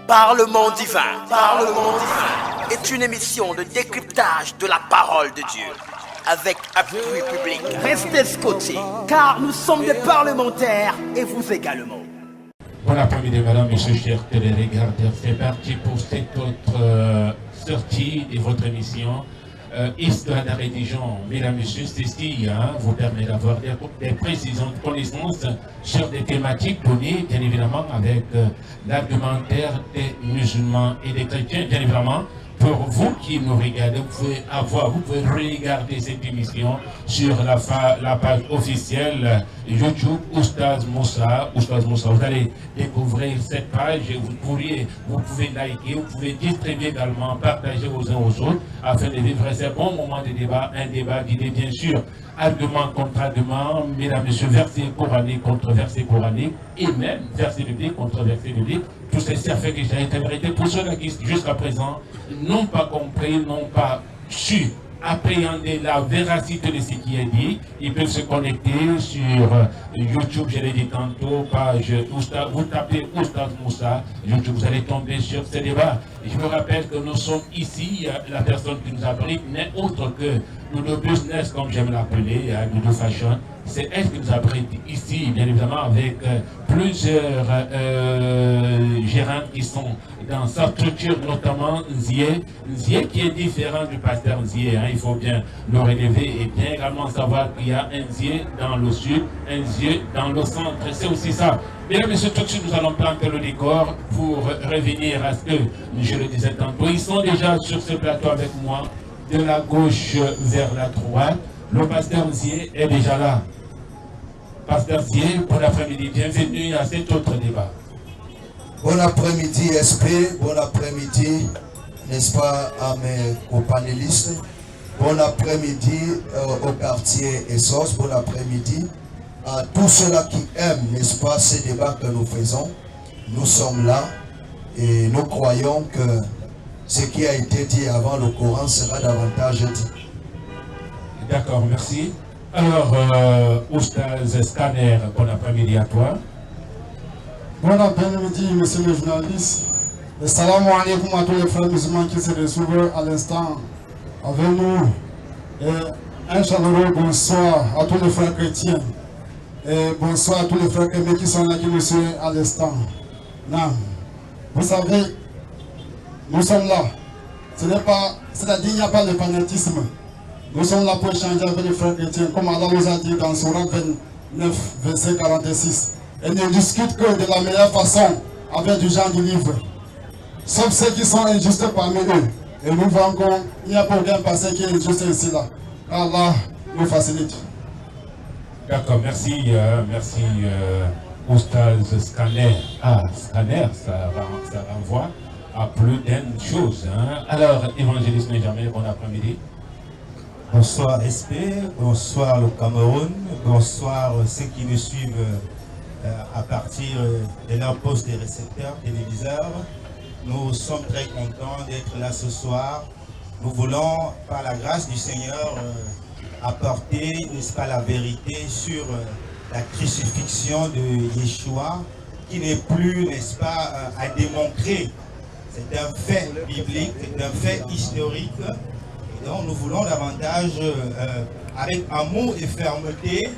Parlement divin, Parlement divin est une émission de décryptage de la parole de Dieu avec appui public. Restez scotchés, car nous sommes des parlementaires et vous également. Bon après-midi, madame, messieurs, chers téléregardeurs. C'est parti pour cette autre sortie de votre émission. Histoire de la religion, mesdames, messieurs, ceci vous permet d'avoir des précisions de connaissances sur des thématiques données, bien évidemment, avec l'argumentaire des musulmans et des chrétiens, bien évidemment. Pour vous qui nous regardez, vous pouvez regarder cette émission sur la page officielle YouTube Oustaz Moussa. Vous allez découvrir cette page, vous pouvez liker, vous pouvez distribuer également, partager aux uns aux autres, afin de vivre ces bons moments de débat, un débat d'idées bien sûr, argument contre argument, mesdames, messieurs, verset coranique contre verset coranique, et même verset biblique contre verset biblique. Tout ceci a fait que j'ai été vérité pour ceux qui jusqu'à présent n'ont pas compris, n'ont pas su appréhender la véracité de ce qui est dit. Ils peuvent se connecter sur YouTube, je l'ai dit tantôt, page Oustaz, vous tapez Oustaz Moussa, YouTube, vous allez tomber sur ce débat. Je me rappelle que nous sommes ici, la personne qui nous abrite n'est autre que Doudou Business, comme j'aime l'appeler, Doudou Fashion. C'est elle qui nous abrite ici, bien évidemment, avec plusieurs gérants qui sont dans sa structure, notamment Nzié. Nzié qui est différent du pasteur Nzié, il faut bien le relever et bien également savoir qu'il y a un Nzié dans le sud, un Nzié dans le centre. C'est aussi ça. Mesdames et messieurs, tout de suite, nous allons planter le décor pour revenir à ce que je le disais tantôt. Ils sont déjà sur ce plateau avec moi, de la gauche vers la droite. Le pasteur Nzié est déjà là. Pasteur Nzié, bon après-midi, bienvenue à cet autre débat. Bon après-midi SP, bon après-midi, n'est-ce pas, à mes co-panélistes. Bon après-midi au quartier Essos, bon après-midi à tous ceux-là qui aiment, n'est-ce pas, ces débats que nous faisons. Nous sommes là et nous croyons que ce qui a été dit avant le Coran sera davantage dit. D'accord, merci. Alors, Oustaz Scanner, bon après-midi à toi. Bon après-midi, monsieur le journaliste. Salam alaikum à tous les frères musulmans qui se retrouvent à l'instant avec nous. Et un chaleureux bonsoir à tous les frères chrétiens. Et bonsoir à tous les frères chrétiens qui sont là, qui nous suivent à l'instant. Non. Vous savez, nous sommes là. C'est-à-dire, il n'y a pas de fanatisme. Nous sommes là pour échanger avec les frères chrétiens, comme Allah nous a dit dans Sourate 29, verset 46. Et ne discute que de la meilleure façon avec du genre du livre. Sauf ceux qui sont injustes parmi eux. Et nous voyons qu'il n'y a pas aucun passé qui est injuste ici là. Allah nous facilite. D'accord, merci, merci Oustaz Scanner. Ah, Scanner, ça renvoie à plus d'une chose. Alors, évangéliste Benjamin, bon après-midi. Bonsoir SP, bonsoir le Cameroun, bonsoir ceux qui nous suivent à partir de leur poste de récepteurs téléviseurs. Nous sommes très contents d'être là ce soir. Nous voulons, par la grâce du Seigneur, apporter, n'est-ce pas, la vérité sur la crucifixion de Yeshua, qui n'est plus, n'est-ce pas, à démontrer. C'est un fait biblique, c'est un fait historique. Et donc nous voulons davantage, avec amour et fermeté,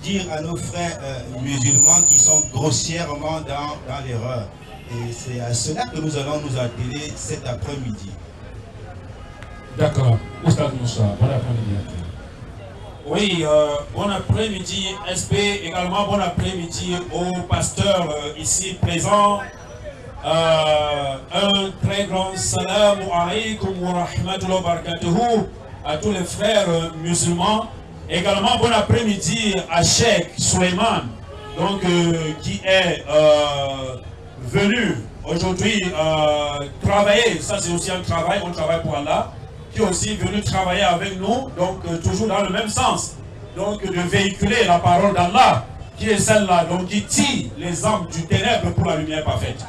dire à nos frères musulmans qui sont grossièrement dans l'erreur. Et c'est à cela que nous allons nous atteler cet après-midi. D'accord. Oustaz Moussa, bon après-midi à toi. Oui, bon après-midi SP, également bon après-midi aux pasteurs ici présents. Un très grand salam alaikum wa rahmatullahi wa barakatuhu à tous les frères musulmans. Également bon après-midi à Cheikh Suleiman, donc qui est venu aujourd'hui travailler. Ça c'est aussi un travail, on travaille pour Allah, qui est aussi venu travailler avec nous, donc toujours dans le même sens, donc de véhiculer la parole d'Allah, qui est celle-là, donc qui tire les âmes du ténèbre pour la lumière parfaite.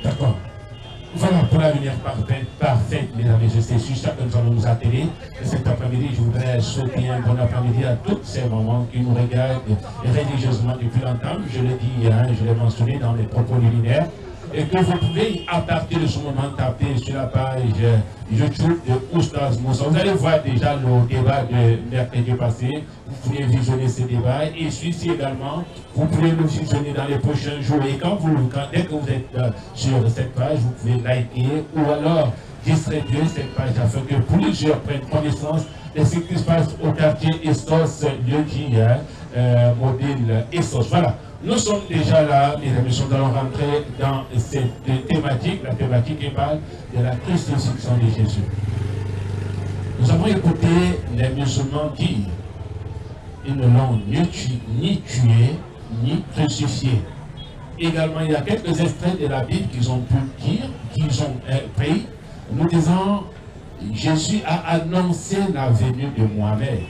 D'accord. Voilà, pour la lumière parfaite, mesdames et messieurs, c'est sur ça que nous allons nous atteler. Et cet après-midi, je voudrais souhaiter un bon après-midi à toutes ces mamans qui nous regardent religieusement depuis longtemps. Je l'ai dit, je l'ai mentionné dans les propos liminaires. et que vous pouvez à partir de ce moment taper sur la page YouTube de Oustaz Moussa. Vous allez voir déjà le débat de mercredi passé. Vous pouvez visionner ce débat et celui-ci également, vous pouvez le visionner dans les prochains jours. Et dès que vous êtes sur cette page, vous pouvez liker ou alors distribuer cette page afin que plusieurs prennent connaissance de ce qui se passe au quartier Essos, lieu qui mobile Essos. Voilà, nous sommes déjà là, mesdames et messieurs, nous allons rentrer dans cette thématique, la thématique qui parle de la crucifixion de Jésus. Nous avons écouté les musulmans dire ils ne l'ont ni tué, ni crucifié. Également, il y a quelques extraits de la Bible qu'ils ont pu dire, qu'ils ont pris, nous disons Jésus a annoncé la venue de Mohamed.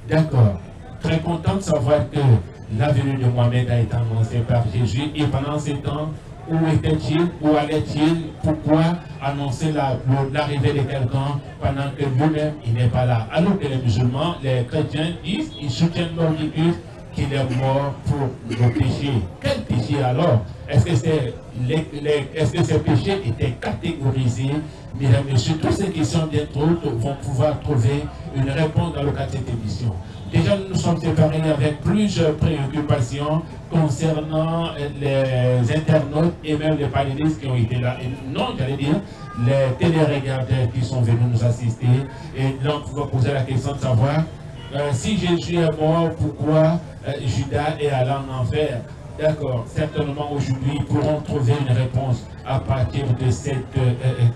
D'accord. Très content de savoir que la venue de Mohamed a été annoncée par Jésus. Et pendant ce temps, où était-il? Où allait-il? Pourquoi annoncer l'arrivée de quelqu'un pendant que lui-même, il n'est pas là? Alors que les musulmans, les chrétiens disent, ils soutiennent leur Dieu qu'il est mort pour nos péchés. Quel péché alors? Est-ce que ces péchés étaient catégorisés? Mesdames et messieurs, toutes ces questions bien autres vont pouvoir trouver une réponse dans le cadre de cette émission. Déjà, nous nous sommes séparés avec plusieurs préoccupations concernant les internautes et même les panélistes qui ont été là. Et non, j'allais dire, les téléregardateurs qui sont venus nous assister. Et donc, on va poser la question de savoir si Jésus est mort, pourquoi Judas est allé en enfer? D'accord, certainement aujourd'hui, ils pourront trouver une réponse à partir de cette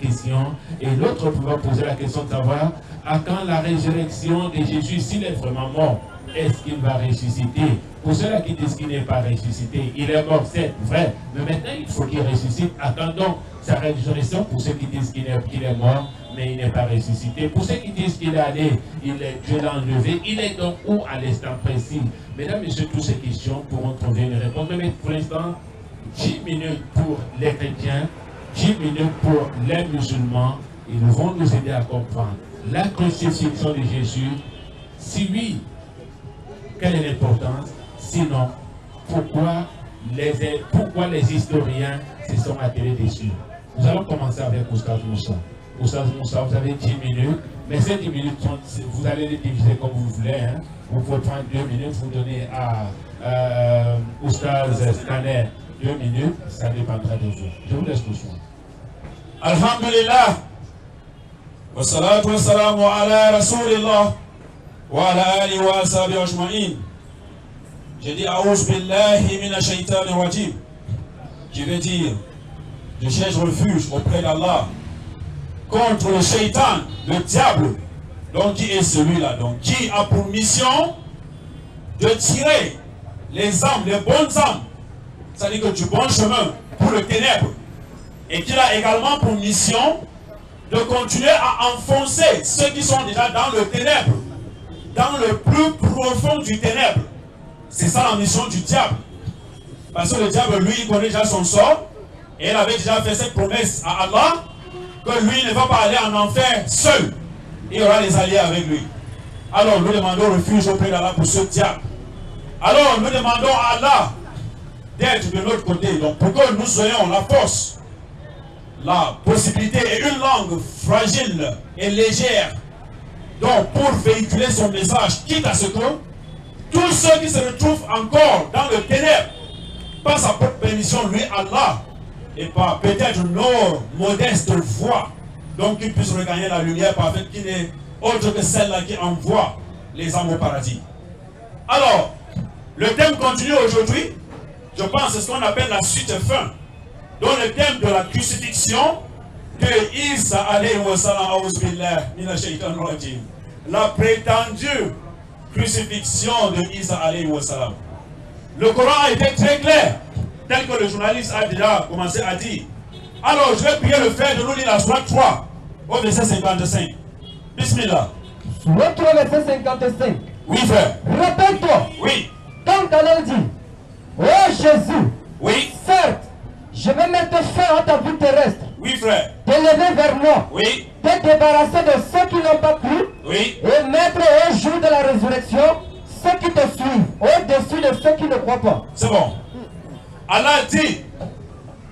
question. Et l'autre pourra poser la question de savoir à quand la résurrection de Jésus, s'il est vraiment mort, est-ce qu'il va ressusciter? Pour ceux-là qui disent qu'il n'est pas ressuscité, il est mort, c'est vrai, mais maintenant il faut qu'il ressuscite. Attendons sa résurrection pour ceux qui disent qu'il est mort, mais il n'est pas ressuscité. Pour ceux qui disent qu'il est allé, Dieu l'a enlevé, il est donc où à l'instant précis? Mesdames et messieurs, toutes ces questions pourront trouver une réponse. Mais pour l'instant, 10 minutes pour les chrétiens, 10 minutes pour les musulmans. Ils vont nous aider à comprendre la crucifixion de Jésus. Si oui, quelle est l'importance? Sinon, pourquoi les historiens se sont attelés dessus? Nous allons commencer avec Oustaz Moussa. Oustaz Moussa, vous avez 10 minutes, mais ces 10 minutes, vous allez les diviser comme vous voulez. Hein. Vous pouvez prendre 2 minutes, vous donnez à Oustaz Scanner 2 minutes, ça dépendra de vous. Je vous laisse le soin. Alhamdulillah. Wa salatu wa salamu ala Rasulillah wa ala alihi wa ashabihi ajma'in. J'ai dit A'ouz billahi minash shaitanir rajim. Je vais dire, je cherche refuge auprès d'Allah contre le shaitan, le diable, donc qui est celui-là, donc qui a pour mission de tirer les âmes, les bonnes âmes, c'est-à-dire que du bon chemin pour le ténèbre, et qu'il a également pour mission de continuer à enfoncer ceux qui sont déjà dans le ténèbre, dans le plus profond du ténèbre. C'est ça la mission du diable. Parce que le diable, lui, il connaît déjà son sort, et il avait déjà fait cette promesse à Allah, que lui ne va pas aller en enfer seul. Il y aura les alliés avec lui. Alors nous demandons refuge auprès d'Allah pour ce diable. Alors nous demandons à Allah d'être de notre côté. Donc pour que nous ayons la force, la possibilité et une langue fragile et légère. Donc pour véhiculer son message, quitte à ce que tous ceux qui se retrouvent encore dans le ténèbre, par sa propre permission, lui, Allah, et par peut-être nos modestes voix, donc qu'ils puissent regagner la lumière parfaite qui n'est autre que celle-là qui envoie les âmes au paradis. Alors, le thème continue aujourd'hui. Je pense que c'est ce qu'on appelle la suite fin. Donc le thème de la crucifixion de Isa alayhi wa sallam, la prétendue crucifixion de Isa alayhi wa sallam. Le Coran a été très clair, tel que le journaliste a déjà commencé à dire. Alors je vais prier le frère de nous lire la sourate 3 au verset 55. Bismillah. Sourate 3 verset 55. Oui frère. Rappelle-toi. Oui. Quand Allah dit, oh Jésus, oui, certes, je vais mettre fin à ta vie terrestre. Oui frère. T'élever vers moi. Oui. Te débarrasser de ceux qui n'ont pas cru. Oui. Et mettre au jour de la résurrection ceux qui te suivent au-dessus de ceux qui ne croient pas. C'est bon. Allah dit,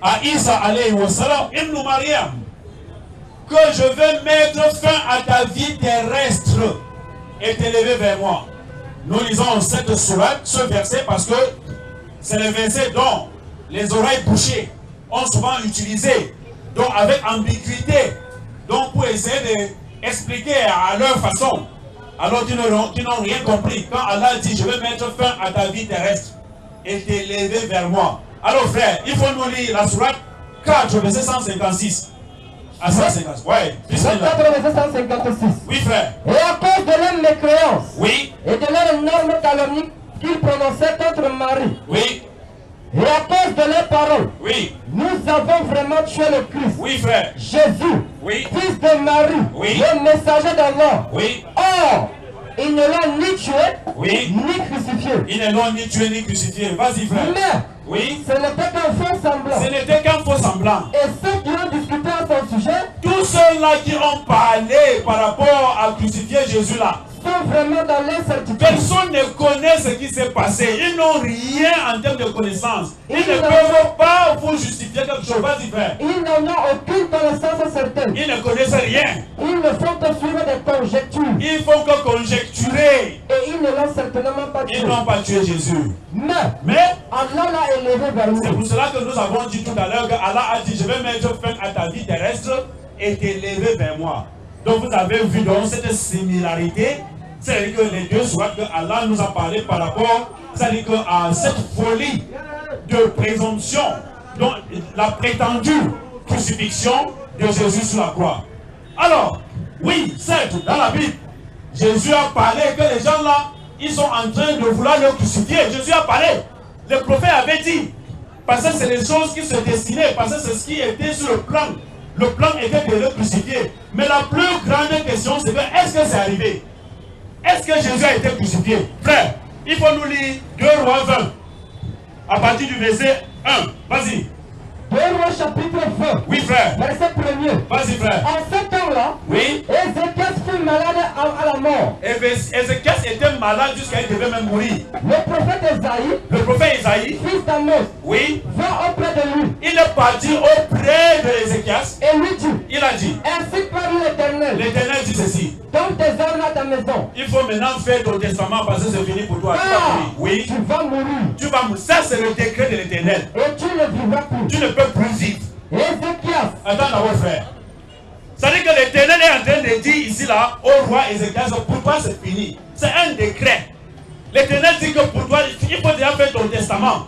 à Isa alayhi wa salam, Ibn Maryam, que je vais mettre fin à ta vie terrestre et t'élever vers moi. Nous lisons cette sourate, ce verset, parce que c'est le verset dont les oreilles bouchées ont souvent utilisé, donc avec ambiguïté, donc pour essayer d'expliquer à leur façon, alors qu'ils n'ont rien compris. Quand Allah dit, je vais mettre fin à ta vie terrestre et t'élever vers moi. Alors frère, il faut nous lire la sourate 4, verset 156. À 156, ouais. 24, verset 156. Oui frère. Et à cause de leur mécréance Oui. et de leur énorme calomnie qu'ils prononçaient contre Marie, Oui. et à cause de leurs paroles, Oui. nous avons vraiment tué le Christ, Oui frère. Jésus, Oui. fils de Marie, Oui. le messager d'Allah. Oui. Or, ils ne l'ont ni tué, Oui. ni crucifié. Ils ne l'ont ni tué ni crucifié. Vas-y frère. Mais, Oui. ce n'était qu'un faux semblant. Ce n'était qu'un faux semblant. Et ceux qui ont discuté à son sujet Tous ceux-là qui ont parlé par rapport à crucifier Jésus là, sont vraiment dans l'incertitude. personne ne connaît ce qui s'est passé. Ils n'ont rien en termes de connaissances. Ils ne Ils peuvent pas vous justifier quelque chose. Vas-y frère. Ils n'en ont aucune connaissance certaine. Ils ne connaissent rien. Ils ne font que suivre des conjectures. Ils font que conjecturer. Et ils ne l'ont certainement pas tué. Ils n'ont pas tué Jésus. Mais Mais Allah l'a élevé vers c'est nous. pour cela que nous avons dit tout à l'heure que Allah a dit, je vais mettre fin à ta vie terrestre et t'élever vers moi. Donc vous avez vu donc cette similarité. C'est-à-dire que les deux sourates que Allah nous a parlé par rapport, c'est-à-dire à cette folie de présomption, donc la prétendue crucifixion de Jésus sur la croix. Alors, oui, certes, dans la Bible, Jésus a parlé que les gens là, ils sont en train de vouloir le crucifier. Jésus a parlé. Le prophète avait dit, parce que c'est les choses qui se destinaient, parce que c'est ce qui était sur le plan. Le plan était de le crucifier. Mais la plus grande question, c'est que est-ce que c'est arrivé? Est-ce que Jésus a été crucifié? Frère, il faut nous lire 2 Rois 20. À partir du verset 1. Vas-y. 2 Rois chapitre 20. Oui, frère. Verset 1er. Vas-y, frère. En ce temps-là, Oui. Ézéchias fut malade à la mort. Ézéchias était malade jusqu'à ce qu'il devait même mourir. Le prophète Esaïe, Le prophète Isaïe, fils d'Amos, oui, va auprès de lui il est parti auprès de Ézéchias. et lui dit, Il a dit, ainsi parle l'Éternel, l'Éternel dit ceci. donne tes armes à ta maison, Il faut maintenant faire ton testament parce que c'est fini pour toi. Tu vas car mourir. Oui. tu vas mourir Tu vas mourir. Ça, c'est le décret de l'Éternel. et tu ne vivras plus. Tu ne peux plus vivre. Ézéchias, Attends d'abord, frère. C'est-à-dire que l'Éternel est en train de dire ici, là, au roi Ézéchias, pour toi, c'est fini. C'est un décret. L'Éternel dit que pour toi, il faut déjà faire ton testament.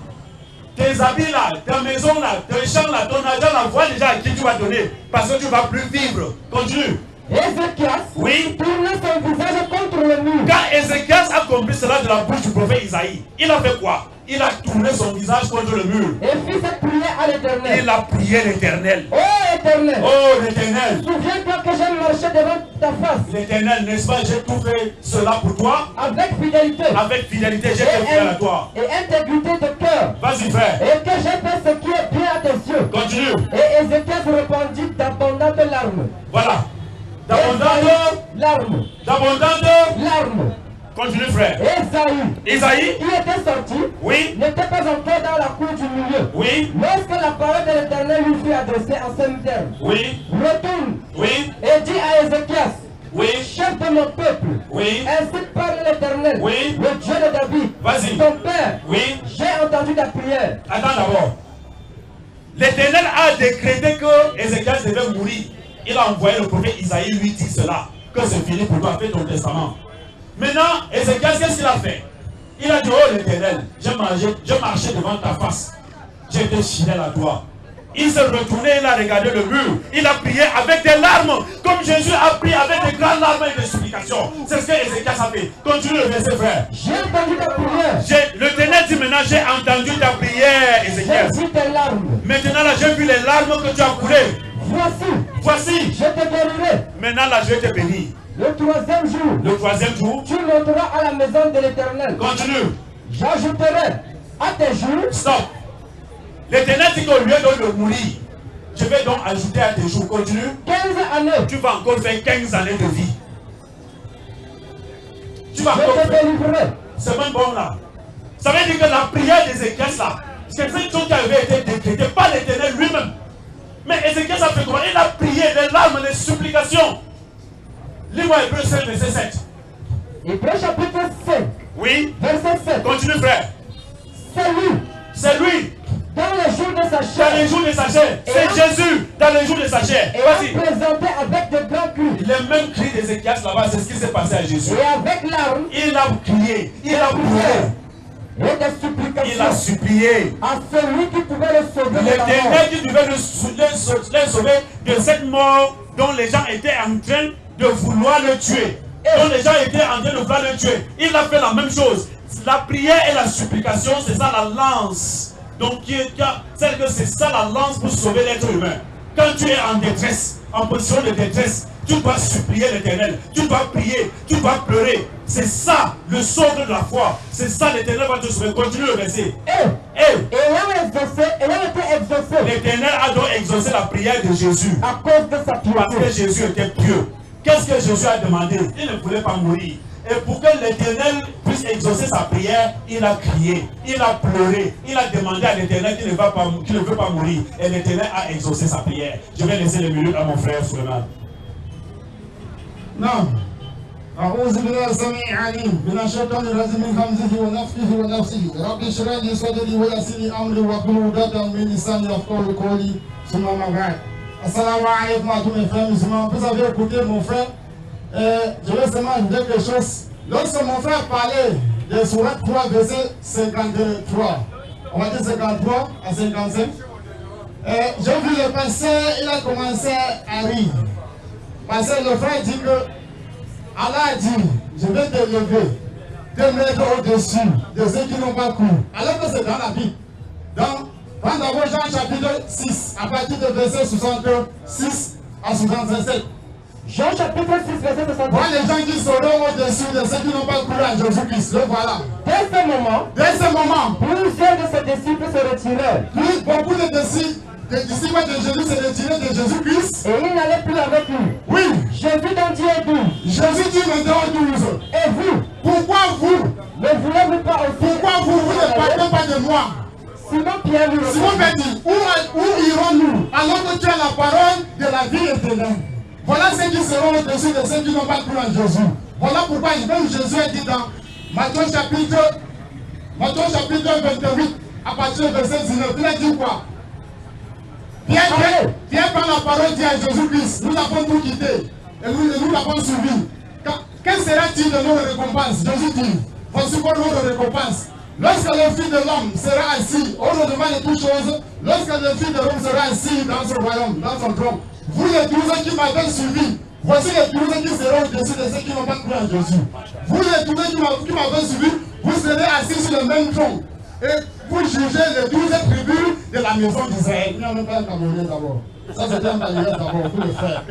Tes habits là, ta maison là, tes champs là, ton argent là, vois déjà à qui tu vas donner. Parce que tu ne vas plus vivre. Continue. Ézéchias Oui. tourna son visage contre le mur. Quand Ézéchias a compris cela de la bouche du prophète Isaïe, il a fait quoi? Il a tourné son visage contre le mur. Et fit cette prière à l'Éternel. Il a prié l'Éternel. Ô Éternel, Oh l'Éternel. souviens-toi que j'ai marché devant ta face L'Éternel, n'est-ce pas, j'ai tout fait cela pour toi. avec fidélité Avec fidélité, j'ai fait fidèle à toi. et intégrité de cœur. Vas-y frère, Et que j'ai fait ce qui est bien à tes yeux. continue. Et Ézéchias répondit d'abondantes larmes. Voilà. D'abondantes Larmes. Continue frère. Esaïe, Isaïe, qui était sorti, oui, n'était pas encore dans la cour du milieu. oui, Lorsque la parole de l'Éternel lui fut adressée en ces termes, oui, retourne oui, et dis à Ézéchias, oui, chef de mon peuple, oui, ainsi parle l'Éternel, Oui. le Dieu de David, Vas-y. ton père. oui. J'ai entendu ta prière. Attends d'abord. L'Éternel a décrété que Ézéchias devait mourir. Il a envoyé le prophète Isaïe lui dire cela, que c'est fini pour toi, fais ton testament. Maintenant, Ézéchias, qu'est-ce qu'il a fait? Il a dit, oh l'Éternel, j'ai marché devant ta face. J'ai été fidèle à toi. Il s'est retourné, il a regardé le mur. Il a prié avec des larmes, comme Jésus a prié avec des grandes larmes et des supplications. C'est ce que Ézéchias a fait. Continue le verset, frère. J'ai entendu ta prière. L'Éternel dit maintenant, j'ai entendu ta prière, Ézéchias. J'ai vu tes larmes. Maintenant, là, j'ai vu les larmes que tu as coulées. Voici. Je te guérirai. Maintenant, là, je vais te bénir. Le troisième jour, Le troisième jour, tu monteras à la maison de l'Éternel. continue. J'ajouterai à tes jours Stop. L'Éternel dit qu'au lieu de mourir, je vais donc ajouter à tes jours. Continue. 15 années. Tu vas encore faire 15 années de vie. Tu Je vas encore te faire. délivrerai. C'est même bon là. Ça veut dire que la prière d'Ézéchias là, C'est cette chose qui avait été décrétée par l'Éternel lui-même. Mais Ézéchiel, ça fait comment? Il a prié des larmes, des supplications. Lis-moi Hébreux 5, verset 7. Hébreux chapitre 5, Oui. verset 7. Continue, frère. C'est lui. Dans les jours de sa Dans chair. les jours de sa chair. C'est Jésus dans les jours de sa chair. Et Vas-y. présenté avec de grands cris. Les mêmes cris d'Ézéchiel là-bas, c'est ce qui s'est passé à Jésus. Et avec larmes. Il a crié. Il a pleuré. Et des supplications. Il a supplié. À celui qui pouvait le sauver de la mort. L'Éternel qui devait le sauver de cette mort dont les gens étaient en train de vouloir le tuer. Dont les gens étaient en train de vouloir le tuer. Il a fait la même chose. La prière et la supplication, c'est ça la lance. Donc, c'est que c'est ça la lance pour sauver l'être humain. Quand tu es en détresse, en position de détresse, tu dois supplier l'Éternel, tu dois prier, tu dois pleurer. C'est ça le socle de la foi. C'est ça l'Éternel va te sauver. Continue le verset. Ayant été exaucé. L'Éternel a donc exaucé la prière de Jésus. À cause de sa piété. Parce que Jésus était pieux. Qu'est-ce que Jésus a demandé? Il ne voulait pas mourir. Et pour que l'Éternel puisse exaucer sa prière, il a crié, il a pleuré, il a demandé à l'Éternel qu'il ne veut pas mourir. Et l'Éternel a exaucé sa prière. Je vais laisser les minutes à mon frère Souleymane. Non. أعوذ بالله السميع العليم من الشيطان الرجيم من همزه ونفخه ونفسه رب اشرح لي صدري ويسر لي أمري واحلل عقدة من لساني يفقهوا قولي ثم ما بعد. Assalamu alaikum à tous mes frères musulmans. Vous avez écouté mon frère. Je vais seulement vous dire quelque chose. Lorsque mon frère parlait de Sourate 3, verset 53, on va dire 53 à 55, j'ai vu le pasteur, il a commencé à rire. Parce que le frère dit que Allah a dit, je vais te lever, te mettre au-dessus de ceux qui n'ont pas cru. Alors que c'est dans la Bible. Donc, prends d'abord Jean chapitre 6, à partir de verset 66 à 67. Jean chapitre 6, verset 67. Voilà les gens qui seront au-dessus de ceux qui n'ont pas cru à Jésus-Christ. Le voilà. Dès ce moment, plusieurs de ses disciples se retirèrent. Beaucoup de disciples de Jésus se retiraient de Jésus-Christ. Et ils n'allaient plus avec lui. Oui. Jésus donc dit aux 12. Jésus dit maintenant aux 12. Et vous? Pourquoi vous? Ne voulez-vous pas aussi? Pourquoi vous ne partez pas de moi? Simon Pierre lui Simon Pierre dit, où irons-nous alors que tu as la parole de la vie éternelle? Voilà ceux qui seront au-dessus de ceux qui n'ont pas cru en Jésus. Voilà pourquoi même Jésus a dit dans Matthieu chapitre 28, à partir du verset 19, il a dit quoi? Pierre par la parole dit à Jésus-Christ, nous avons tout quitté et nous l'avons suivi. Quel sera-t-il de nos récompenses? Jésus dit, voici pour nos récompenses. Lorsque le Fils de l'homme sera assis au devant de toutes choses, lorsque le Fils de l'homme sera assis dans son royaume, dans son trône, vous les 12 qui m'avez suivi, voici les 12 qui seront au-dessus de ceux qui n'ont pas cru en Jésus. Vous les 12 qui m'avez suivi, vous serez assis sur le même trône. Et vous jugez les 12 tribus de la maison d'Israël. Il n'y a même pas un Camerounais d'abord. Ça c'était un Camerounais d'abord, pour le faire.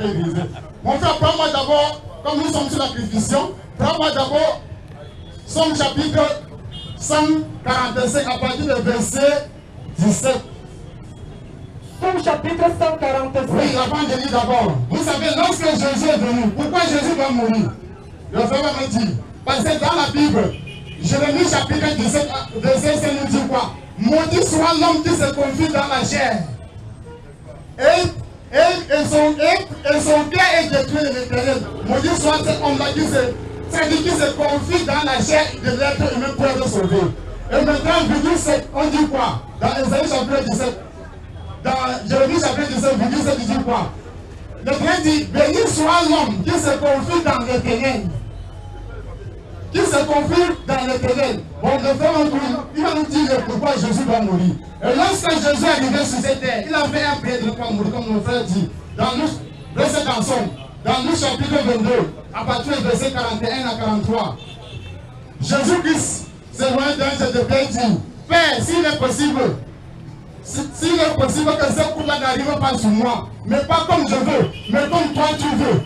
Mon frère, prends-moi d'abord, comme nous sommes sur la prédiction, prends-moi d'abord Somme chapitre 145 à partir du verset 17. Somme chapitre 145. Oui, avant de lire d'abord. Vous savez, lorsque Jésus est venu, pourquoi Jésus va mourir? Le frère m'a dit, parce que dans la Bible, Jérémie chapitre 17, verset 5 nous dit quoi? Maudit soit l'homme qui se confie dans la chair. Et son cœur est détruit de l'Éternel. Maudit soit cet homme-là qui se confie dans la chair de l'être humain pour être sauvé. Et maintenant, virgule 7, on dit quoi? Dans Ésaïe chapitre 17, dans Jérémie chapitre 17, virgule 7, il dit quoi? L'Éternel dit, béni soit l'homme qui se confie dans l'Éternel. Qui se confie dans l'Éternel. Bon, le frère, il va nous dire pourquoi Jésus va mourir. Et lorsque Jésus est arrivé sur cette terre, il a fait un prière de ne pas mourir, comme mon frère dit. Dans Luc, verset chanson, dans Luc chapitre 22, à partir du verset 41 à 43, Jésus-Christ se loin d'ange de Père dit, Père, s'il est possible que ce coup-là n'arrive pas sur moi, mais pas comme je veux, mais comme toi tu veux.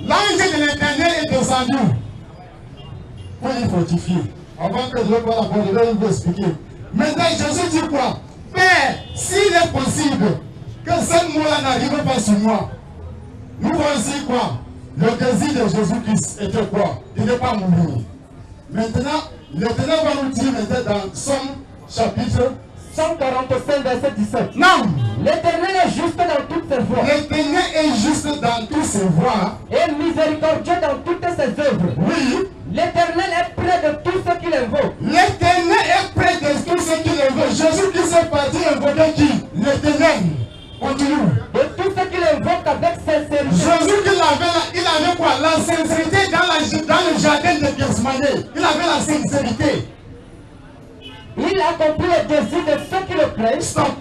L'ange de l'Éternel est descendu pour les fortifier. Avant que je ne parle encore, je vais vous expliquer. Maintenant, Jésus dit quoi? Père, s'il est possible que ce mot-là n'arrive pas sur moi, nous voici quoi? Le désir de Jésus-Christ était quoi? Il n'est pas mourir. Maintenant, l'Éternel va nous dire maintenant dans Somme chapitre 145, verset 17. Non. L'Éternel est juste dans toutes ses voies. L'Éternel est juste dans toutes ses voies. Et miséricordieux dans toutes ses œuvres. Oui. L'Éternel est près de tous ceux qui l'invoquent. L'Éternel est près de tous ceux qui l'invoquent. Jésus qui s'est parti invoquer qui? L'Éternel. Continue. De tous ceux qui l'invoquent avec sincérité. Jésus qu'il avait là, il avait quoi? La sincérité dans le jardin de Gethsemane. Il avait la sincérité. Il accomplit le désir de ceux qui le craignent. Stop.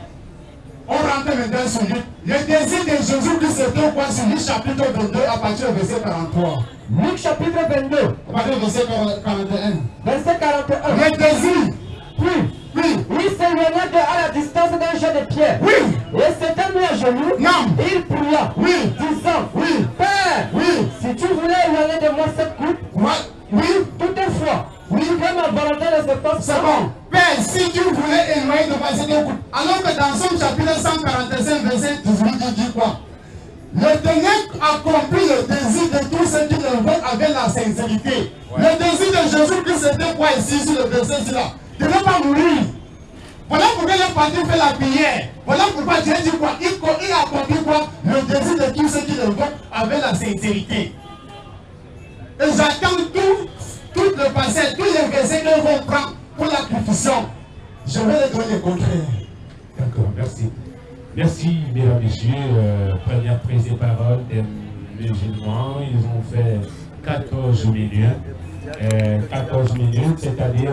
On rentre maintenant sur Luc. Le désir de Jésus qui c'était quoi sur Luc chapitre 22 à partir du verset 43. Luc chapitre 22. À partir du verset 41. Verset 41. Le désir. Puis, il s'éloigna à la distance d'un jet de pierre. Oui. Et s'était mis à genoux. Non. Et il pria. Oui. Disant. Oui. Père. Oui. Si tu voulais éloigner de moi cette coupe. Oui. Toutefois. Oui. Que ma volonté ne se fasse C'est bon. Père, si tu voulais éloigner de moi cette coupe. Alors que dans son chapitre 145, verset 18, il dit quoi? L'Éternel accomplit le désir de tous ceux qui le veulent avec la sincérité. Ouais. Le désir de Jésus qui c'était quoi ici sur le verset là? De ne pas mourir. Voilà pourquoi il est parti faire la prière. Voilà pourquoi Dieu dit quoi? Il a accompli quoi? Le désir de tous ceux qui le veulent avec la sincérité. Et j'attends tout le passage, tous les versets qu'ils vont prendre pour la confession. Je vais les donner le contraire. D'accord, merci. Merci, mesdames et messieurs. Première prise de parole des musulmans. Ils ont fait 14 minutes. 14 minutes, c'est-à-dire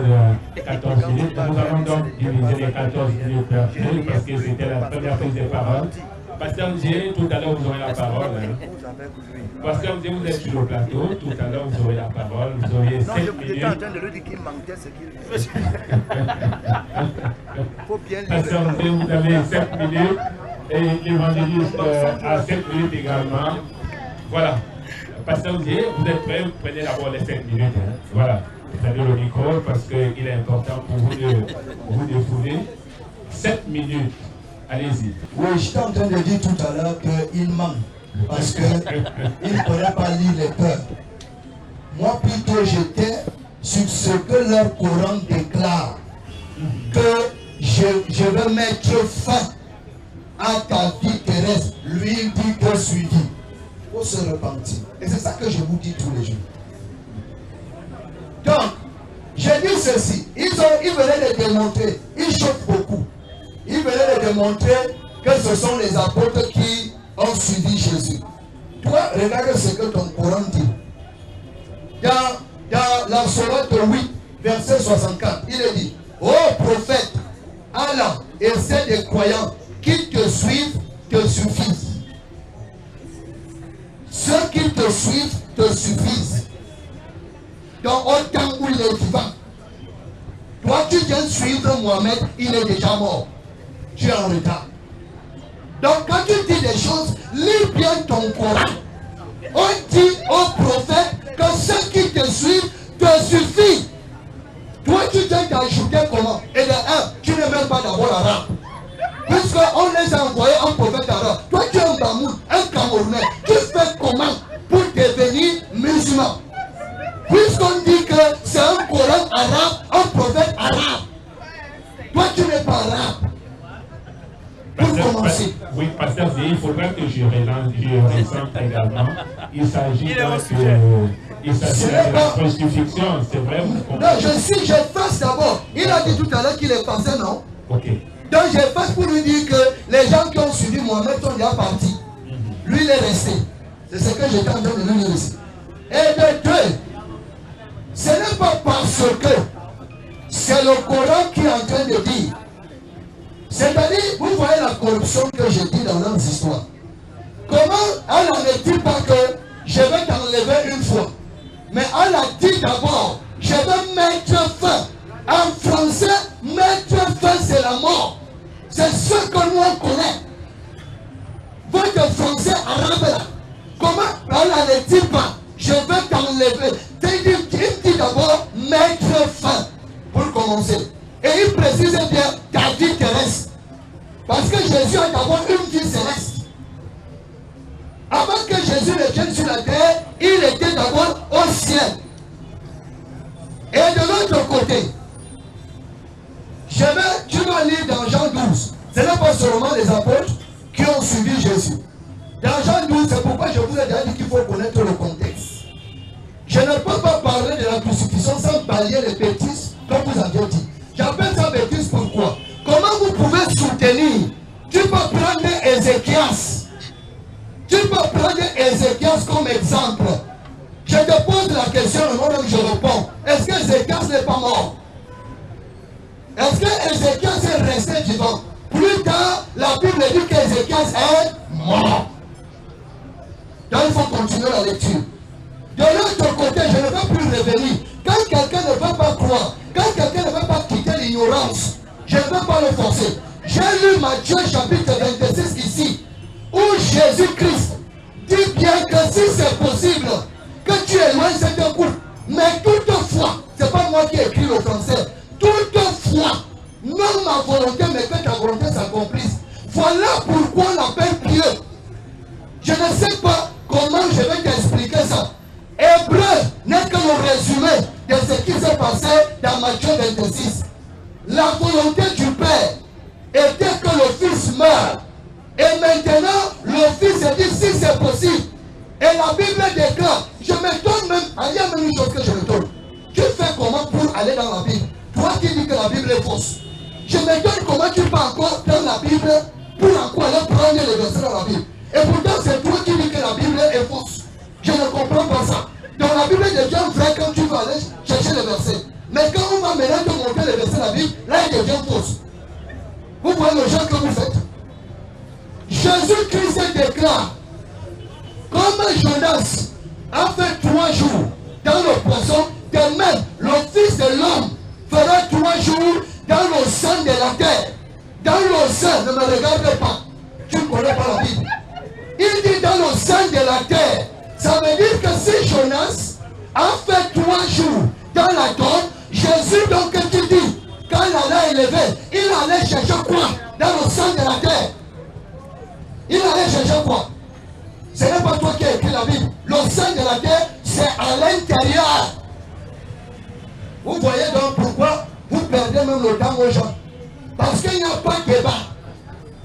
14 minutes. Nous allons donc diviser les 14 minutes par deux parce que c'était la première prise de parole. Pasteur Ndié, tout à l'heure vous aurez la parole. Pasteur Ndié, vous êtes sur le plateau. Tout à l'heure vous aurez la parole. Vous auriez 7 minutes. en train de lui dire qu'il manquait ce qu'il faut bien le Pasteur Ndié, vous avez 7 minutes. Et l'évangéliste a 7 minutes également. Voilà. Pasteur Ndié, vous êtes prêts? Vous prenez d'abord les 7 minutes. Hein. Voilà. Prenez le micro parce qu'il est important pour vous de vous défouler. 7 minutes. Allez-y. Oui, j'étais en train de dire tout à l'heure qu'il manque parce qu'il ne pourrait pas lire les peurs. Moi, plutôt, j'étais sur ce que leur Coran déclare, que je veux mettre fin à ta vie terrestre. Lui, il dit que suivi. Il faut se repentir. Et c'est ça que je vous dis tous les jours. Donc, je dis ceci. Ils venaient de démontrer. Ils choquent beaucoup. Ils venaient de démontrer que ce sont les apôtres qui ont suivi Jésus. Toi, regarde ce que ton Coran dit. Dans la sourate 8, verset 64, il est dit: ô prophète, Allah essaie des croyants qui te suivent te suffisent. Ceux qui te suivent te suffisent. Donc, autant où il est vivant. Toi, tu viens suivre Mohamed, il est déjà mort. Tu es en retard. Donc, quand tu dis des choses, lis bien ton Coran. On dit au prophète que ceux qui te suivent te suffisent. Toi, tu viens d'ajouter comment? Et de un, tu n'es même pas d'abord arabe. Puisqu'on les a envoyés en prophète arabe. Toi, tu es un Bamoun, un Camerounais. Tu fais comment pour devenir musulman? Puisqu'on dit que c'est un Coran arabe, un prophète arabe. Toi, tu n'es pas arabe. Pour commencer. Oui, pasteur, il faudra que je ressente également. Il s'agit de la crucifixion, c'est vrai? Non, j'efface d'abord. Il a dit tout à l'heure qu'il est passé, non? Ok. Donc j'efface pour lui dire que les gens qui ont suivi Mohamed sont déjà partis. Lui, il est resté. C'est ce que j'étais en train de lui dire ici. Et de deux, ce n'est pas parce que c'est le Coran qui est en train de dire. C'est-à-dire, vous voyez la corruption que je dis dans leurs histoires. Comment Allah ne dit pas que je vais t'enlever une fois? Mais Allah dit d'abord, je vais mettre fin. En français, mettre fin, c'est la mort. C'est ce que nous on connaît. Votre français arabe là, comment Allah ne dit pas, je vais t'enlever? Il dit d'abord, mettre fin. Pour commencer. Et il précise bien ta vie terrestre. Parce que Jésus a d'abord une vie céleste. Avant que Jésus ne vienne sur la terre, il était d'abord au ciel. Et de l'autre côté, je vais Jésus. Dans Jean 12, c'est pourquoi je vous ai déjà dit qu'il faut connaître le contexte. Je ne peux pas parler de la crucifixion sans balayer les bêtises, comme vous aviez dit. J'appelle ça bêtise pourquoi? Comment vous pouvez soutenir? Tu peux prendre Ézéchias. Tu peux prendre Ézéchias comme exemple. Je te pose la question et moi-même je réponds. Est-ce que Ézéchias n'est pas mort? Est-ce que Ézéchias est resté vivant? Plus tard, la Bible dit qu'Ézéchias est mort. Donc il faut continuer la lecture. De l'autre côté, je ne veux plus revenir. Quand quelqu'un ne veut pas croire, quand quelqu'un ne veut pas quitter l'ignorance, je ne veux pas le forcer. J'ai lu Matthieu chapitre 26 ici, où Jésus-Christ dit bien que si c'est possible, que tu éloignes cet couple. Mais toutefois, c'est pas moi qui écris le français, toutefois, non ma volonté, mais que ta volonté s'accomplisse. Voilà pourquoi on l'appelle pieux. Je ne sais pas comment je vais t'expliquer ça. Hébreu n'est que le résumé de ce qui s'est passé dans Matthieu 26. La volonté du Père était que le Fils meure. Et maintenant, le Fils dit si c'est possible. Et la Bible déclare, je m'étonne même, il y a même une chose que je m'étonne. Tu fais comment pour aller dans la Bible? Toi qui dis que la Bible est fausse. Je m'étonne comment tu peux encore prendre la Bible pour encore aller prendre les versets dans la Bible. Et pourtant, c'est toi qui dis que la Bible est fausse. Je ne comprends pas ça. Dans la Bible devient vrai quand tu vas aller chercher les versets. Mais quand on va maintenant te montrer les versets de la Bible, là il devient fausse. Vous voyez le genre que vous faites. Jésus-Christ déclare, comme Jonas a fait 3 jours dans le poisson, de même le Fils de l'homme fera 3 jours dans le sein de la terre. Dans le sein, ne me regarde pas. Tu ne connais pas la Bible. Il dit dans le sein de la terre. Ça veut dire que si Jonas a fait 3 jours dans la tombe, Jésus, donc tu dis, quand il allait élevé, il allait chercher quoi dans le sein de la terre? Il allait chercher quoi? Ce n'est pas toi qui as écrit la Bible. Le sein de la terre, c'est à l'intérieur. Vous voyez donc pourquoi vous perdez même le temps aux gens. Parce qu'il n'y a pas de débat.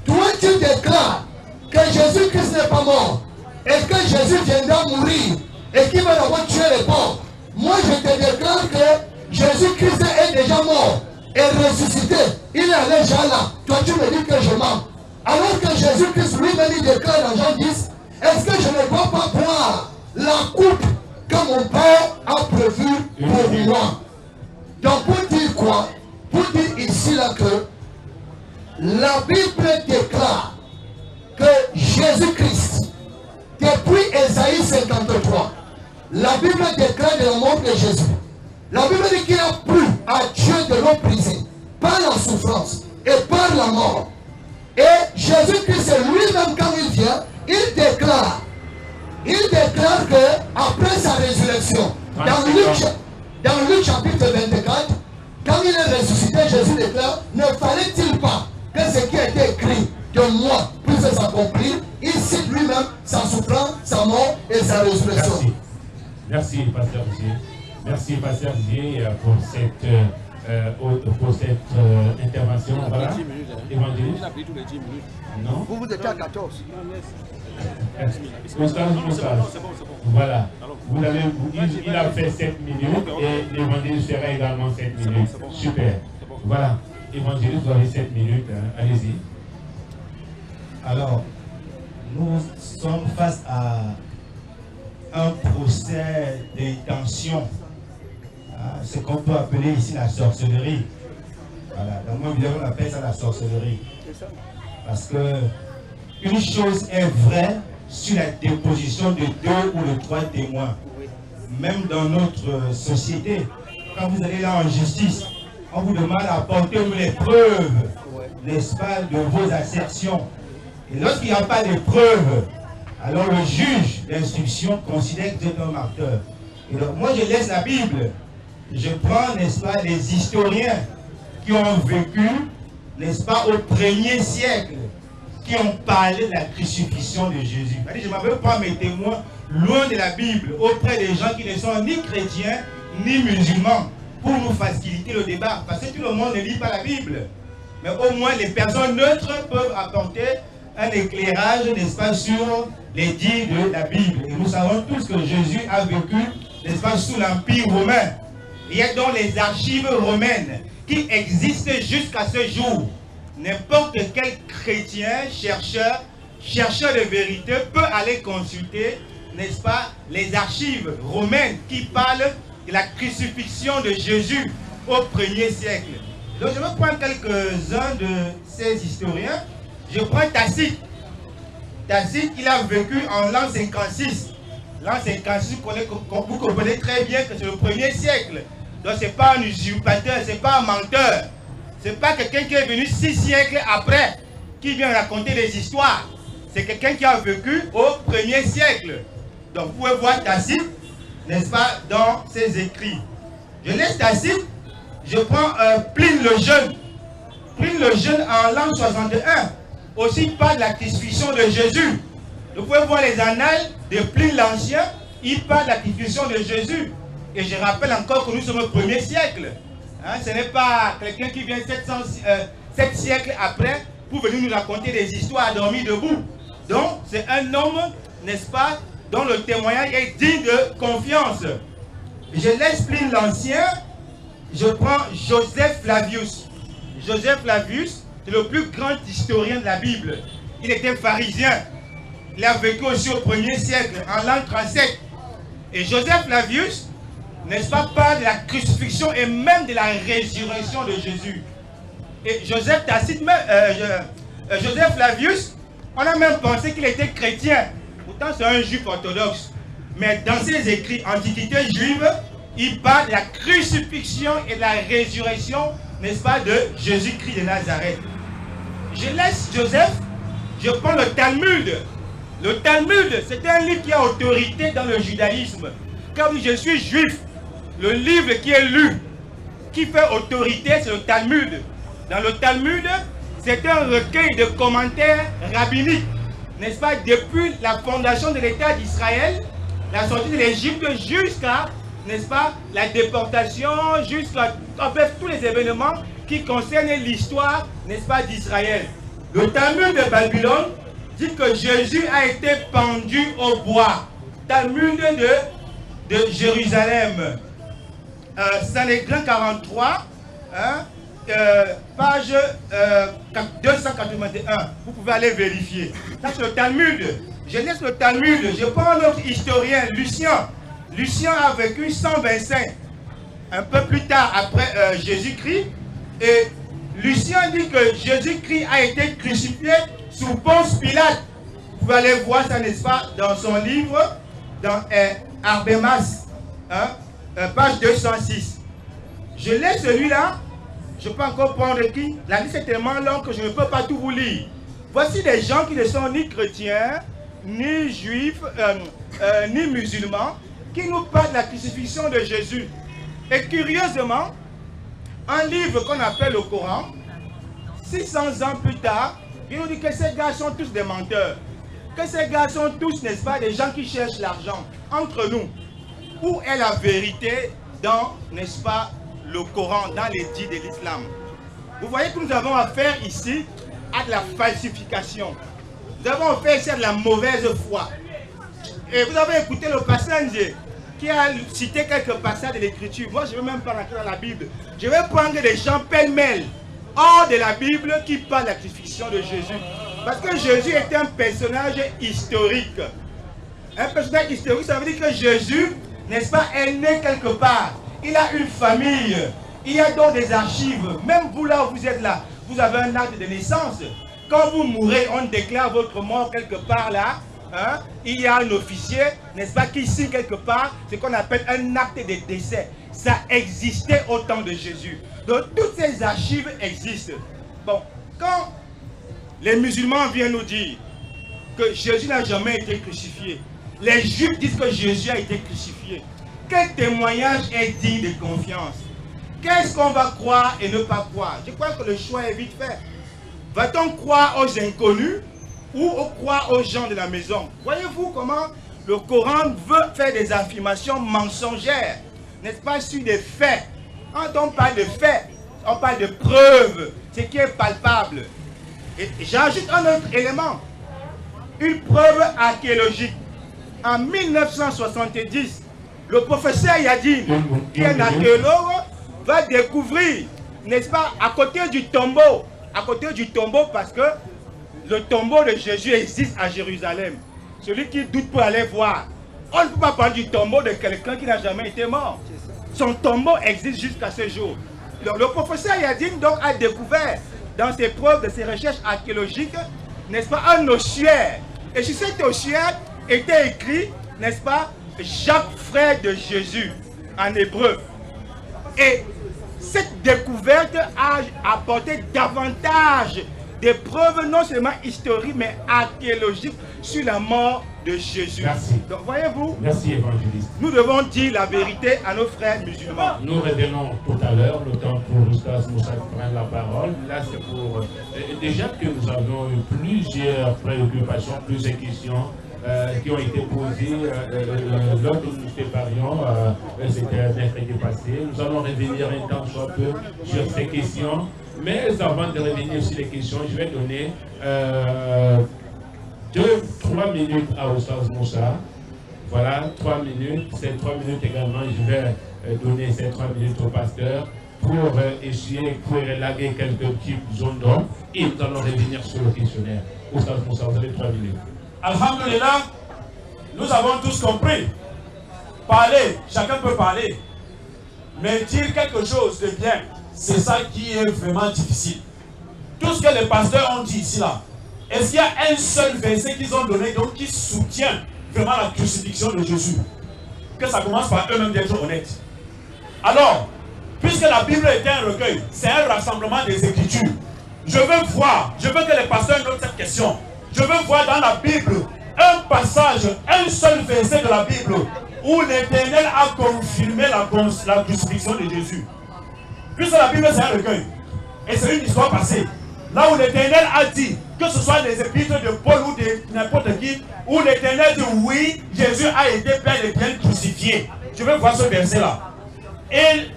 Toi, tu déclares que Jésus-Christ n'est pas mort et que Jésus viendra mourir et qu'il va d'abord tuer les pauvres. Moi, je te déclare que Jésus-Christ est déjà mort et ressuscité. Il est allé déjà là. Toi, tu me dis que je mens. Alors que Jésus-Christ lui-même il déclare dans Jean 10, est-ce que je ne dois pas boire la coupe que mon Père a prévue pour moi? Donc pour dire quoi? Pour dire ici là que la Bible déclare que Jésus-Christ, depuis Ésaïe 53, la Bible déclare de la mort de Jésus. La Bible dit qu'il a plu à Dieu de l'eau brisée par la souffrance et par la mort. Et Jésus-Christ lui-même quand il vient, il déclare que après sa résurrection, dans Luc chapitre 24, quand il est ressuscité, Jésus déclare, ne fallait-il pas que ce qui a été écrit de moi puisse s'accomplir? Il cite lui-même sa souffrance, sa mort et sa résurrection. Merci. Merci, Pasteur Didier. Merci, Pasteur Didier, pour cette intervention. Voilà. Évangéliste. Il a pris tous les 10 minutes. Non. Vous êtes à 14. Voilà. Vous avez, il a fait 7 minutes et l'évangéliste fera également 7 minutes. Super. Voilà. Évangéliste, vous avez 7 minutes. Allez-y. Alors, nous sommes face à un procès d'intention. Ce qu'on peut appeler ici la sorcellerie. Voilà. Dans mon vidéo, on appelle ça la sorcellerie. Parce que une chose est vraie sur la déposition de 2 ou de 3 témoins. Même dans notre société, quand vous allez là en justice, on vous demande d'apporter les preuves, n'est-ce pas, de vos assertions. Et lorsqu'il n'y a pas de preuves, alors le juge d'instruction considère que vous êtes un menteur. Et donc moi je laisse la Bible. Je prends, n'est-ce pas, les historiens qui ont vécu, n'est-ce pas, au 1er siècle, qui ont parlé de la crucifixion de Jésus. Je ne m'avais pas mes témoins loin de la Bible, auprès des gens qui ne sont ni chrétiens, ni musulmans, pour nous faciliter le débat. Parce que tout le monde ne lit pas la Bible. Mais au moins, les personnes neutres peuvent apporter un éclairage, n'est-ce pas, sur les dits de la Bible. Et nous savons tous que Jésus a vécu, n'est-ce pas, sous l'Empire romain. Il y a donc les archives romaines qui existent jusqu'à ce jour. N'importe quel chrétien, chercheur de vérité peut aller consulter, n'est-ce pas, les archives romaines qui parlent de la crucifixion de Jésus au 1er siècle. Donc je vais prendre quelques-uns de ces historiens. Je prends Tacite. Tacite, il a vécu en l'an 56. L'an 56, vous comprenez très bien que c'est le 1er siècle. Donc ce n'est pas un usurpateur, ce n'est pas un menteur. Ce n'est pas quelqu'un qui est venu 6 siècles après, qui vient raconter des histoires. C'est quelqu'un qui a vécu au 1er siècle. Donc vous pouvez voir Tacite, n'est-ce pas, dans ses écrits. Je laisse Tacite, je prends Pline le Jeune. Pline le Jeune en l'an 61, aussi parle de la crucifixion de Jésus. Vous pouvez voir les annales de Pline l'Ancien, il parle de la crucifixion de Jésus. Et je rappelle encore que nous sommes au 1er siècle. Hein, ce n'est pas quelqu'un qui vient 7 siècles après pour venir nous raconter des histoires à dormir debout. Donc, c'est un homme, n'est-ce pas, dont le témoignage est digne de confiance. Je laisse Pline l'Ancien, je prends Joseph Flavius. Joseph Flavius, c'est le plus grand historien de la Bible. Il était pharisien. Il a vécu aussi au 1er siècle, en l'an 37. Et Joseph Flavius, n'est-ce pas, parle de la crucifixion et même de la résurrection de Jésus. Et Joseph Flavius, on a même pensé qu'il était chrétien. Pourtant, c'est un juif orthodoxe. Mais dans ses écrits, Antiquité juive, il parle de la crucifixion et de la résurrection, n'est-ce pas, de Jésus-Christ de Nazareth. Je laisse Joseph, je prends le Talmud. Le Talmud, c'est un livre qui a autorité dans le judaïsme. Quand je suis juif, le livre qui est lu, qui fait autorité, c'est le Talmud. Dans le Talmud, c'est un recueil de commentaires rabbiniques, n'est-ce pas, depuis la fondation de l'État d'Israël, la sortie de l'Égypte jusqu'à, n'est-ce pas, la déportation, jusqu'à, en fait, tous les événements qui concernent l'histoire, n'est-ce pas, d'Israël. Le Talmud de Babylone dit que Jésus a été pendu au bois. Talmud de Jérusalem. Sanhédrin 43, hein, page 281. Vous pouvez aller vérifier. Ça, c'est le Talmud. Je laisse le Talmud. Je prends notre historien, Lucien. Lucien a vécu 125, un peu plus tard après Jésus-Christ. Et Lucien dit que Jésus-Christ a été crucifié sous Ponce Pilate. Vous pouvez aller voir ça, n'est-ce pas, dans son livre, dans Arbémas, hein, page 206. Je laisse celui-là. Je peux encore prendre qui? La liste est tellement longue que je ne peux pas tout vous lire. Voici des gens qui ne sont ni chrétiens, ni juifs, ni musulmans, qui nous parlent de la crucifixion de Jésus. Et curieusement, un livre qu'on appelle le Coran, 600 ans plus tard, il nous dit que ces gars sont tous des menteurs. Que ces gars sont tous, n'est-ce pas, des gens qui cherchent l'argent. Entre nous, où est la vérité dans, n'est-ce pas, le Coran, dans les dits de l'islam? Vous voyez que nous avons affaire ici à de la falsification. Nous avons affaire ici à de la mauvaise foi. Et vous avez écouté le passage qui a cité quelques passages de l'Écriture. Moi, je ne vais même pas rentrer dans la Bible. Je vais prendre des gens pêle-mêle, hors de la Bible, qui parlent de la crucifixion de Jésus. Parce que Jésus est un personnage historique. Un personnage historique, ça veut dire que Jésus, n'est-ce pas, est né quelque part. Il a une famille. Il y a donc des archives. Même vous là où vous êtes là, vous avez un acte de naissance. Quand vous mourrez, on déclare votre mort quelque part là. Hein? Il y a un officier, n'est-ce pas, qui signe quelque part ce qu'on appelle un acte de décès. Ça existait au temps de Jésus. Donc toutes ces archives existent. Bon, quand les musulmans viennent nous dire que Jésus n'a jamais été crucifié, les juifs disent que Jésus a été crucifié. Quel témoignage est digne de confiance? Qu'est-ce qu'on va croire et ne pas croire? Je crois que le choix est vite fait. Va-t-on croire aux inconnus ou croire aux gens de la maison? Voyez-vous comment le Coran veut faire des affirmations mensongères, n'est-ce pas, sur des faits. Quand on parle de faits, on parle de preuves, ce qui est palpable. Et j'ajoute un autre élément, une preuve archéologique. En 1970, le professeur Yadin, qui est un archéologue, va découvrir, n'est-ce pas, à côté du tombeau, parce que le tombeau de Jésus existe à Jérusalem. Celui qui doute peut aller voir. On ne peut pas parler du tombeau de quelqu'un qui n'a jamais été mort. Son tombeau existe jusqu'à ce jour. Le professeur Yadin donc a découvert dans ses preuves de ses recherches archéologiques, n'est-ce pas, un ossuaire. Et sur cet ossuaire était écrit, n'est-ce pas, Jacques, frère de Jésus, en hébreu. Et cette découverte a apporté davantage de preuves, non seulement historiques, mais archéologiques, sur la mort de Jésus. Merci. Donc, voyez-vous, merci, évangéliste. nous devons dire la vérité à nos frères musulmans. Nous revenons tout à l'heure, le temps pour Oustaz Moussa de prendre la parole. Là, c'est pour... déjà que nous avons eu plusieurs préoccupations, plusieurs questions qui ont été posées lors que nous séparions, c'était mercredi passé. Nous allons revenir un temps soit peu sur ces questions. Mais avant de revenir sur les questions, je vais donner 2-3 minutes à Oustaz Moussa. Voilà, 3 minutes. Ces 3 minutes également, je vais donner ces 3 minutes au pasteur pour essayer, pour élaguer quelques petites zones d'ombre. Et nous allons revenir sur le questionnaire. Oustaz Moussa, vous avez 3 minutes. Alhamdulillah, nous avons tous compris. Parler, chacun peut parler. Mais dire quelque chose de bien, c'est ça qui est vraiment difficile. Tout ce que les pasteurs ont dit ici, là, est-ce qu'il y a un seul verset qu'ils ont donné donc qui soutient vraiment la crucifixion de Jésus? Que ça commence par eux-mêmes d'être honnêtes. Alors, puisque la Bible est un recueil, c'est un rassemblement des Écritures. Je veux voir, je veux que les pasteurs notent cette question. Je veux voir dans la Bible un passage, un seul verset de la Bible où l'Éternel a confirmé la crucifixion de Jésus. Puisque la Bible c'est un recueil, et c'est une histoire passée, là où l'Éternel a dit, que ce soit les épîtres de Paul ou de n'importe qui, où l'Éternel dit oui, Jésus a été bel et bien crucifié. Je veux voir ce verset là. Et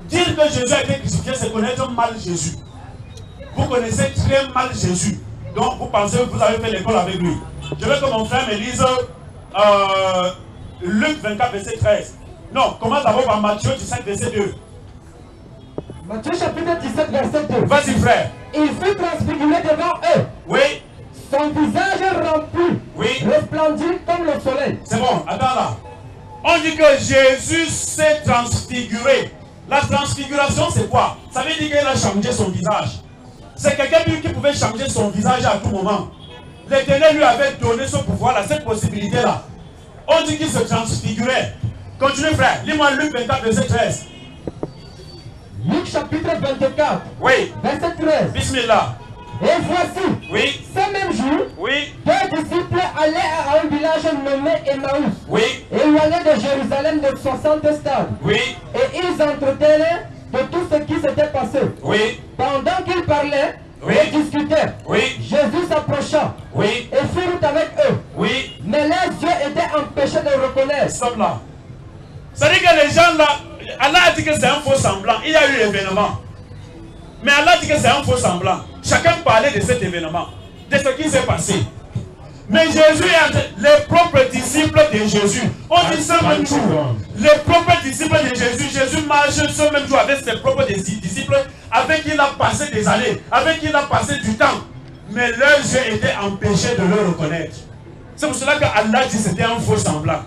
dire que Jésus a été crucifié, c'est connaître mal Jésus. Vous connaissez très mal Jésus. Donc vous pensez que vous avez fait l'école avec lui. Je veux que mon frère me lise Luc 24, verset 13. Non, commence d'abord par Matthieu 17, verset 2. Matthieu chapitre 17, verset 2. Vas-y frère. Il fut transfiguré devant eux. Oui. Son visage rempli, oui, resplendit comme le soleil. C'est bon, attends là. On dit que Jésus s'est transfiguré. La transfiguration c'est quoi? Ça veut dire qu'il a changé son visage. C'est quelqu'un qui pouvait changer son visage à tout moment. L'Éternel lui avait donné ce pouvoir-là, cette possibilité-là. On dit qu'il se transfigurait. Continue frère, lis-moi Luc 24, verset 13. Luc chapitre 24, oui, verset 13. Bismillah. Et voici, oui, ce même jour, oui, 2 disciples allaient à un village nommé Emmaüs, oui, éloigné de Jérusalem de 60 stades. Oui, et ils entretenaient de tout ce qui s'était passé. Oui. Pendant qu'ils parlaient, oui, et discutaient, oui, Jésus s'approcha, oui, et fit route avec eux. Oui. Mais leurs yeux étaient empêchés de reconnaître. Stop là. Ça dit que les gens là, Allah a dit que c'est un faux semblant. Il y a eu l'événement. Mais Allah dit que c'est un faux semblant. Chacun parlait de cet événement, de ce qui s'est passé. Mais Jésus est les propres disciples de Jésus. On dit ce même jour, les propres disciples de Jésus. Jésus marche ce même jour avec ses propres disciples, avec qui il a passé des années, avec qui il a passé du temps. Mais leurs yeux étaient empêchés de le reconnaître. C'est pour cela que Allah dit que c'était un faux semblant.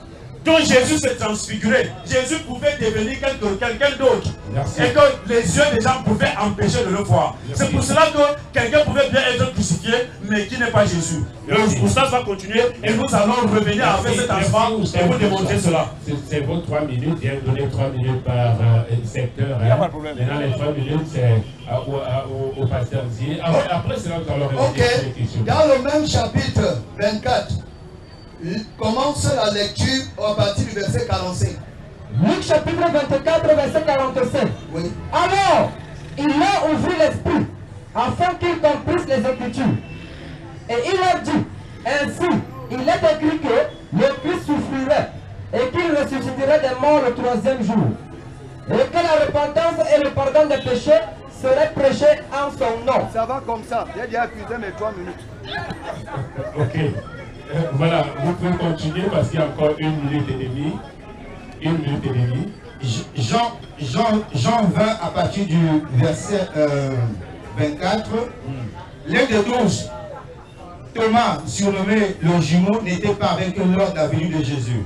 Donc Jésus s'est transfiguré. Jésus pouvait devenir quelqu'un d'autre. Et que les yeux des gens pouvaient empêcher de le voir. C'est pour cela que quelqu'un pouvait bien être crucifié, mais qui n'est pas Jésus. Le Oustaz va continuer et nous allons revenir avec cet enfant et vous démontrer cela. C'est vos 3 minutes. Il y a donné 3 minutes par secteur. Il n'y a pas de problème. Maintenant, les 3 minutes, c'est au pasteur Zier. Après, c'est là que nous allons revenir sur les questions. Dans le même chapitre 24, commence la lecture à partir du verset 45. Luc chapitre 24, verset 45. Oui. Alors, il leur ouvrit l'esprit, afin qu'ils comprissent les Écritures. Et il leur dit, ainsi, il est écrit que le Christ souffrirait, et qu'il ressusciterait des morts le 3e jour. Et que la repentance et le pardon des péchés seraient prêchés dans son nom. Ça va comme ça. J'ai déjà épuisé mes 3 minutes. Ok. Voilà, vous pouvez continuer parce qu'il y a encore 1 minute et demie. 1 minute et demie. Jean 20 à partir du verset 24. L'un des 12, Thomas, surnommé le jumeau, n'était pas avec eux lors de la venue de Jésus.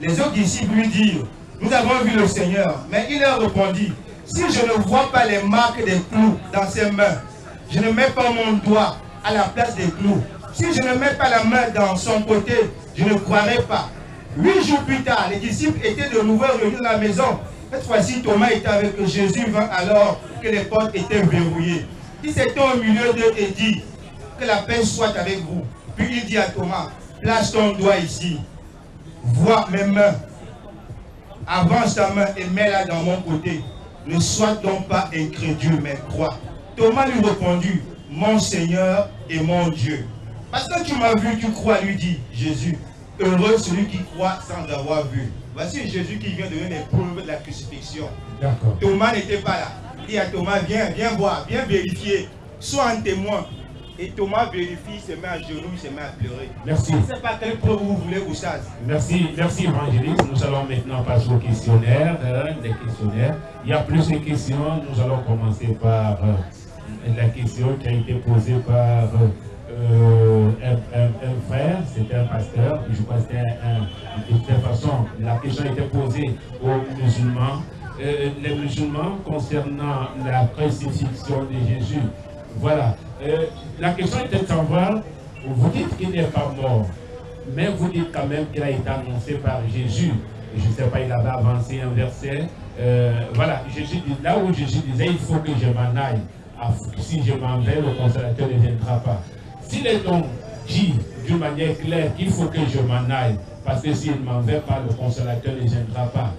Les autres disciples lui dirent, nous avons vu le Seigneur. Mais il leur répondit, si je ne vois pas les marques des clous dans ses mains, je ne mets pas mon doigt à la place des clous. Si je ne mets pas la main dans son côté, je ne croirai pas. 8 jours plus tard, les disciples étaient de nouveau revenus dans la maison. Cette fois-ci, Thomas était avec eux. Jésus vint alors que les portes étaient verrouillées. Il s'était au milieu d'eux et dit, que la paix soit avec vous. Puis il dit à Thomas, place ton doigt ici. Vois mes mains. Avance ta main et mets-la dans mon côté. Ne sois donc pas incrédule, mais crois. Thomas lui répondit, mon Seigneur et mon Dieu. Parce que tu m'as vu, tu crois, lui dit Jésus. Heureux celui qui croit sans avoir vu. Voici Jésus qui vient de donner les preuves de la crucifixion. Thomas n'était pas là. Il dit à Thomas, viens voir, viens vérifier. Sois un témoin. Et Thomas vérifie, il se met à genoux, il se met à pleurer. Merci. Je ne sais pas quelle preuve vous voulez, Oussaz. Merci évangéliste. Nous allons maintenant passer au questionnaire, des questionnaires. Il y a plus de questions. Nous allons commencer par la question qui a été posée par un frère, c'était un pasteur. Je crois que c'était de toute façon, la question a été posée aux musulmans. Les musulmans concernant la crucifixion de Jésus. Voilà. La question était de savoir, vous dites qu'il n'est pas mort, mais vous dites quand même qu'il a été annoncé par Jésus. Je ne sais pas, il avait avancé un verset. Voilà, Jésus dit, là où Jésus disait, il faut que je m'en aille. Si je m'en vais, le consolateur ne viendra pas. S'il est donc dit d'une manière claire qu'il faut que je m'en aille, parce que s'il ne m'en va pas, le consolateur ne viendra pas.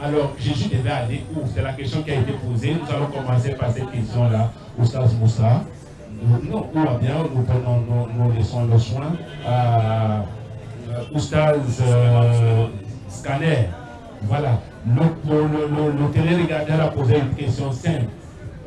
Alors, Jésus devait aller où? C'est la question qui a été posée. Nous allons commencer par cette question-là. Oustaz Moussa. Non, tout va bien. Nous laissons le soin à Oustaz Scanner. Voilà. Le téléregardeur a posé une question simple.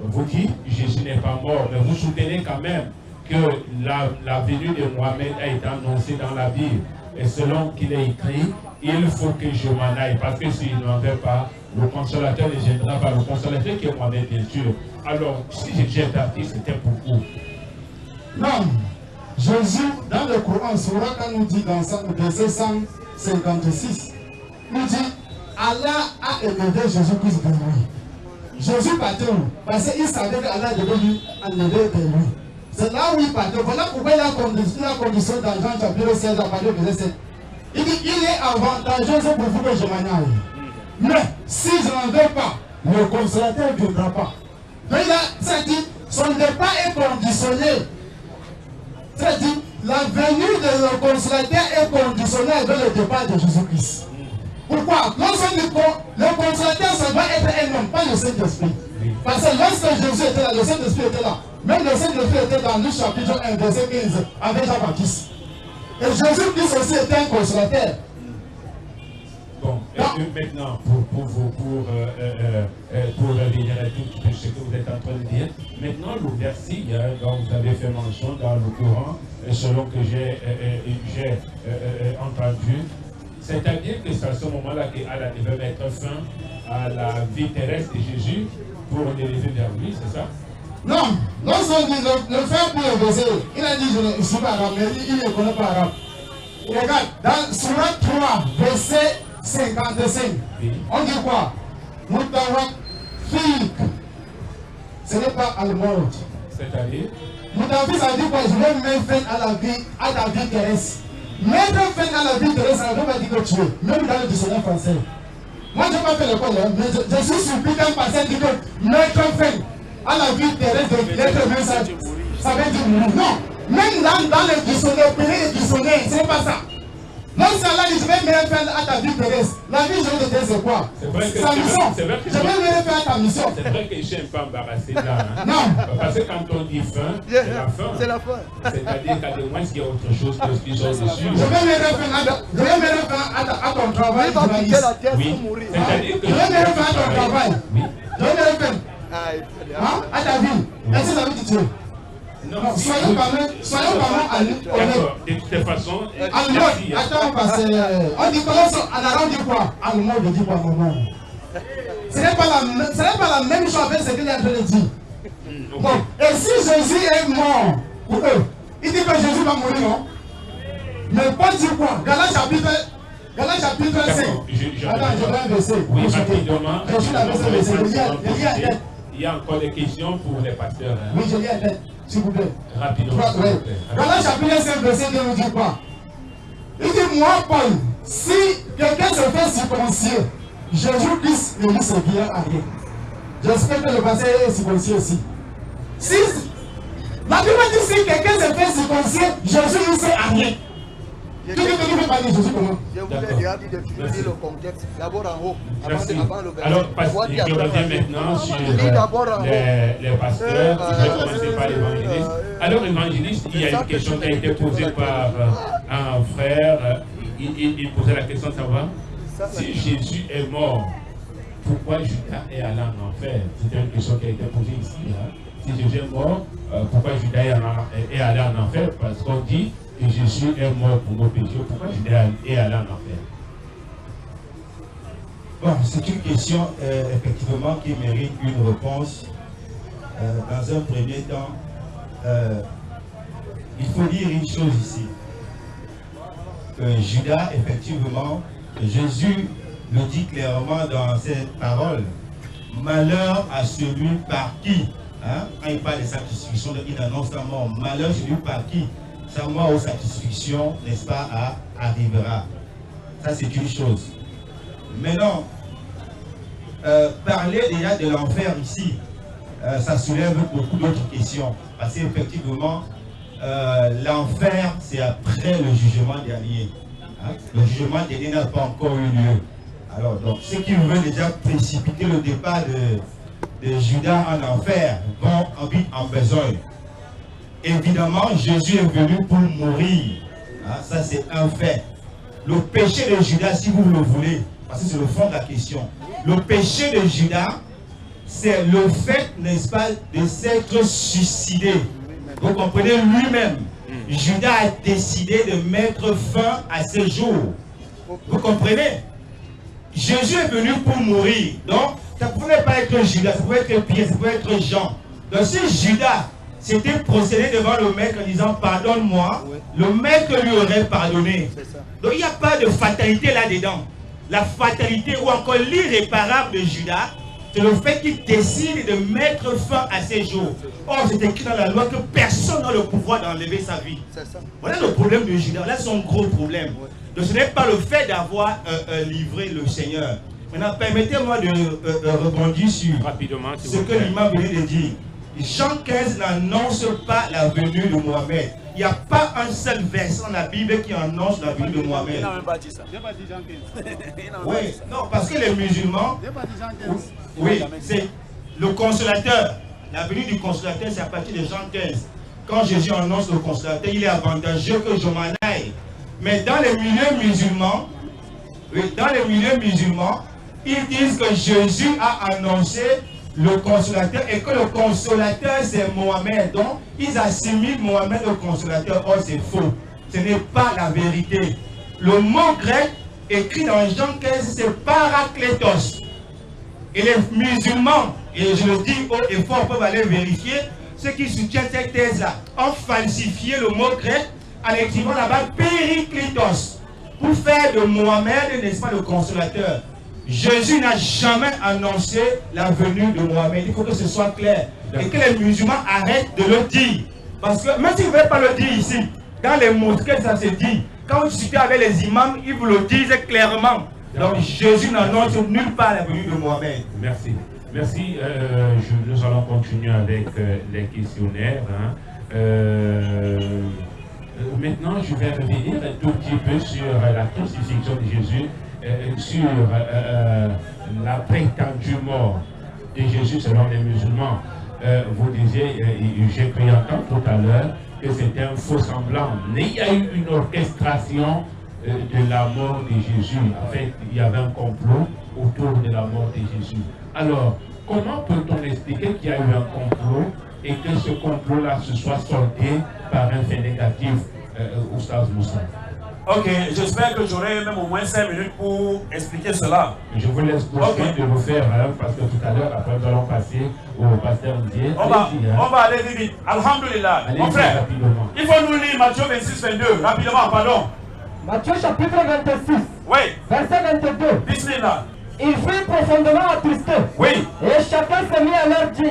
Vous dites, Jésus n'est pas mort, mais vous soutenez quand même que la venue de Mohamed a été annoncée dans la Bible. Et selon qu'il est écrit, il faut que je m'en aille, parce que s'il n'en veut pas, le consolateur ne viendra pas. Le consolateur qui est Mohamed, bien sûr. Alors, si j'ai parti, c'était pour vous. Non. Jésus, dans le Coran, Sourate nous dit dans le verset 156, nous dit, Allah a élevé Jésus-Christ de lui. Jésus partait où? Parce qu'il savait qu'Allah devait lui enlever de lui. C'est là où il partait. Voilà pourquoi il a condition dans Jean chapitre 16 à partir du verset 7. Il dit, il est avantageux pour vous que je m'en aille. Mais si je n'en veux pas, le consolateur ne viendra pas. Donc il a dit, son départ est conditionné. C'est-à-dire, la venue de le consolateur est conditionnée avec le départ de Jésus-Christ. Pourquoi? Lorsque le consolateur, ça doit être un homme, pas le Saint-Esprit. Parce que lorsque Jésus était là, le Saint-Esprit était là. Même le Saint-Esprit était dans Luc chapitre 1, verset 15, avec Jean-Baptiste. Et Jésus-Christ aussi était un consolateur. Bon, maintenant, pour revenir à tout ce que vous êtes en train de dire, maintenant le verset dont vous avez fait mention dans le Coran, selon que j'ai entendu, c'est-à-dire que c'est à ce moment-là qu'Allah devait mettre fin à la vie terrestre de Jésus pour l'élever vers lui, c'est ça? Non, lorsqu'on dit le frère pour le verset, il a dit je ne suis pas arabe, mais il ne connaît pas arabe. Regarde, dans Sourate 3, verset 55, oui. On dit quoi? Moutawak Fik. Ce n'est pas Al-Maut. C'est-à-dire? Moutawak, ça dit quoi? Je vais mettre fin à ta vie terrestre. Mettre fin à la vie terrestre, ça ne veut pas dire que tu es, même dans le dictionnaire français. Moi, je n'ai pas fait l'école, mais je suis surpris qu'un passage dit que mettre fin à la vie terrestre de l'être humain, ça veut dire mourir. Non, même dans le dictionnaire, le dictionnaire, ce n'est pas ça. Lorsque Allah dit je vais mettre fin à ta vie terrestre, la vie je vais te dire c'est quoi? C'est sa mission. Je vais mettre fin à ta mission. C'est vrai que je suis un peu embarrassé là. Hein? Non. Parce que quand on dit fin, c'est la fin. C'est la fin. C'est-à-dire qu'à des moins il y a autre chose qui sont dessus. Je vais mettre fin à ton travail. Il va quitter la terre oui. pour mourir. C'est-à-dire que je vais mettre fin à ton travail. Oui. Je vais mettre fin à ta vie. Est-ce que vous avez dit Non, soyons quand même d'accord, de toute façon, allemand, attends, parce on dit comment ça, en arabe on dit quoi? Allemand, on dit quoi, maman? Ce n'est pas la même chose avec ce qu'il est en train de dire. Bon, et si Jésus est mort pour eux, il dit que Jésus va mourir, non? Mais Paul dit quoi? Galates chapitre 5. Attends, je vais un verset. Oui, rapidement. Je suis la verset. Il y a encore des questions pour les pasteurs. Hein? Oui, je lis un texte, s'il vous plaît. Rapidement. Galates chapitre 5, verset 2 nous dit quoi? Il dit, moi, Paul, si quelqu'un se fait circoncier, Jésus-Christ ne lui servira à rien. J'espère que le passé est circoncis aussi. Si la Bible dit si quelqu'un se fait circoncier, Jésus ne sert à rien. Tu peux parler de Jésus comment? Je voulais déjà dire le contexte. D'abord en haut, avant le verset. Alors, je reviens maintenant sur les pasteurs. Je vais commencer par l'évangéliste. Alors, évangéliste, il y a une question qui a été posée par un frère. Il posait la question de savoir si Jésus est mort, pourquoi Judas est allé en enfer? C'était une question qui a été posée ici. Hein? Si Jésus est mort, pourquoi Judas est allé en enfer? Parce qu'on dit que Jésus est mort pour nos péchés. Pourquoi Judas est allé en enfer? Bon, c'est une question effectivement qui mérite une réponse. Dans un premier temps, il faut dire une chose ici. Judas, effectivement, Jésus le dit clairement dans ses paroles. Malheur à celui par qui, hein, quand il parle de satisfaction, il annonce sa mort. Malheur à celui par qui sa mort ou satisfaction, n'est-ce pas, arrivera. Ça, c'est une chose. Maintenant, parler déjà de l'enfer ici, ça soulève beaucoup d'autres questions. Parce qu'effectivement, l'enfer, c'est après le jugement dernier. Hein? Le jugement dernier n'a pas encore eu lieu. Alors, donc, ceux qui veulent déjà précipiter le départ de Judas en enfer vont vite en besogne. Évidemment, Jésus est venu pour mourir. Hein? Ça, c'est un fait. Le péché de Judas, si vous le voulez, parce que c'est le fond de la question, le péché de Judas, c'est le fait, n'est-ce pas, de s'être suicidé. Vous comprenez, lui-même, Judas a décidé de mettre fin à ses jours. Vous comprenez? Jésus est venu pour mourir. Donc, ça ne pouvait pas être Judas, ça pouvait être Pierre, ça pouvait être Jean. Donc, si Judas s'était procédé devant le maître en disant pardonne-moi, le maître lui aurait pardonné. Donc, il n'y a pas de fatalité là-dedans. La fatalité ou encore l'irréparable de Judas, c'est le fait qu'il décide de mettre fin à ses jours. Or, c'est écrit dans la loi que personne n'a le pouvoir d'enlever sa vie. Voilà le problème de Judas. Là, c'est son gros problème. Donc, ce n'est pas le fait d'avoir livré le Seigneur. Maintenant, permettez-moi de rebondir sur ce que l'imam venait de dire. Jean 15 n'annonce pas la venue de Mohamed. Il n'y a pas un seul verset dans la Bible qui annonce la venue de Mohamed. Il n'a même pas dit ça. Il n'a pas dit Jean 15. Oui, non, parce que les musulmans, oui, c'est le consolateur. La venue du consolateur, c'est à partir de Jean 15. Quand Jésus annonce le consolateur, il est avantageux que je m'en aille. Mais dans les milieux musulmans, ils disent que Jésus a annoncé le consolateur et que le consolateur c'est Mohamed. Donc, ils assimilent Mohamed au consolateur. Or, c'est faux. Ce n'est pas la vérité. Le mot grec écrit dans Jean 15, c'est parakletos. Et les musulmans, et je le dis haut et fort, peuvent aller vérifier, ceux qui soutiennent cette thèse-là, ont falsifié le mot grec en écrivant là-bas périklitos pour faire de Mohamed, n'est-ce pas, le consolateur. Jésus n'a jamais annoncé la venue de Mohamed. Il faut que ce soit clair. Et que les musulmans arrêtent de le dire. Parce que même s'ils ne veulent pas le dire ici, dans les mosquées, ça se dit. Quand vous discutez avec les imams, ils vous le disent clairement. Donc Jésus n'annonce nulle part la venue de Mohamed. Merci. Merci. Nous allons continuer avec les questionnaires. Hein. Maintenant, je vais revenir un tout petit peu sur la crucifixion de Jésus, sur la prétendue mort de Jésus selon les musulmans. Vous disiez, j'ai cru entendre tout à l'heure, que c'était un faux semblant. Mais il y a eu une orchestration de la mort de Jésus. En fait, il y avait un complot autour de la mort de Jésus. Alors, comment peut-on expliquer qu'il y a eu un complot et que ce complot-là se soit soldé par un fait négatif, Oustaz Moussa. Ok, j'espère que j'aurai même au moins 5 minutes pour expliquer cela. Je vous laisse poursuivre de vous faire, parce que tout à l'heure, après, nous allons passer au pasteur Ndié. On va aller vite. Alhamdulillah. Mon frère, rapidement. Il faut nous lire Matthieu 26, 22. Rapidement, pardon. Matthieu chapitre 26. Oui. Verset 22. Bismillah. Il fut profondément attristé. Oui. Et chacun s'est mis à leur dire,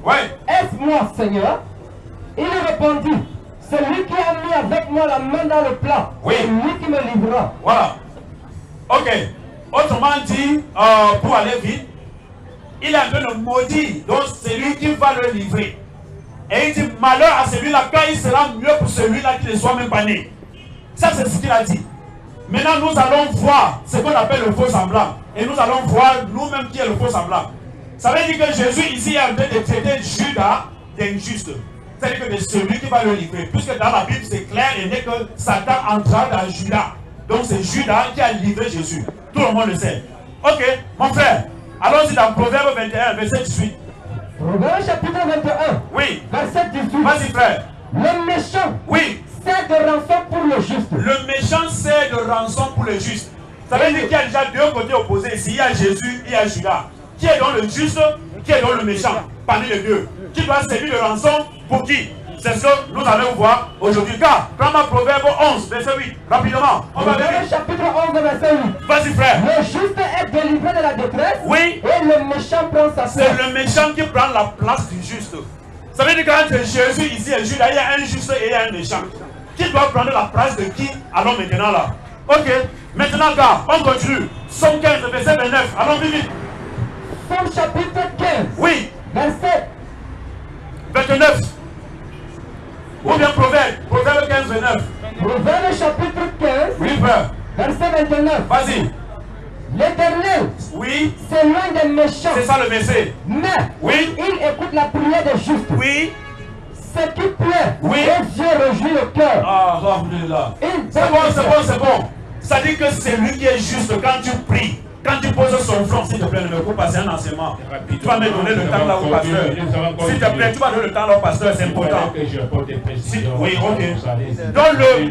oui. Est-ce moi, Seigneur? Il répondit, celui qui a mis avec moi la main dans le plat, oui. c'est lui qui me livrera. Voilà. Ok. Autrement dit, pour aller vite, il est en train de maudire, donc c'est lui qui va le livrer. Et il dit, malheur à celui-là, quand il sera mieux pour celui-là qui ne soit même pas né. Ça, c'est ce qu'il a dit. Maintenant, nous allons voir ce qu'on appelle le faux semblant. Et nous allons voir nous-mêmes qui est le faux semblant. Ça veut dire que Jésus ici est en train de traiter Judas d'injuste. C'est-à-dire que c'est celui qui va le livrer. Puisque dans la Bible, c'est clair et net que Satan entra dans Judas. Donc c'est Judas qui a livré Jésus. Tout le monde le sait. Ok, mon frère, allons-y dans Proverbe 21, verset 18. Proverbe chapitre 21. Oui. Verset 18. Vas-y, frère. Le méchant. Oui. Sert de rançon pour le juste. Le méchant sert de rançon pour le juste. Ça veut dire qu'il y a déjà deux côtés opposés. Ici, il y a Jésus et il y a Judas. Qui est dans le juste, qui est dans le méchant, parmi les deux. Qui doit servir de rançon pour qui? C'est ce que nous allons voir aujourd'hui. Car, prends ma Proverbe 11, verset 8. Rapidement. On va Proverbe chapitre 11, verset 8. Vas-y, frère. Le juste est délivré de la détresse. Oui. Et le méchant prend sa place. C'est le méchant qui prend la place du juste. Ça veut dire qu'entre Jésus ici et Judas, il y a un juste et il y a un méchant. Qui doit prendre la place de qui? Allons maintenant là. Ok. Maintenant, gars, on continue. Somme 15, verset 29. Allons vite. Somme chapitre 15. Oui. Verset 29. Ou bien Proverbe 15, 29. Proverbe chapitre 15. Oui, frère. Verset 29. Vas-y. L'Éternel, oui, c'est loin des méchants. C'est ça le verset. Mais oui, il écoute la prière des justes. Oui. Ce qui plaît, oui, et Dieu réjouit le cœur. Ah, alhamdulillah. C'est bon. Ça dit que c'est lui qui est juste quand tu pries. Quand tu poses son front, s'il te plaît, ne me coupe pas, c'est un enseignement. Tu vas me donner le temps là au pasteur. S'il te plaît, tu vas donner le temps là au pasteur, c'est important. Oui, ok. Donc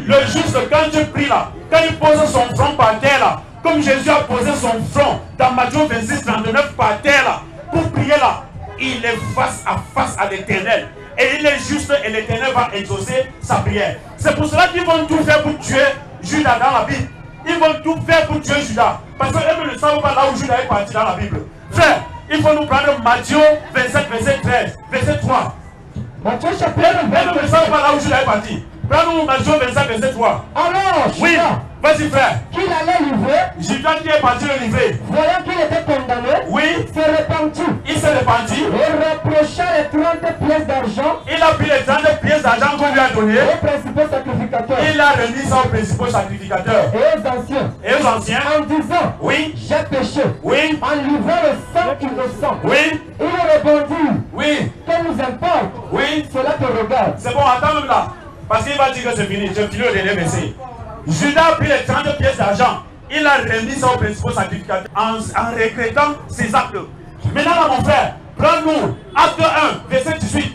le juste, quand tu pries là, quand il pose son front par terre là, comme Jésus a posé son front dans Matthieu 26, 39 par terre là, pour prier là, il est face à l'éternel. Et il est juste et l'éternel va exaucer sa prière. C'est pour cela qu'ils vont tout faire pour tuer Judas dans la Bible. Ils vont tout faire pour tuer Judas. Parce qu'eux ne savent pas là où Judas est parti dans la Bible. Frère, il faut nous prendre Matthieu 27, verset 13, verset 3. Matthieu chapitre 27. Eux ne savent pas là où Judas est parti. Prends-nous Matthieu 27, verset 3. Alors, oui, vas-y frère. Qu'il allait livrer. Judas qui est parti le livrer. Voyant qu'il était condamné. Oui. Se répandit. Il s'est répandu. Et reprocha les 30 pièces d'argent. Il a pris les 30 pièces d'argent qu'on lui a donné. Aux principaux sacrificateurs. Il a remis ça aux principaux sacrificateurs. Et aux anciens. Et aux anciens. En disant. Oui. J'ai péché. Oui. En livrant le sang innocent. Oui. Il répondit. Oui. Que nous importe. Oui. Cela te regarde. C'est bon, attends même là. Parce qu'il va dire que c'est fini. Je finis au dernier verset. Judas a pris les 30 pièces d'argent. Il a remis ça aux principaux sacrificateurs en regrettant ses actes. Maintenant là, mon frère, prends-nous acte 1, verset 18.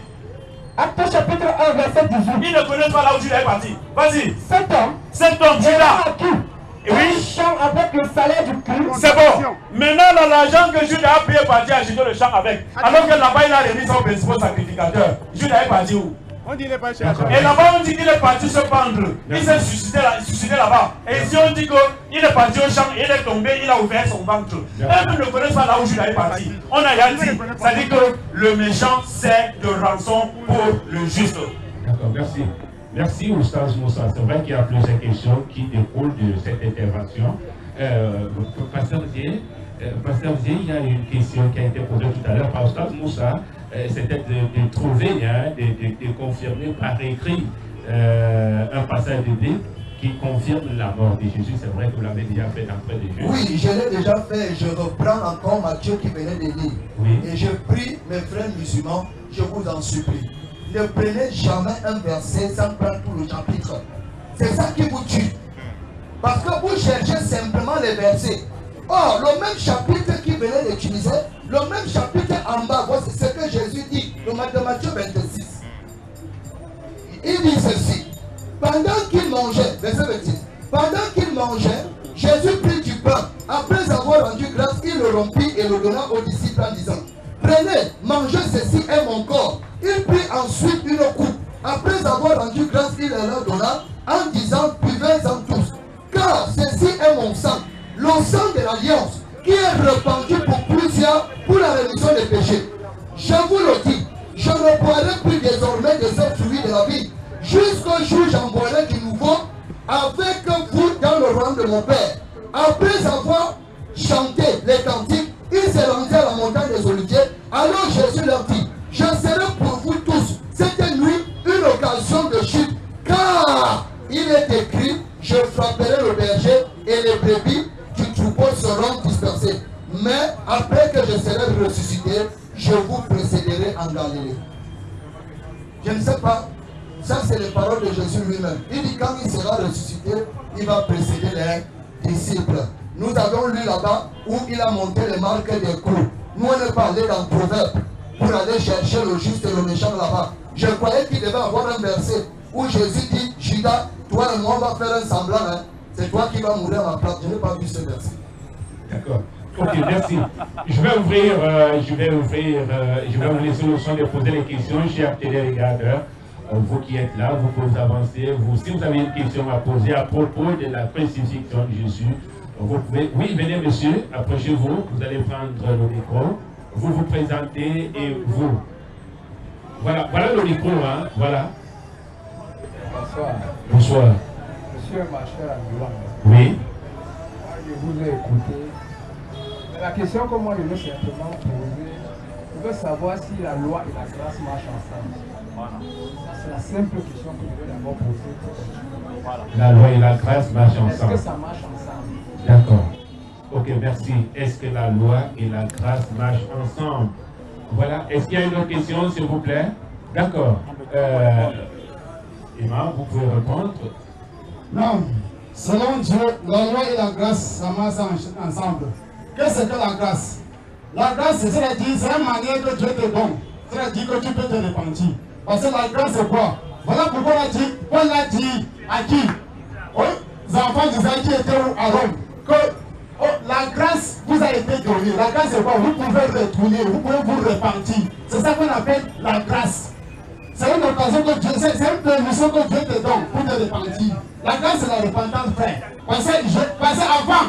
Acte chapitre 1, verset 18. Ils ne connaissent pas là où Judas est parti. Vas-y. Cet homme, Judas. Oui. Un champ avec le salaire du crime. C'est bon. Maintenant, là, l'argent que Judas a pris est parti acheter le champ avec. Alors que là-bas, il a remis ça aux principaux sacrificateurs. Judas est parti où? On dit qu'il est parti. Et là-bas, on dit qu'il est parti se pendre. Il s'est suicidé là-bas. Et ici, on dit qu'il est parti au champ, il est tombé, il a ouvert son ventre. Eux ne connaissent pas là où Judas est parti. On a rien dit. Ça dit que le méchant sert de rançon pour le juste. D'accord, merci. Merci, Oustaz Moussa. C'est vrai qu'il y a plusieurs questions qui découlent de cette intervention. Pasteur Dié, il y a une question qui a été posée tout à l'heure par Oustaz Moussa. C'était de trouver, de confirmer par écrit un passage de Bible qui confirme la mort de Jésus. C'est vrai que vous l'avez déjà fait d'entrée de Jésus. Oui, je l'ai déjà fait. Je reprends encore Matthieu qui venait de lire. Oui. Et je prie, mes frères musulmans, je vous en supplie. Ne prenez jamais un verset sans prendre tout le chapitre. C'est ça qui vous tue. Parce que vous cherchez simplement les versets. Or, le même chapitre qui venait d'utiliser, le même chapitre en bas, voici ce que Jésus dit. dans Matthieu 26. Il dit ceci. Pendant qu'il mangeait, verset 26, pendant qu'il mangeait, Jésus prit du pain. Après avoir rendu grâce, il le rompit et le donna aux disciples en disant, prenez, mangez, ceci est mon corps. Il prit ensuite une coupe. Après avoir rendu grâce, il leur donna en disant, buvez-en tous. Car ceci est mon sang, le sang de l'alliance, qui est répandu pour plusieurs pour la rémission des péchés. Je vous le dis, je ne boirai plus désormais de ce fruit de la vie, jusqu'au jour où j'en boirai du nouveau avec vous dans le royaume de mon Père. Après avoir chanté les cantiques, ils se rendirent à la montagne des Oliviers. Alors Jésus leur dit, je serai pour vous tous cette nuit une occasion de chute, car il est écrit, je frapperai le berger et les brebis du troupeau seront dispersées. Mais après que je serai ressuscité, je vous précéderai en Galilée. Je ne sais pas, ça c'est les paroles de Jésus lui-même. Il dit quand il sera ressuscité, il va précéder les disciples. Nous avons lu là-bas où il a monté les marques des clous. Nous on est pas allé dans Proverbe pour aller chercher le juste et le méchant là-bas. Je croyais qu'il devait avoir un verset où Jésus dit, Judas, toi et moi on va faire un semblant, hein. C'est toi qui vas mourir à ma place. Je n'ai pas vu ce verset. D'accord. Ok, merci. Je vais vous laisser le soin de poser les questions, chers téléregardeurs. Vous qui êtes là, vous pouvez avancer. Si vous avez une question à poser à propos de la crucifixion de Jésus, vous pouvez. Oui, venez, monsieur, approchez-vous. Vous allez prendre le micro. Vous vous présentez et vous. Voilà le micro, hein. Voilà. Bonsoir. Bonsoir. Monsieur ma chère Ambulant. Oui. Je vous ai écouté. La question que moi je veux simplement poser, je veux savoir si la loi et la grâce marchent ensemble. Voilà. C'est la simple question que je veux d'abord poser. Voilà. La loi et la grâce marchent ensemble. Est-ce que ça marche ensemble? D'accord. Ok, merci. Est-ce que la loi et la grâce marchent ensemble? Voilà. Est-ce qu'il y a une autre question, s'il vous plaît? D'accord. Emma, vous pouvez répondre. Non. Selon Dieu, la loi et la grâce, ça marche ensemble. Qu'est-ce que la grâce? La grâce, c'est-à-dire, c'est une manière que Dieu te donne. C'est-à-dire que tu peux te repentir. Parce que la grâce, c'est quoi? Voilà pourquoi on l'a dit à qui? Aux enfants d'Israël qui étaient à Rome. Que la grâce vous a été donnée. La grâce, c'est quoi? Vous pouvez retourner, vous pouvez vous repentir. C'est ça qu'on appelle la grâce. C'est une occasion que Dieu, c'est une permission que Dieu te donne pour te repentir. La grâce, c'est la repentance, frère. Parce que avant,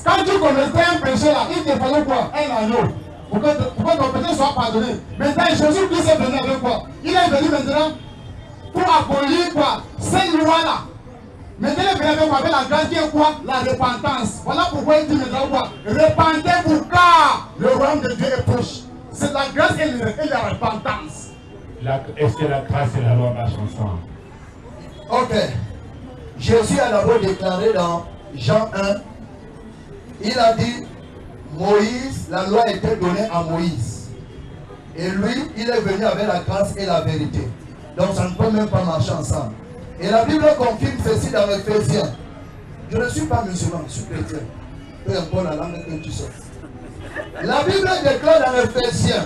quand tu commettais un péché là, il te fallait quoi? Un agneau. Pour que ton péché soit pardonné. Maintenant, Jésus-Christ est venu avec quoi? Il est venu maintenant pour abolir quoi? Cette loi-là. Maintenant, il est venu avec quoi? Avec la grâce qui est quoi? La repentance. Voilà pourquoi il dit maintenant quoi? Repentez-vous car le royaume de Dieu est proche. C'est la grâce et la repentance. Est-ce que la grâce et la loi marchent ensemble? Ok. Jésus a d'abord déclaré dans Jean 1, il a dit, Moïse, la loi a été donnée à Moïse. Et lui, il est venu avec la grâce et la vérité. Donc ça ne peut même pas marcher ensemble. Et la Bible confirme ceci dans Éphésiens. Je ne suis pas musulman, je suis chrétien. Peu importe la langue que tu sors. La Bible déclare dans Éphésiens,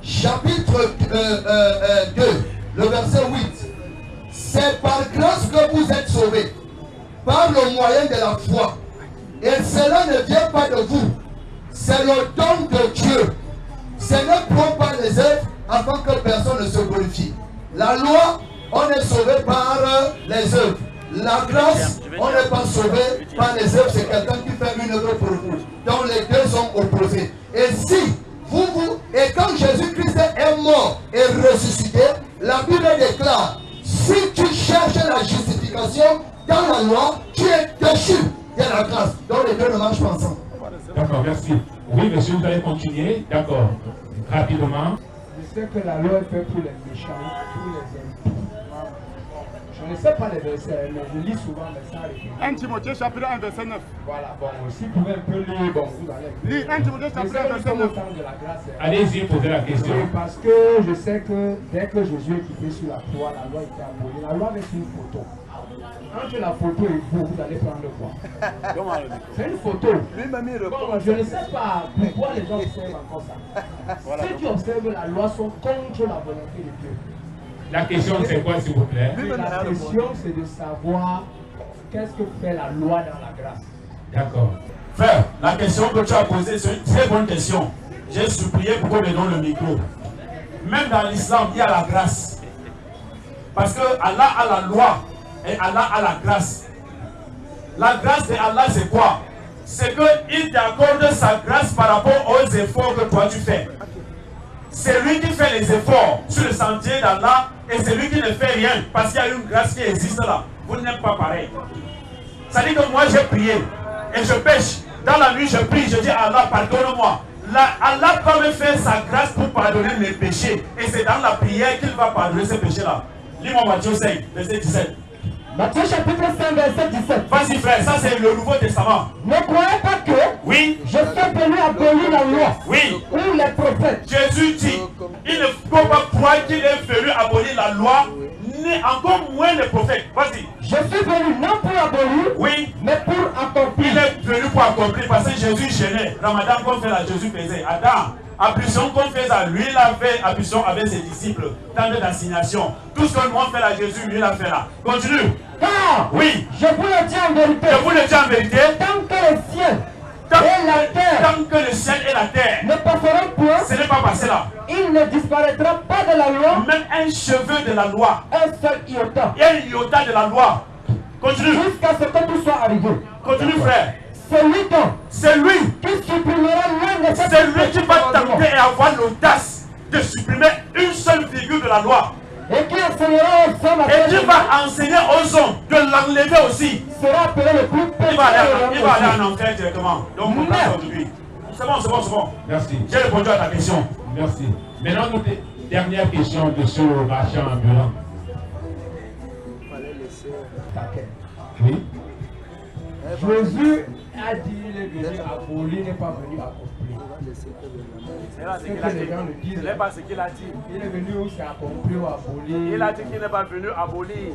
chapitre 2, le verset 8. C'est par grâce que vous êtes sauvés, par le moyen de la foi. Et cela ne vient pas de vous. C'est le don de Dieu. Ce n'est pas les œuvres afin que personne ne se glorifie. La loi, on est sauvé par les œuvres. La grâce, on n'est pas sauvé par les œuvres. C'est quelqu'un qui fait une œuvre pour vous. Donc les deux sont opposés. Et si et quand Jésus-Christ est mort et ressuscité, la Bible déclare, si tu cherches la justification dans la loi, tu es déchu de la grâce. Donc les deux ne marchent pas ensemble. D'accord, merci. Oui, monsieur, vous allez continuer. D'accord. Rapidement. Je sais que la loi est faite pour les méchants, pour les impôts. Je ne sais pas les versets, mais je lis souvent les ça avec 1 Timothée chapitre 1 verset 9. Voilà, bon, si vous pouvez un peu lire, bon, vous allez. Lis 1 Timothée chapitre 1 verset 9. Allez-y, posez la question. Oui, parce que je sais que dès que Jésus est quitté sur la croix, la loi était abolie. La loi avec une photo. entre la photo et vous allez prendre quoi? C'est une photo. Bon, je ne sais pas pourquoi les gens observent encore ça. Ceux qui observent la loi sont contre la volonté de Dieu. La question c'est quoi s'il vous plaît? La question c'est de savoir qu'est-ce que fait la loi dans la grâce. D'accord. Frère, la question que tu as posée, c'est une très bonne question. J'ai supplié pour qu'on me donne le micro. Même dans l'islam, il y a la grâce. Parce que Allah a la loi et Allah a la grâce. La grâce de Allah, c'est quoi? C'est qu'il t'accorde sa grâce par rapport aux efforts que toi tu fais. C'est lui qui fait les efforts sur le sentier d'Allah et c'est lui qui ne fait rien parce qu'il y a une grâce qui existe là. Vous n'êtes pas pareil. Ça dit que moi j'ai prié et je pêche. Dans la nuit je prie, je dis à Allah pardonne-moi. Allah va me faire sa grâce pour pardonner mes péchés. Et c'est dans la prière qu'il va pardonner ces péchés-là. Lis-moi Matthieu 5, verset 17. Matthieu chapitre 5, verset 17. Vas-y frère, ça c'est le Nouveau Testament. Ne croyez pas que oui, je suis venu abolir la loi oui, ou les prophètes. Jésus dit, il ne faut pas croire qu'il est venu abolir la loi, ni encore moins les prophètes. Vas-y. Je suis venu non pour abolir, oui, mais pour accomplir. Il est venu pour accomplir parce que Jésus gênait. Ramadan qu'on fait là, Jésus faisait. Adam, ablution qu'on fait là, lui il a fait ablution avec ses disciples. Temps d'assignation. Tout ce que nous on fait là, Jésus lui il a fait là. Continue. Car, oui, je vous le dis en vérité. Je vous le dis en vérité. Tant que le ciel et la terre, tant que le ciel et la terre ne passeront point, ce n'est pas passé là. Il ne disparaîtra pas de la loi. Même un cheveu de la loi. Un seul iota. Et un iota de la loi. Continue. Jusqu'à ce que tout soit arrivé. Continue frère. C'est lui donc. C'est lui qui supprimera l'un de ces. C'est lui qui va tenter et avoir l'audace de supprimer une seule virgule de la loi. Et qui enseignera aux hommes. Et qui va enseigner aux hommes de l'enlever aussi. Sera appelé le plus pécheur. Il va aller en enfer directement. Donc on passe aujourd'hui. C'est bon, c'est bon, c'est bon. Merci. J'ai répondu à ta question. Merci. Maintenant, notre dernière question de ce marchand ambulant. Oui. Jésus a dit il est venu abolir, il n'est pas venu accomplir. C'est ce que les gens le disent. Ce n'est pas ce qu'il a dit. Il est venu aussi accomplir ou abolir. Il a dit qu'il n'est pas venu abolir.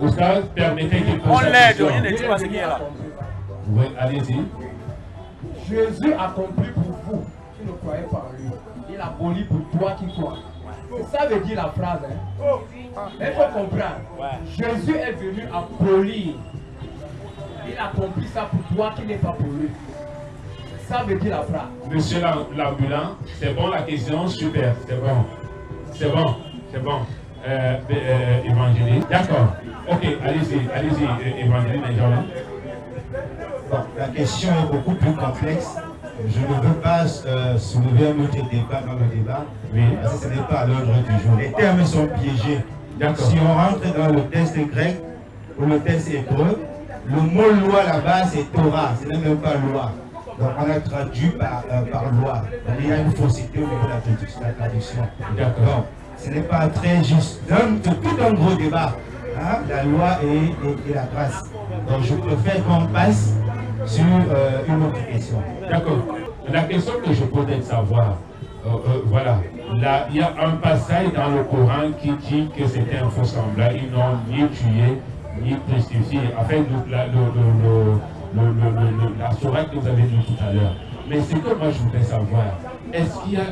Oustaz, permettez qu'il pose on l'aide, question. il ne dit pas ce qu'il est là. Oui, allez-y. Jésus accomplit pour vous qui ne croyez pas en lui. Il abolit pour toi qui crois. Ça veut dire la phrase. Hein? Il faut comprendre. Jésus est venu abolir. Il accomplit ça pour toi qui n'est pas pour lui. Ça veut dire la phrase. Monsieur l'ambulant, c'est bon la question, super, c'est bon. C'est bon, c'est bon. Évangéliste. D'accord. Ok, allez-y, évangéliste Benjamin. Bon, la question est beaucoup plus complexe. Je ne veux pas soulever un autre débat dans le débat, parce que ce n'est pas à l'ordre du jour. Les termes sont piégés. Si on rentre dans le texte grec ou le texte hébreu, le mot loi là-bas c'est Torah, ce n'est même pas loi. Donc on a traduit par loi. Donc, il y a une fausseté au niveau de la traduction. Donc ce n'est pas très juste. Donc c'est tout un gros débat, hein, la loi et la grâce. Donc je préfère qu'on passe sur une autre question. D'accord. La question que je pose est de savoir, voilà, là, il y a un passage dans le Coran qui dit que c'était un faux semblant, ils n'ont ni tué, ni crucifié. Enfin, la sourate que vous avez dit tout à l'heure. Mais ce que moi je voudrais savoir, est-ce qu'il y a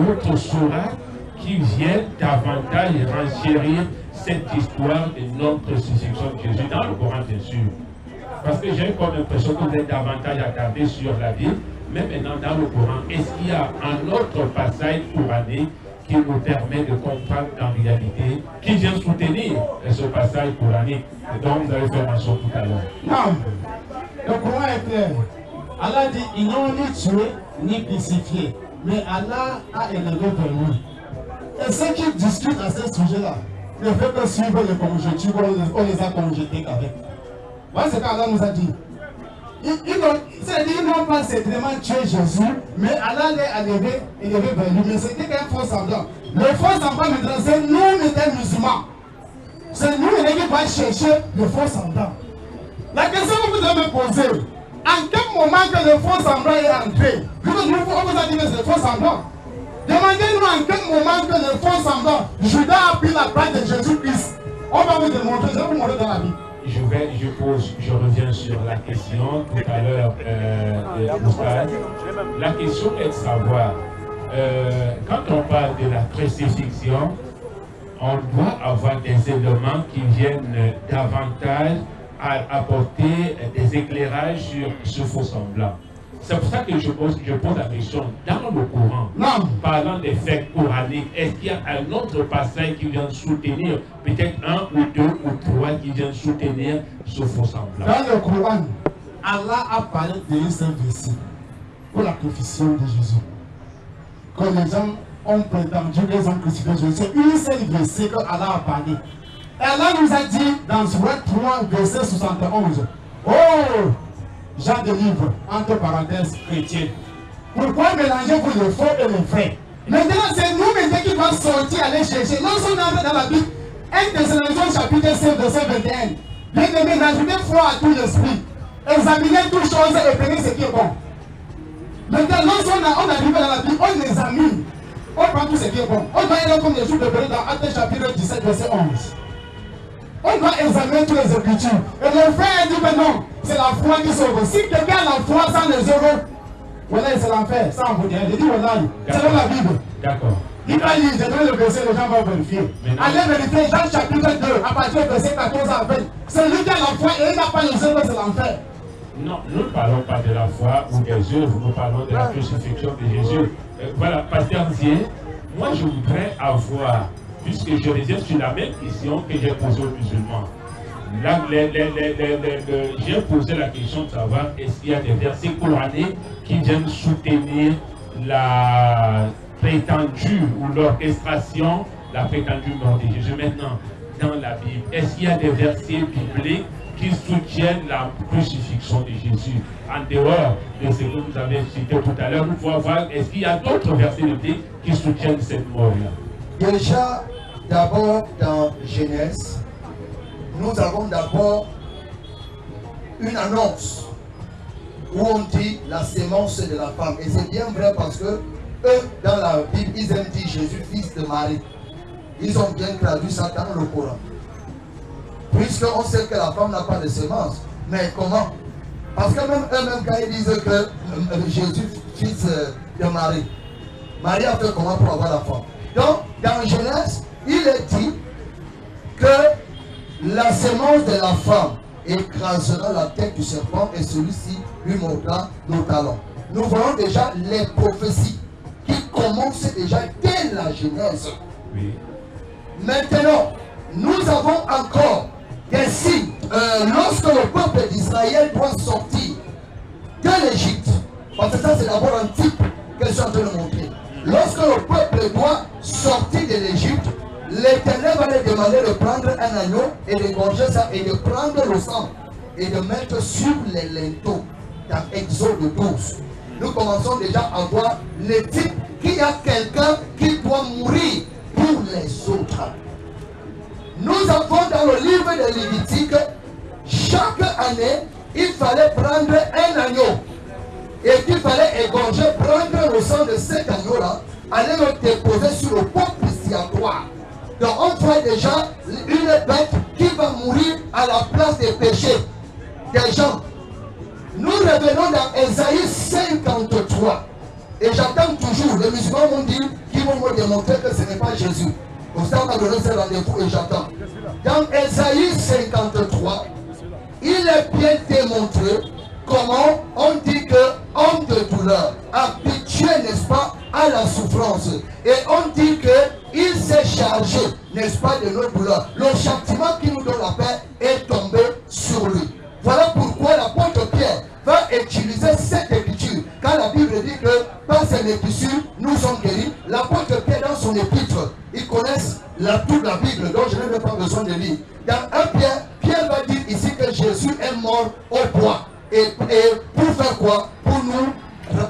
autre sourate qui vient davantage renchérir cette histoire de non-crucifixion de Jésus dans le Coran, bien sûr? Parce que j'ai comme l'impression que vous êtes davantage attardé sur la Bible, mais maintenant dans le Coran, est-ce qu'il y a un autre passage coranique qui nous permet de comprendre en réalité, qui vient soutenir ce passage coranique dont vous avez fait mention tout à l'heure? Non, le Coran est clair. Allah dit, ils n'ont ni tué, ni crucifié, mais Allah a élevé vers lui. Et ceux qui discutent à ce sujet-là, ne fait que suivre les conjectures, on les a conjetées avec. Voilà ce qu'Allah nous a dit. C'est-à-dire qu'ils n'ont pas certainement tué Jésus, mais Allah l'a élevé vers lui. Mais c'était qu'un faux semblant. Le faux semblant, maintenant, c'est nous, les musulmans. C'est nous qui devons chercher le faux semblant. La question que vous devez me poser, en quel moment que le faux semblant est entré? On vous a dit que c'est le faux semblant. Demandez-nous en quel moment que le faux semblant, Judas a pris la place de Jésus-Christ. On va vous démontrer, je vais vous montrer dans la Bible. je reviens sur la question tout à l'heure, la question est de savoir, quand on parle de la crucifixion, on doit avoir des éléments qui viennent davantage à apporter des éclairages sur ce faux semblant. C'est pour ça que je pose la question. Dans le Coran, parlant des faits coraniques, est-ce qu'il y a un autre passage qui vient soutenir, peut-être un ou deux ou trois qui viennent soutenir ce faux semblant? Dans le Coran, Allah a parlé d'un seul verset pour la crucifixion de Jésus. Quand les gens ont prétendu qu'ils ont crucifié Jésus, c'est une seule verset que Allah a parlé. Et Allah nous a dit dans Surat 3, verset 71, oh, Jean de livre, entre parenthèses, chrétien. Pourquoi mélangez-vous le faux et le vrai? Maintenant, c'est nous maintenant qui doivent sortir, aller chercher. Lorsqu'on entre dans la Bible, 1 Thessaloniciens chapitre 5, verset 21. Bien-aimés, n'ajoutez foi à tout l'esprit. Examinez toutes choses et prenez ce qui est bon. Maintenant, lorsqu'on arrive dans la Bible, on examine. On prend tout ce qui est bon. On doit aller comme les jours de Béret dans Actes chapitre 17, verset 11. On doit examiner toutes les Écritures. Et le frère dit que non, c'est la foi qui sauve. Si quelqu'un a la foi sans les œuvres, voilà, c'est l'enfer, sans vous dire. Je dis voilà, c'est dans la Bible. D'accord. Il va lire, j'ai donné le verset, les gens vont vérifier. Allez vérifier, Jean chapitre 2, à partir du verset 14 à 20. C'est lui qui a la foi et il n'a pas les œuvres, c'est l'enfer. Non, nous ne parlons pas de la foi ou des œuvres, nous parlons de la crucifixion de Jésus. Voilà, Pasteur Zier, moi je voudrais avoir, puisque je reviens sur la même question que j'ai posée aux musulmans. Là, j'ai posé la question de savoir est-ce qu'il y a des versets coraniques qui viennent soutenir la prétendue ou l'orchestration, la prétendue mort de Jésus. Maintenant, dans la Bible, est-ce qu'il y a des versets bibliques qui soutiennent la crucifixion de Jésus? En dehors de ce que vous avez cité tout à l'heure, nous pouvons voir, est-ce qu'il y a d'autres versets bibliques qui soutiennent cette mort-là? Déjà, d'abord dans Genèse, nous avons d'abord une annonce où on dit la sémence de la femme. Et c'est bien vrai parce que eux, dans la Bible, ils aiment dire Jésus, fils de Marie. Ils ont bien traduit ça dans le Coran. Puisqu'on sait que la femme n'a pas de sémence. Mais comment? Parce que même eux-mêmes, quand ils disent que Jésus, fils de Marie, Marie a fait comment pour avoir la femme? Donc, dans Genèse, il est dit que la sémence de la femme écrasera la tête du serpent et celui-ci lui mordra nos talons. Nous voyons déjà les prophéties qui commencent déjà dès la Genèse. Oui. Maintenant, nous avons encore des signes. Lorsque le peuple d'Israël doit sortir de l'Égypte, parce que ça c'est d'abord un type que je suis en train de montrer. Lorsque le peuple doit sortir de l'Égypte, l'Éternel va lui demander de prendre un agneau et d'égorger ça et de prendre le sang et de mettre sur les linteaux dans Exode 12. Nous commençons déjà à voir le type qu'il y a quelqu'un qui doit mourir pour les autres. Nous avons dans le livre de Lévitique, chaque année, il fallait prendre un agneau et qu'il fallait égorger, prendre le sang de cet agneau-là, aller le déposer sur le pont expiatoire. Donc on voit déjà une bête qui va mourir à la place des péchés des gens. Nous revenons dans Ésaïe 53. Et j'attends toujours, les musulmans m'ont dit qu'ils vont me démontrer que ce n'est pas Jésus. Comme ça, on a donné ce rendez-vous et j'attends. Dans Ésaïe 53, il est bien démontré comment on dit que homme de douleur, habitué, n'est-ce pas, à la souffrance. Et on dit qu'il s'est chargé, n'est-ce pas, de nos douleurs. Le châtiment qui nous donne la paix est tombé sur lui. Voilà pourquoi l'apôtre Pierre va utiliser cette écriture. Quand la Bible dit que par cette écriture, nous sommes guéris, l'apôtre Pierre dans son épître, ils connaissent toute la Bible, donc je n'ai même pas besoin de lire. Dans 1 Pierre, Pierre va dire ici que Jésus est mort au bois. Et pour faire quoi? Pour nous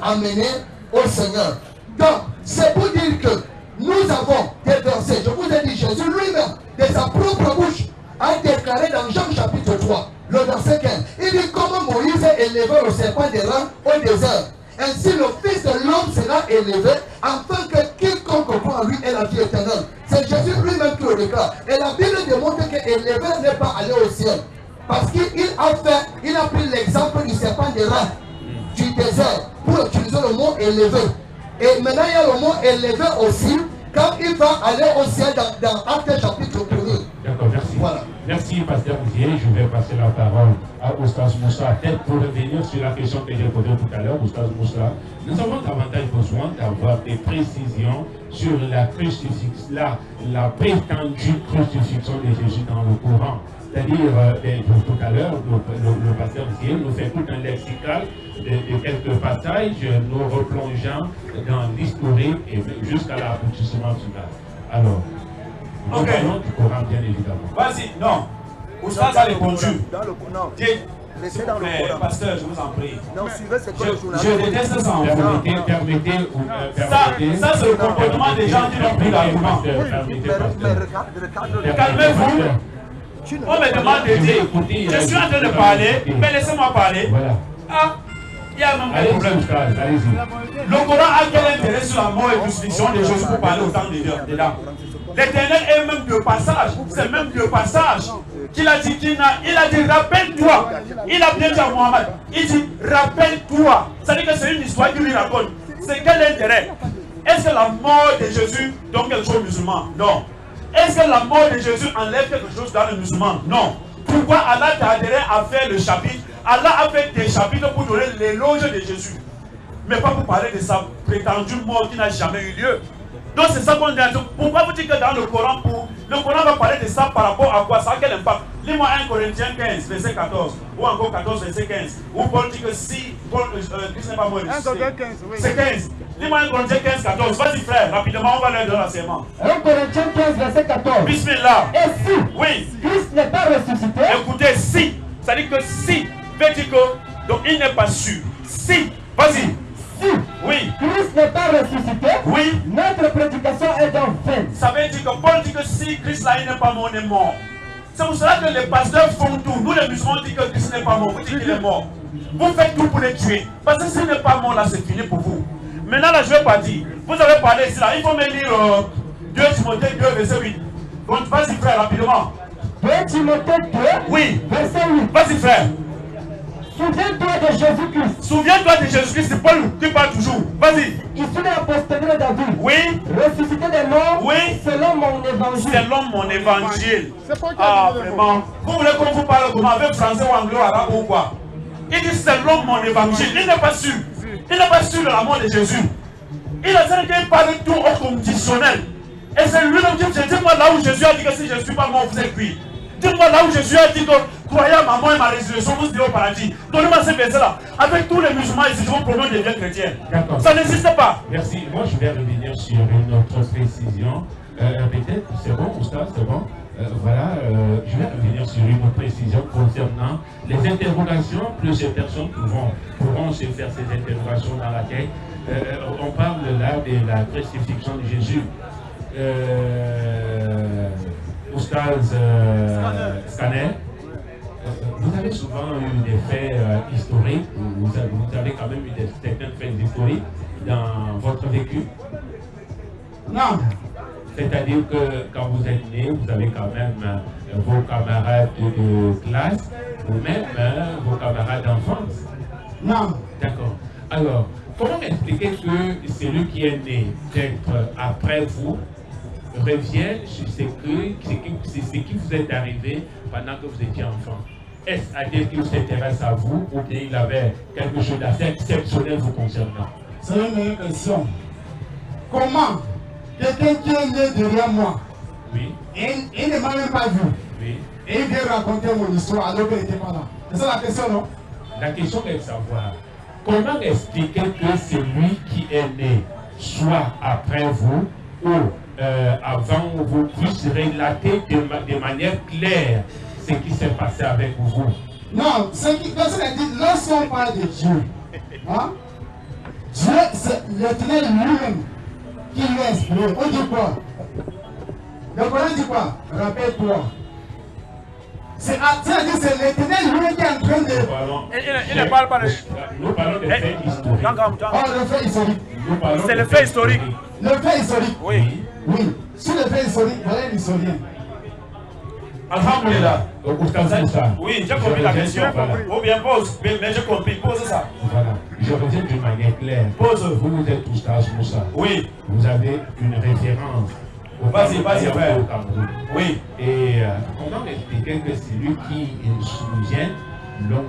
amener au Seigneur. Donc, c'est pour dire que nous avons des versets. Je vous ai dit, Jésus lui-même, de sa propre bouche, a déclaré dans Jean chapitre 3, le verset 15. Il dit comment Moïse a élevé le serpent des reins au désert. Ainsi le Fils de l'homme sera élevé, afin que quiconque croit en lui ait la vie éternelle. C'est Jésus lui-même qui le déclare. Et la Bible démontre qu'élevé n'est pas aller au ciel. Parce qu'il a pris l'exemple du serpent de rein du désert pour utiliser le mot élevé. Et maintenant il y a le mot élevé aussi quand il va aller au ciel dans Actes chapitre 1er. D'accord, merci. Voilà. Merci, Pasteur Ouzier. Je vais passer la parole à Oustaz Moussa. Peut-être pour revenir sur la question que j'ai posée tout à l'heure, Oustaz Moussa, nous avons davantage besoin d'avoir des précisions sur la crucifixion, la prétendue crucifixion de Jésus dans le Coran. C'est-à-dire, tout à l'heure, le pasteur Ouzier nous fait tout un lexical de quelques passages, nous replongeant dans l'historique et jusqu'à l'aboutissement final. Alors, nous parlons du Coran, bien évidemment. Vas-y, non. Oustaz a répondu. Dans le Coran. Laissez dans le Mais, Coran. pasteur, je vous en prie. Non, suivez ce que le journaliste. Je déteste ça en vous. Permettez. Ça c'est le comportement des gens qui n'ont plus d'argument. Calmez-vous. On me demande de dire, je suis en train de parler, mais laissez-moi parler. Ah, il y a même un problème. Le Coran a quel intérêt sur la mort et crucifixion de Jésus pour parler autant dedans? L'Éternel est même de passage, c'est même de passage qu'il a dit, il a dit rappelle-toi. Il a bien dit à Mohamed, il dit rappelle-toi. Ça veut dire que c'est une histoire qu'il lui raconte. C'est quel intérêt? Est-ce que la mort de Jésus donne quelque chose aux musulmans? Non. Est-ce que la mort de Jésus enlève quelque chose dans le musulman? Non. Pourquoi Allah t'a adhéré à faire le chapitre? Allah a fait des chapitres pour donner l'éloge de Jésus, mais pas pour parler de sa prétendue mort qui n'a jamais eu lieu. Donc c'est ça qu'on dit. Pourquoi vous dites que dans le Coran, le Coran va parler de ça par rapport à quoi? Ça a quel impact? Lis-moi 1 Corinthiens 15, verset 14, ou encore 14, verset 15. Où Paul dit que si Christ n'est pas mort, c'est 15. Lis-moi 1 Corinthiens 15, 14. Vas-y frère, rapidement, on va leur donner l'enseignement. 1 Corinthiens 15, verset 14. Bismillah. Et si oui, Christ n'est pas ressuscité, écoutez, si, ça dit que si, veut dire que, donc il n'est pas sûr. Si, vas-y. Si oui, Christ n'est pas ressuscité, oui, notre prédication est en vain. Ça veut dire que Paul dit que si Christ là il n'est pas mort, on est mort. C'est pour cela que les pasteurs font tout. Nous les musulmans disent que Christ n'est pas mort. Vous dites qu'il est mort. Vous faites tout pour les tuer. Parce que s'il n'est pas mort là, c'est fini pour vous. Maintenant là, je ne vais pas dire. Vous avez parlé ici là. Il faut me lire 2 Timothée 2, verset 8. Donc vas-y frère, rapidement. 2 Timothée 2, oui, verset 8. Vas-y frère. Souviens-toi de Jésus-Christ. Souviens-toi de Jésus-Christ, c'est Paul qui parle toujours. Vas-y. Issu de la postérité de David. Oui. Ressuscité des morts. Oui. Selon mon évangile. Selon mon évangile. Ah, vraiment. Vous voulez qu'on vous parle comment? Avec français ou anglais ou arabe ou quoi? Il dit selon mon évangile. Il n'est pas sûr. Il n'est pas sûr de la mort de Jésus. Il a dit qu'il parle tout au conditionnel. Et c'est lui-même qui dit, dis-moi là où Jésus a dit que si je ne suis pas mort, vous êtes cuit. Dis-moi là où Jésus a dit que croyez à ma mort et ma résurrection, vous serez au paradis. Donnez-moi ces versets-là. Avec tous les musulmans ici, je vous promets de devenir chrétien. Ça n'existe pas. Merci. Moi, je vais revenir sur une autre précision. Peut-être, c'est bon, Oustaz, c'est bon. Voilà, je vais revenir sur une autre précision concernant les interrogations. Plusieurs personnes pourront se faire ces interrogations dans laquelle on parle là de la crucifixion de Jésus. Oustaz Scanner, vous avez souvent eu des faits historiques, vous avez quand même eu certains faits historiques dans votre vécu? Non. C'est-à-dire que quand vous êtes né, vous avez quand même vos camarades de classe ou même vos camarades d'enfance? Non. D'accord. Alors, comment expliquer que celui qui est né peut-être après vous revienne sur ce qui vous est arrivé pendant que vous étiez enfant? Est-ce à dire qu'il s'intéresse à vous ou bien il avait quelque chose d'assez exceptionnel vous concernant? C'est une question. Comment quelqu'un qui est né derrière moi, oui, il ne m'a même pas vu, oui, et il vient raconter mon histoire alors qu'il n'était pas là? C'est ça la question, non? La question est de savoir comment expliquer que celui qui est né, soit après vous ou avant vous, puisse relater de manière claire ce qui s'est passé avec vous. Non, ce qui personne dit, lorsqu'on parle de Dieu, hein, Dieu, c'est l'Éternel lui-même qui lui a inspiré. On dit quoi? Le Coran dit quoi? Rappelle-toi. C'est l'Éternel lui-même qui est en train de... Il ne parle pas de... Nous parlons de faits historiques. Oh, le fait historique. C'est le fait historique. Le fait historique. Oui. Oui. Sur le fait historique, voilà l'historien. Alhamdulillah. Oui, j'ai compris la question. Ou bien pose, mais j'ai compris. Pose ça. Voilà. Je reviens d'une manière claire. Pose. Vous êtes Oustaz Moussa. Oui. Vous avez une référence. Vas-y, frère. Oui. Et comment expliquer que celui qui vient, donc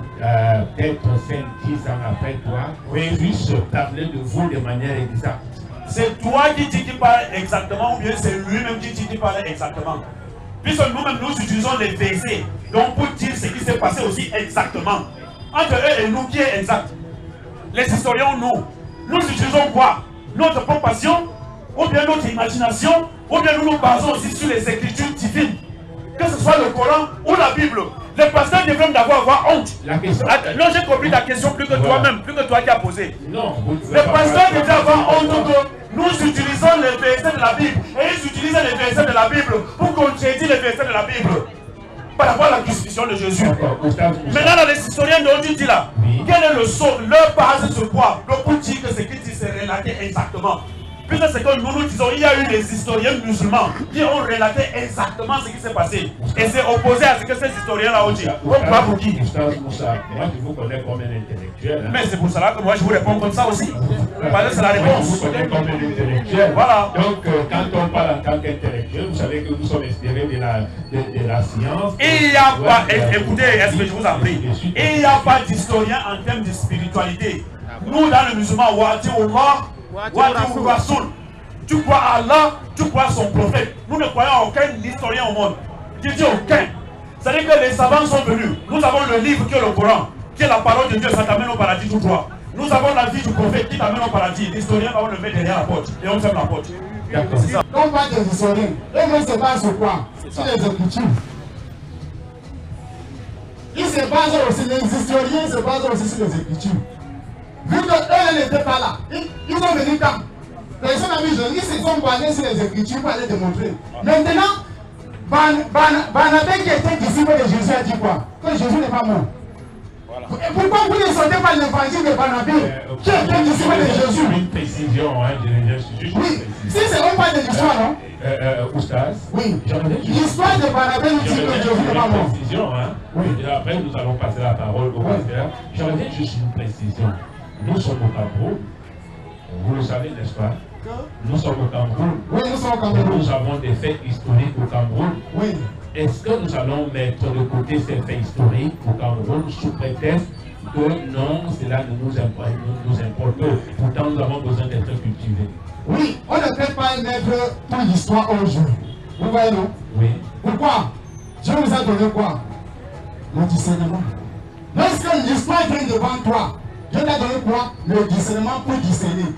peut-être 5-10 ans après toi, puisse parler de vous de manière exacte? C'est toi qui dis qu'il parle exactement ou bien c'est lui-même qui dit qu'il parle exactement? Puisque nous-mêmes, nous utilisons les versets. Donc pour dire ce qui s'est passé aussi exactement. Entre eux et nous, qui est exact? Les historiens, nous utilisons quoi? Notre compassion, ou bien notre imagination, ou bien nous nous basons aussi sur les écritures divines. Que ce soit le Coran ou la Bible. Les pasteurs devraient avoir honte. Non, j'ai compris ta question plus que toi-même, plus que toi qui as posé. Non, les pasteurs devraient avoir honte que nous utilisons les versets de la Bible et ils utilisent les versets de la Bible pour contredire les versets de la Bible par rapport à la crucifixion de Jésus. Maintenant, dans les historiens dont tu dis là, quel est le saut, leur base sur quoi? Pour dire que ce qu'ils disent c'est relaté exactement. Puisque c'est que nous disons, il y a eu des historiens musulmans qui ont relaté exactement ce qui s'est passé. Et c'est opposé à ce que ces historiens-là ont dit. Pourquoi pour qui? Moi, je vous connais comme un intellectuel. Mais c'est pour cela que moi, je vous réponds comme ça aussi. Parce que c'est la réponse. Je vous connais comme un intellectuel. Voilà. Donc, quand on parle en tant qu'intellectuel, vous savez que nous sommes inspirés de la science. Il n'y a pas, écoutez, est-ce que je vous en prie? Il n'y a pas d'historien en termes de spiritualité. Nous, dans le musulman, Wadi Allah, tu crois à Allah, tu crois à son prophète. Nous ne croyons à aucun historien au monde. Je dis aucun. C'est-à-dire que les savants sont venus. Nous avons le livre qui est le Coran, qui est la parole de Dieu, ça t'amène au paradis tout droit. Nous avons la vie du prophète qui t'amène au paradis. L'historien va le mettre derrière la porte et on ferme la porte. C'est ça. On parle des historiens. Et moi, se base sur quoi? Sur les Écritures. Ils se basent aussi, les historiens se basent aussi sur les Écritures. Vu qu'eux n'étaient pas là, ils sont venus quand? Personne n'a vu, ils se sont basés sur les Écritures pour aller démontrer. Maintenant, Barnabé qui était disciple de Jésus a dit quoi? Que Jésus n'est pas mort. Voilà. Et pourquoi vous ne sortez pas l'évangile de Barnabé qui était disciple de Jésus? Une précision, hein, juste oui, si c'est on parle de l'histoire, non? Oustaz. Oui. L'histoire de Barnabé nous dit que Jésus n'est pas mort. Précision, hein? Oui. Et après, nous allons passer la parole au pasteur. J'aurais juste une précision. Nous sommes au Cameroun. Vous le savez, n'est-ce pas? Nous sommes au Cameroun. Oui, nous sommes au Cameroun. Nous avons des faits historiques au Cameroun. Oui. Est-ce que nous allons mettre de côté ces faits historiques au Cameroun sous prétexte que non, cela ne nous importe pas. Pourtant, nous avons besoin d'être cultivés. Oui, on ne peut pas mettre toute l'histoire au jeu. Vous voyez, non? Oui. Pourquoi? Dieu nous a donné quoi? Le discernement. Lorsque l'histoire vient devant toi, Dieu t'a donné quoi? Le discernement pour discerner.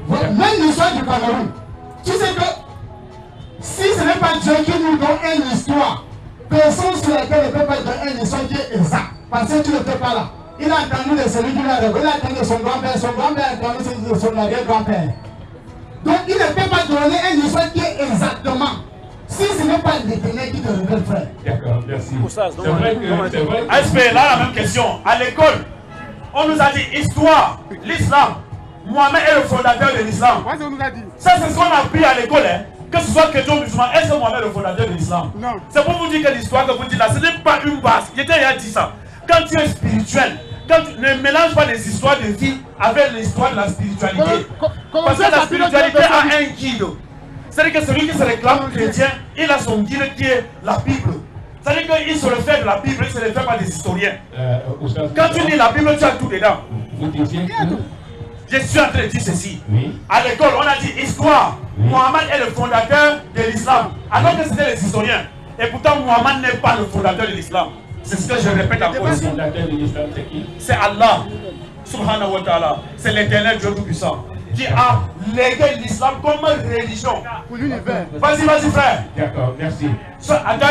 Même l'histoire du Cameroun. Tu sais que si ce n'est pas Dieu qui nous donne une histoire, personne sur laquelle ne peut pas donner une histoire qui est exacte. Parce que tu ne peux pas là. Il a entendu de celui qui l'a révélé, il a entendu de son grand-père a entendu de son arrière-grand-père. Donc il ne peut pas donner une histoire qui est exactement. Si ce n'est pas l'Éternel qui te révèle, frère. D'accord, merci. C'est vrai que... ASP, là la même question. À l'école, on nous a dit histoire, l'islam. Mohamed est le fondateur de l'islam. Ça, c'est ce qu'on a appris à l'école. Hein. Que ce soit chrétien ou musulman, est-ce que Mohamed est le fondateur de l'islam? Non. C'est pour vous dire que l'histoire que vous dites là, ce n'est pas une base. J'étais déjà dit ça. Quand tu es spirituel, quand tu ne mélanges pas les histoires de vie avec l'histoire de la spiritualité. Parce que la spiritualité a un guide. C'est-à-dire que celui qui se réclame chrétien, il a son guide qui est la Bible. C'est-à-dire qu'il se réfère de la Bible, il ne se réfère pas des historiens. Quand tu lis la Bible, tu as tout dedans. Vous disiez que... Je suis en train de dire ceci. Oui. À l'école, on a dit histoire. Oui. Mohamed est le fondateur de l'islam. Alors que c'était les historiens. Et pourtant, Mohamed n'est pas le fondateur de l'islam. C'est ce que je répète encore. Le fondateur de l'islam, c'est qui? C'est Allah. Subhanahu wa ta'ala. C'est l'éternel Dieu Tout-Puissant. Qui a légué l'islam comme religion. Pour l'univers. Vas-y, vas-y, frère. D'accord, merci. Attends,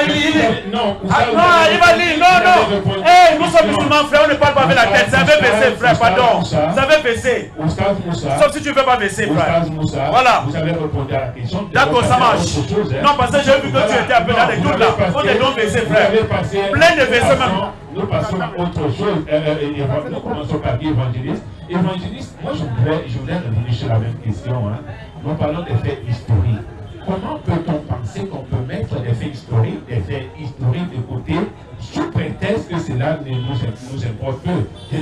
non, il va lire. Non. Hey, nous sommes musulmans, frère, on ne parle pas avec la tête. Ça veut baisser, frère, pardon. Ça veut baisser. Sauf si tu ne veux pas baisser, frère. Voilà. Vous avez répondu à la question. D'accord, ça marche. Non, parce que j'ai vu que tu étais un peu dans les doutes là. On est donc baissé, frère. Plein de baisser même. Nous passons à autre chose. Nous commençons par dire évangéliste. Évangéliste, moi je voudrais revenir sur la même question. Hein. Nous parlons des faits historiques. Comment peut-on penser qu'on peut mettre des faits historiques de côté, sous prétexte que cela ne nous importe peu,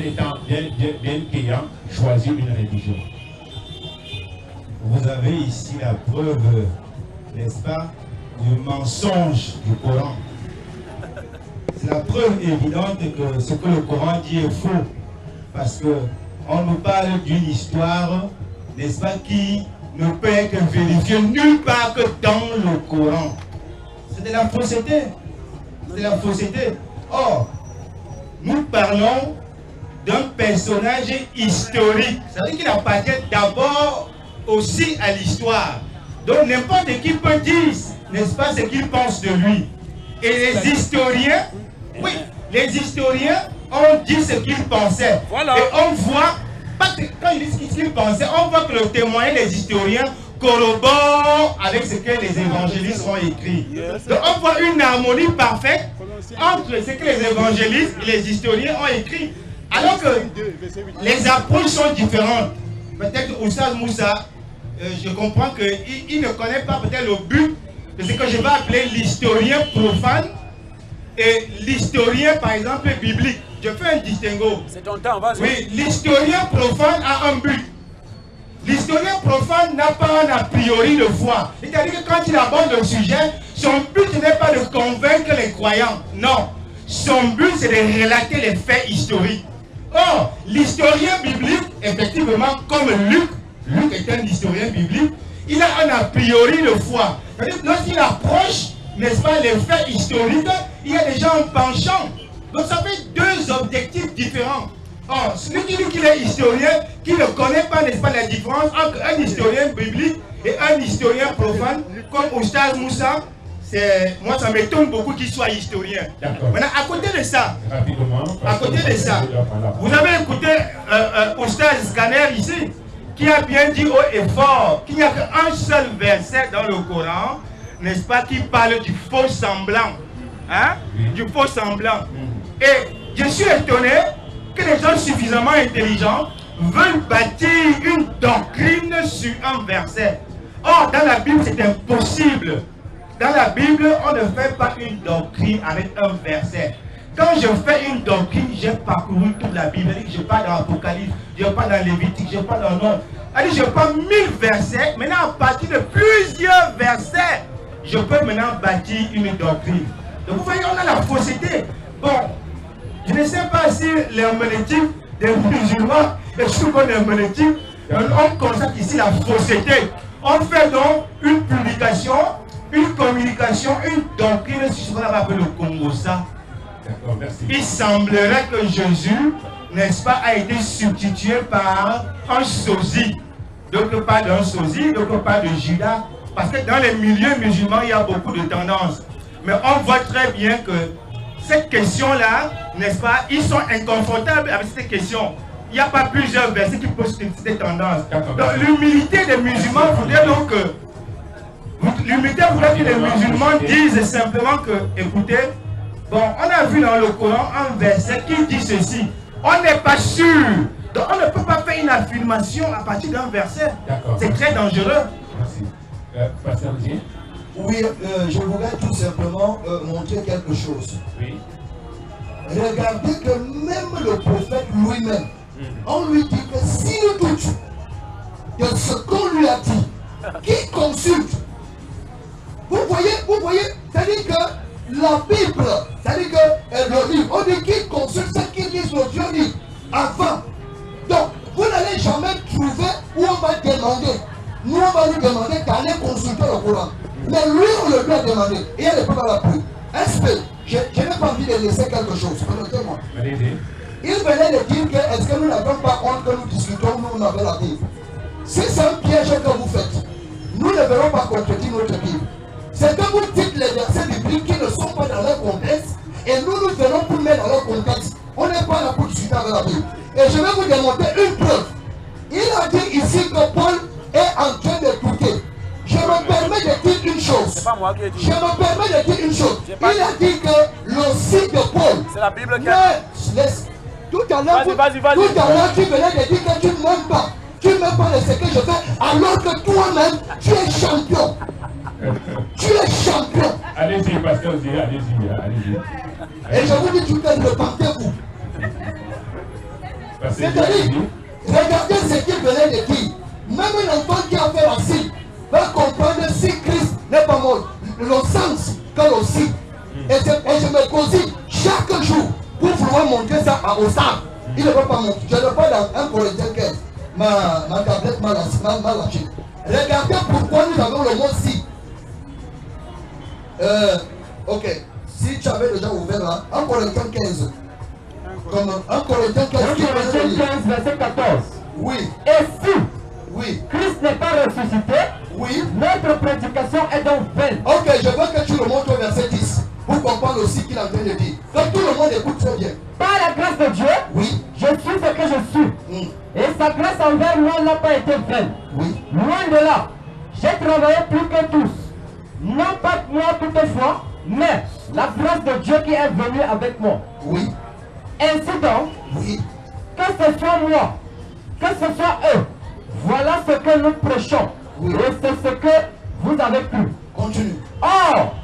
bien qu'ayant choisi une religion. Vous avez ici la preuve, n'est-ce pas, du mensonge du Coran. C'est la preuve évidente que ce que le Coran dit est faux. Parce qu'on nous parle d'une histoire, n'est-ce pas, qui ne peut être vérifiée nulle part que dans le Coran. C'est de la fausseté. C'est de la fausseté. Or, nous parlons d'un personnage historique. Ça veut dire qu'il appartient d'abord aussi à l'histoire. Donc n'importe qui peut dire, n'est-ce pas, ce qu'il pense de lui. Et les historiens, oui, les historiens ont dit ce qu'ils pensaient. Voilà. Et on voit, quand ils disent ce qu'ils pensaient, on voit que le témoignage des historiens corrobore avec ce que les évangélistes ont écrit. Donc on voit une harmonie parfaite entre ce que les évangélistes et les historiens ont écrit. Alors que les approches sont différentes. Peut-être Oustaz Moussa, je comprends qu'il ne connaît pas peut-être le but de ce que je vais appeler l'historien profane et l'historien, par exemple, biblique. Je fais un distinguo. C'est ton temps, vas-y. Oui, l'historien profane a un but. L'historien profane n'a pas un a priori de foi. C'est-à-dire que quand il aborde le sujet, son but n'est pas de convaincre les croyants. Non. Son but, c'est de relater les faits historiques. Or, l'historien biblique, effectivement, comme Luc est un historien biblique, il a un a priori de foi. Lorsqu'il approche, n'est-ce pas, les faits historiques, il y a déjà un penchant. Donc ça fait deux objectifs différents. Or, celui qui dit qu'il est historien, qui ne connaît pas, n'est-ce pas, la différence entre un historien biblique et un historien profane, comme Oustaz Moussa, moi ça m'étonne beaucoup qu'il soit historien. Maintenant, à côté de ça, vous avez écouté Oustaz Scanner ici, qui a bien dit haut et fort qu'il n'y a qu'un seul verset dans le Coran, n'est-ce pas, qui parle du faux semblant. Hein? Du faux semblant. Et je suis étonné que les gens suffisamment intelligents veulent bâtir une doctrine sur un verset. Or, dans la Bible, c'est impossible. Dans la Bible, on ne fait pas une doctrine avec un verset. Quand je fais une doctrine, j'ai parcouru toute la Bible. Je pars dans l'Apocalypse, je pars dans Lévitique, je pars dans le Nom. Je pars 1000 versets. Maintenant, à partir de plusieurs versets, je peux maintenant bâtir une doctrine. Donc, vous voyez, on a la fausseté. Bon, je ne sais pas si l'herméneutique des musulmans est sous bonne herméneutique. On constate ici la fausseté. On fait donc une publication, une communication, une doctrine sur ce qu'on appelle le Congossa. Il semblerait que Jésus, n'est-ce pas, a été substitué par un sosie. D'autre part d'un sosie, d'autre part de Judas. Parce que dans les milieux musulmans, il y a beaucoup de tendances. Mais on voit très bien que cette question-là, n'est-ce pas, ils sont inconfortables avec cette question. Il n'y a pas plusieurs versets qui posent cette tendance. Donc l'humilité des musulmans voudrait donc que l'humilité voudrait que les musulmans disent simplement que, écoutez, bon, on a vu dans le Coran un verset qui dit ceci. On n'est pas sûr. Donc on ne peut pas faire une affirmation à partir d'un verset. C'est très dangereux. Merci. Pasteur Dieu. Oui, je voudrais tout simplement montrer quelque chose. Oui. Regardez que même le prophète lui-même, on lui dit que s'il doute de ce qu'on lui a dit, qu'il consulte. Vous voyez, c'est-à-dire que la Bible, c'est-à-dire que le livre, on dit qu'il consulte ce qu'il dit sur Dieu dit avant. Donc, vous n'allez jamais trouver où on va demander. Nous, on va lui demander d'aller consulter le Coran. Mais lui, on le lui a demandé. Et elle ne peut pas l'appuyer. SP, je n'ai pas envie de laisser quelque chose. Permettez-moi. Il venait de dire que est-ce que nous n'avons pas honte que nous discutons, nous avons la Bible. Si c'est un piège que vous faites, nous ne verrons pas contredire notre Bible. C'est que vous dites les versets bibliques qui ne sont pas dans leur contexte, et nous venons pour mettre dans leur contexte. On n'est pas là pour discuter avec la Bible. Et je vais vous démontrer une preuve. Il a dit ici que Paul est en train de douter. Je me permets de dire une chose. Il a dit que le site de Paul. C'est la Bible qui a dit. Tout à l'heure, tu venais de dire que tu ne m'aimes pas. Tu ne m'aimes pas de ce que je fais, alors que toi-même, tu es champion. Tu es champion. Allez-y, pasteur, allez-y. Et je vous dis, tu peux repentez-vous. C'est-à-dire, regardez ce qu'il venait de dire. Même un enfant qui a fait la cible va comprendre si Christ n'est pas mort. Le sens que aussi. Et je me cosille chaque jour pour vouloir montrer ça à Osar. Il ne va pas monter. Je ne pas dans 1 Corinthiens 15. Ma tablette m'a lâché. Regardez pourquoi nous avons le mot si. Ok. Si tu avais déjà ouvert là, 1 Corinthiens 15. Comme 1 Corinthiens 15. 1 Corinthiens 15, verset 14. Oui. Et si Christ n'est pas ressuscité, notre prédication est donc vaine. Ok, je veux que tu le montres au verset 10. Pour comprendre aussi qu'il est en train de dire. Donc tout le monde écoute très bien. Par la grâce de Dieu, je suis ce que je suis. Et sa grâce envers moi n'a pas été vaine. Loin de là, j'ai travaillé plus que tous. Non pas moi toutefois, mais la grâce de Dieu qui est venue avec moi. Ainsi donc, que ce soit moi, que ce soit eux, voilà ce que nous prêchons. Et c'est ce que vous avez cru. Continue. Or,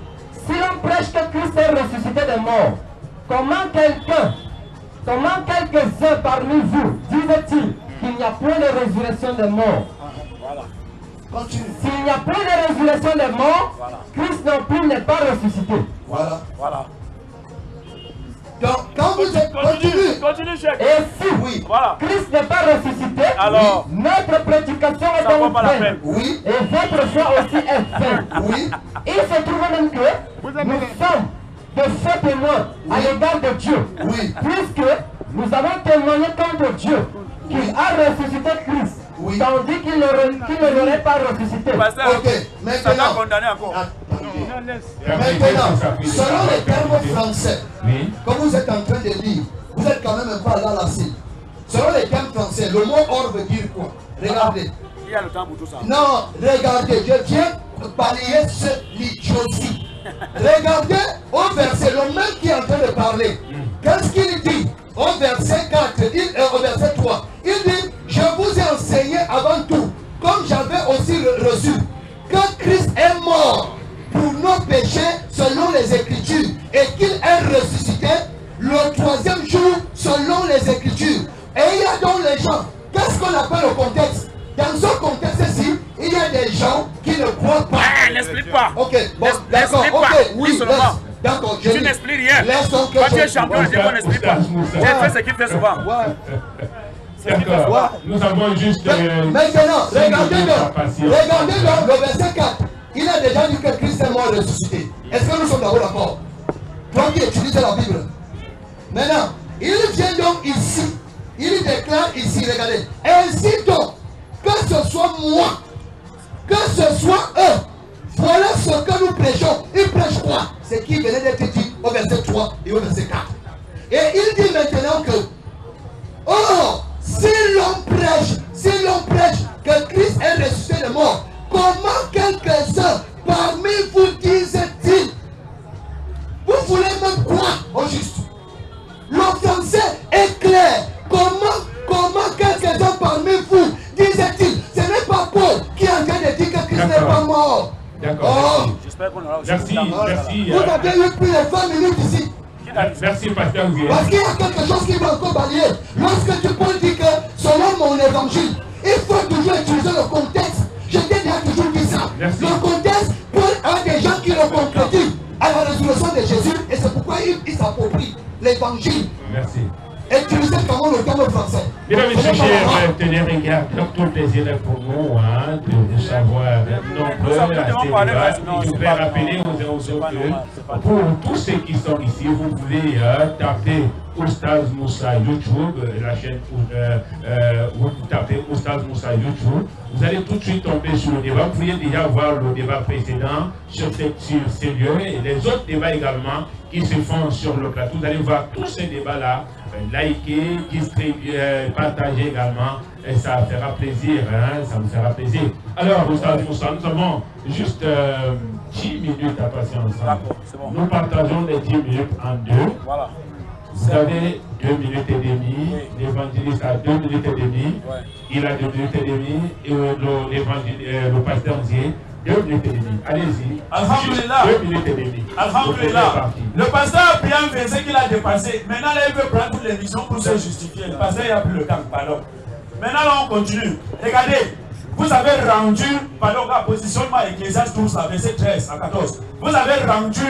si l'on prêche que Christ est ressuscité des morts, comment quelques-uns parmi vous disent-ils qu'il n'y a point de résurrection des morts? S'il n'y a point de résurrection des morts, Christ non plus n'est pas ressuscité. Voilà. Donc, quand vous êtes Continue, chef. Et si Christ n'est pas ressuscité, alors notre prédication est donc vaine. Et votre foi aussi est vaine. Il se trouve même que nous sommes de faux témoins à l'égard de Dieu. Puisque nous avons témoigné contre Dieu qu'il a ressuscité Christ. Tandis qu'il ne l'aurait pas ressuscité. Ok, maintenant, selon les termes français, comme vous êtes en train de lire, vous êtes quand même pas là la cible. Selon les termes français, le mot or veut dire quoi? Regardez. Il y a le temps pour tout ça. Non, regardez, je viens balayer l'idiotie. Regardez au verset, le même qui est en train de parler. Qu'est-ce qu'il dit? Au verset 4, au verset 3, il dit, je vous ai enseigné avant tout, comme j'avais aussi reçu, que Christ est mort pour nos péchés selon les Écritures et qu'il est ressuscité le 3e jour selon les Écritures. Et il y a donc les gens, qu'est-ce qu'on appelle le contexte? Dans ce contexte-ci, il y a des gens qui ne croient pas. N'explique pas. Ok, bon, d'accord, ok, oui, d'accord, tu n'expliques rien. Quand tu es champion, je dis qu'on n'explique pas. Tu fais ce qu'il fait souvent. D'accord, nous avons juste... Maintenant, regardez donc le verset 4. Il a déjà dit que Christ est mort et ressuscité. Est-ce que nous sommes d'accord? Toi qui utilises la Bible. Maintenant, il vient donc ici. Il déclare ici, regardez. Ainsi donc, que ce soit moi, que ce soit eux, voilà ce que nous prêchons. Ils prêchent quoi? C'est qui venait d'être dit au verset 3 et au verset 4. Et il dit maintenant que, oh, si l'on prêche que Christ est ressuscité de mort, comment quelques-uns parmi vous disent-ils? Vous voulez même quoi au juste? Le français est clair. Comment quelques-uns parmi vous disent-ils? Ce n'est pas Paul qui est en train de dire que Christ n'est pas mort. D'accord. J'espère qu'on aura aussi. Merci. Vous avez eu plus de 20 minutes ici. Merci, pasteur Guy. Parce qu'il y a quelque chose qui va encore balayer. Lorsque tu peux dire que selon mon évangile, il faut toujours utiliser le contexte. Je t'ai déjà toujours dit ça. Merci. Le contexte, Paul a des gens qui le concrétisent à la résurrection de Jésus. Et c'est pourquoi il s'approprie l'évangile. Merci. Utiliser comment le terme français. Mesdames et messieurs, chers téléregardateurs, tout le plaisir est pour nous de savoir nombreux à ce débat. Je voudrais rappeler aux autres que pour tous ceux qui sont ici, vous pouvez taper Oustaz Moussa YouTube, la chaîne, vous tapez Oustaz Moussa YouTube. Vous allez tout de suite tomber sur le débat. Vous pouvez déjà voir le débat précédent sur ces lieux et les autres débats également qui se font sur le plateau. Vous allez voir tous ces débats-là. Liker, distribuer, partager également, et ça fera plaisir, ça nous fera plaisir. Alors, Oustaz Moussa, nous avons juste 10 minutes à passer ensemble. Bon. Nous partageons les 10 minutes en deux. Voilà. Vous avez 2 minutes et demie, l'évangéliste a 2 minutes et demie, il a 2 minutes et demie, et le pasteur Zier 2 minutes et demie. Allez-y. Alhamdulillah. 2 minutes et demie. Alhamdulillah. Le pasteur a pris un verset qu'il a dépassé. Maintenant, là, il veut prendre toute l'émission pour se justifier. Le pasteur, il a pris le camp, pardon. Maintenant, là, on continue. Regardez. Vous avez rendu, pardon, la positionnement Ecclésiaste 12, verset 13 à 14. Vous avez rendu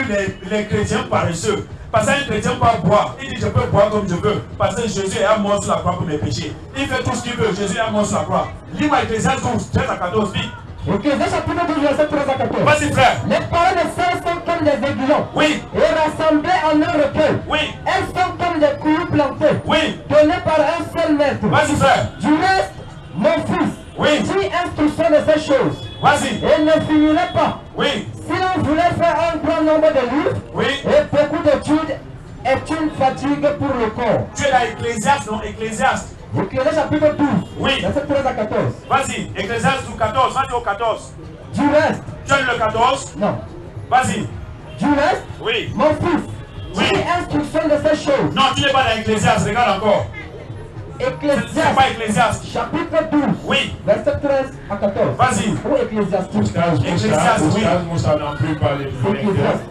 les chrétiens paresseux. Parce qu'un chrétien peut boire. Il dit je peux boire comme je veux. Parce que Jésus est mort sur la croix pour mes péchés. Il fait tout ce qu'il veut. Jésus est mort sur la croix. Lis-moi Ecclésiaste 12, 13 à 14. Vite. Ecclésiaste chapitre 12, verset 13 à 14. Vas-y, frère. Les paroles des saints sont comme des aiguillons. Oui. Et rassemblées en un recueil. Oui. Elles sont comme des couilles plantées. Oui. Données par un seul maître. Vas-y, frère. Du reste, mon fils. Oui. Dis instruction de ces choses. Vas-y. Et ne finirait pas. Oui. Si l'on voulait faire un grand nombre de livres, oui, et beaucoup d'études, est une fatigue pour le corps. Tu es dans Ecclésiaste, non? Ecclésiaste. Ecclésiaste chapitre 12. Oui. Verset 13 à 14. Vas-y, Ecclésiaste 14, vas-y au 14. Du reste. Tu aimes le 14? Non. Vas-y. Du reste. Oui. Mon fils. Oui. Dis instruction de ces choses. Non, tu n'es pas dans Ecclésiaste, regarde encore. Ecclésiaste. C'est pas Ecclésiaste. Chapitre 12. Oui. Verset 13 à 14. Vas-y. Ou Ecclésiaste. Ecclésiaste, oui. Moussa n'en plus parler.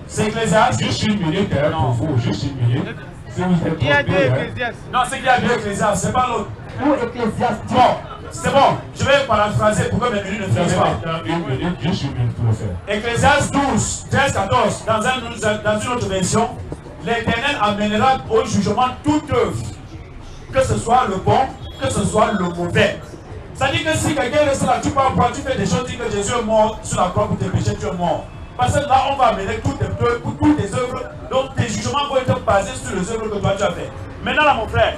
C'est Ecclésiaste. Juste une minute pour vous, juste une minute. Si vous êtes Il y a deux Ecclésiastes. Non, c'est qu'il y a deux Ecclésiastes, c'est pas l'autre. Ou Ecclésiaste. Bon, c'est bon. Je vais paraphraser pour que mes minutes ne finissent pas. Une minute, juste une minute pour le faire. Ecclésiaste 12, 13, 14. Dans une autre version, l'Éternel amènera au jugement toute œuvre. Que ce soit le bon, que ce soit le mauvais. Ça dit que si quelqu'un reste là, tu parles, tu fais des choses, dis que Jésus est mort sur la croix pour tes péchés, tu es mort. Parce que là, on va amener toutes tes œuvres, donc tes jugements vont être basés sur les œuvres que toi tu as fait. Maintenant là, mon frère,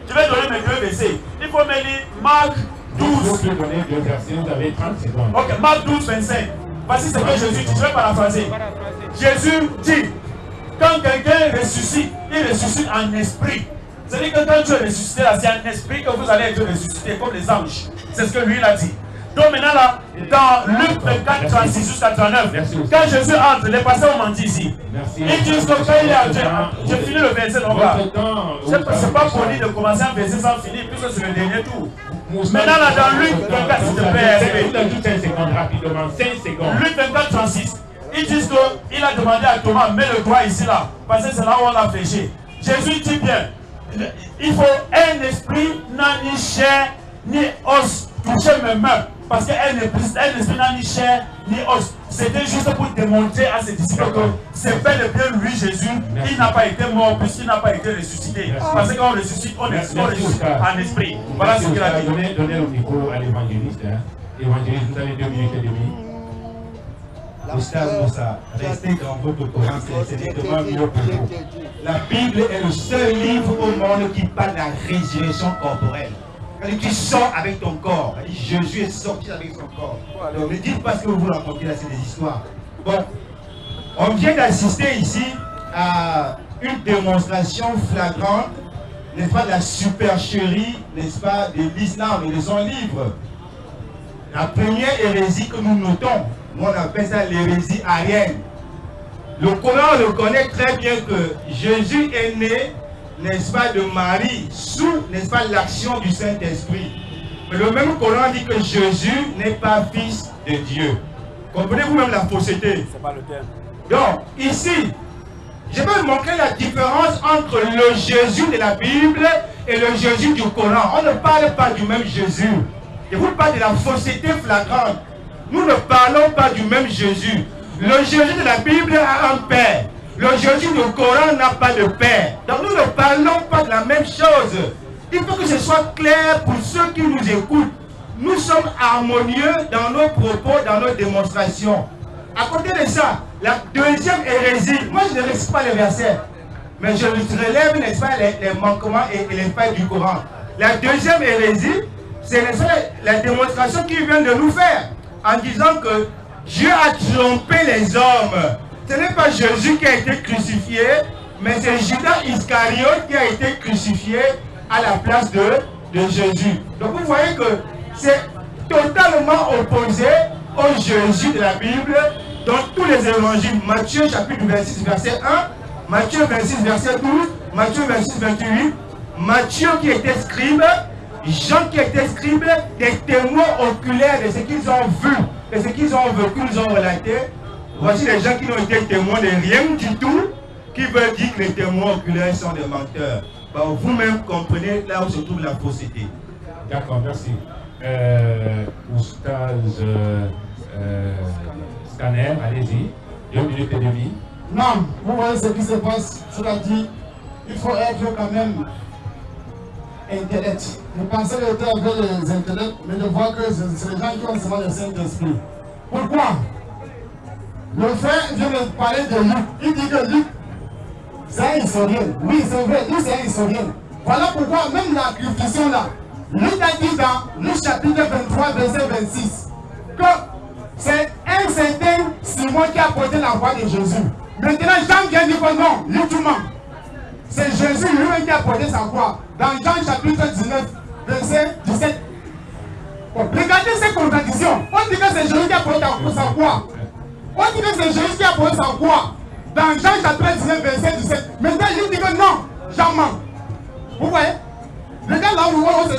je vais donner mes deux versets. Il faut me lire Marc 12. Vous pouvez donner deux versets, vous avez 30 secondes. Ok, Marc 12, 25. Voici ce que Jésus dit, je vais paraphraser. Jésus dit, quand quelqu'un ressuscite, il ressuscite en esprit. C'est-à-dire que quand tu es ressuscité là, c'est en esprit que vous allez être ressuscité comme les anges. C'est ce que lui il a dit. Donc maintenant là, dans Luc 24, 36 jusqu'à 39, quand Jésus entre, les pasteurs ont menti ici. Ils disent que quand il est entré, j'ai fini le verset non pas. C'est pas poli de commencer un verset sans finir, puisque c'est le dernier tour. Maintenant là, dans Luc 24, s'il te plaît, 5 secondes rapidement, 5 secondes. Luc 24, 36, ils disent qu'il a demandé à Thomas, mets le doigt ici là, parce que c'est là où on a fléché. Jésus dit bien, il faut un esprit, n'a ni chair, ni os, toucher mes mains. Parce qu'un esprit n'a ni chair, ni os. C'était juste pour démontrer à ses disciples que c'est bel et bien lui, Jésus. Il n'a pas été mort puisqu'il n'a pas été ressuscité. Parce que quand on ressuscite, on ressuscite en esprit. Voilà ce qu'il a dit. Donnez le micro à l'évangéliste. Évangéliste, vous avez 2 minutes et demie. Oustaz Moussa, restez dans votre Coran, c'est nettement mieux pour vous. La Bible est le seul livre au monde qui parle de la résurrection corporelle. Quand tu sors avec ton corps, Jésus est sorti avec son corps. Donc ne dites pas ce que vous racontez là, c'est des histoires. Bon, on vient d'assister ici à une démonstration flagrante, n'est-ce pas, de la supercherie, n'est-ce pas, de l'islam et de son livre. La première hérésie que nous notons, on appelle ça l'hérésie arienne. Le Coran reconnaît très bien que Jésus est né, n'est-ce pas, de Marie, sous, n'est-ce pas, l'action du Saint-Esprit. Mais le même Coran dit que Jésus n'est pas fils de Dieu. Comprenez-vous même la fausseté? C'est pas le terme. Donc, ici, je vais vous montrer la différence entre le Jésus de la Bible et le Jésus du Coran. On ne parle pas du même Jésus. Je vous parle de la fausseté flagrante. Nous ne parlons pas du même Jésus. Le Jésus de la Bible a un père. Le Jésus du Coran n'a pas de père. Donc nous ne parlons pas de la même chose. Il faut que ce soit clair pour ceux qui nous écoutent. Nous sommes harmonieux dans nos propos, dans nos démonstrations. À côté de ça, la deuxième hérésie, moi je ne récite pas les versets, mais je relève, n'est-ce pas, les manquements et les failles du Coran. La deuxième hérésie, c'est la démonstration qu'il vient de nous faire, en disant que Dieu a trompé les hommes. Ce n'est pas Jésus qui a été crucifié, mais c'est Judas Iscariote qui a été crucifié à la place de Jésus. Donc vous voyez que c'est totalement opposé au Jésus de la Bible dans tous les évangiles. Matthieu chapitre 26 verset 1, Matthieu 26 verset 12, Matthieu 26 28, Matthieu qui était scribe, Jean qui était scribe, des témoins oculaires de ce qu'ils ont vu. Et ce qu'ils ont vécu, ils ont relaté. Voici les gens qui n'ont été témoins de rien du tout, qui veulent dire que les témoins oculaires sont des menteurs. Bon, vous-même comprenez là où se trouve la fausseté. D'accord, merci. Oustaz Scanner, allez-y. 2 minutes et demie. Non, vous voyez ce qui se passe, cela dit, il faut être quand même intellect. Je pensais être avec les intellects, mais je vois que c'est les gens qui ont seulement le Saint-Esprit. Pourquoi? Le frère vient de parler de Luc. Il dit que Luc, c'est un historien. Oui, c'est vrai, Luc c'est un historien. Voilà pourquoi même la question là, Luc a dit dans Luc chapitre 23, verset 26, que c'est un certain Simon qui a porté la voix de Jésus. Maintenant, Jean vient dire que non, Luc tu mens. C'est Jésus lui-même qui a porté sa voix. Dans Jean chapitre 19, verset 17. Bon, regardez ces contradictions. On dit que c'est Jésus qui a porté sa voix. On dit que c'est Jésus qui a porté sa voix. Dans Jean chapitre 19, verset 17. Maintenant, il dit que non, Jean ment. Vous voyez? Regarde là où on se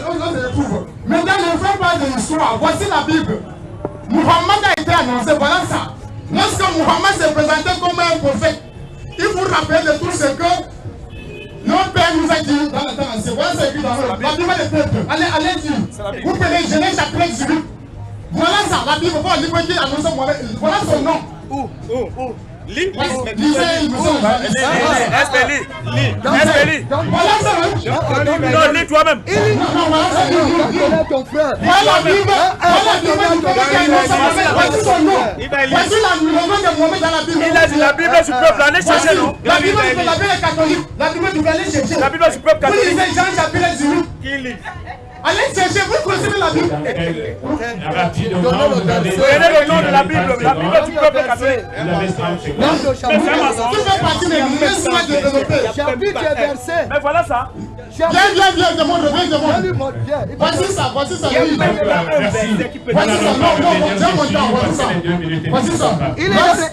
trouve. Maintenant, le frère parle de l'histoire. Voici la Bible. Muhammad a été annoncé, voilà ça. Lorsque Muhammad s'est présenté comme un prophète, il vous rappelle de tout ce que notre Père nous a dit dans le temps ancien. Voilà ce qui est dans la Bible des peuples. Allez dire. Vous prenez Genèse chapitre 18. Voilà ça, la Bible. Voilà le livre qui annonce Mohamed. Voilà son nom. Lisez. Voilà ça. Non, lis toi-même. Voilà la Bible. Voici son nom. Voici le nom de Mohamed dans la Bible. Il a dit la Bible du peuple. Allez chercher, non? La Bible est catholique. La Bible du aller chercher. La Bible du peuple catholique. Vous lisez Jean chapitre 18. Qui lit? Allez chercher, vous connaissez la Bible. Rapidement, vous avez... Donnez le nom de la Bible du peuple catholique. Vous avez 30 secondes. Tout fait partie de laisse-moi développer. Chapitre et verset. Mais voilà ça. Viens, demande. Voici ça. Merci. Voici ça, non, voici ça.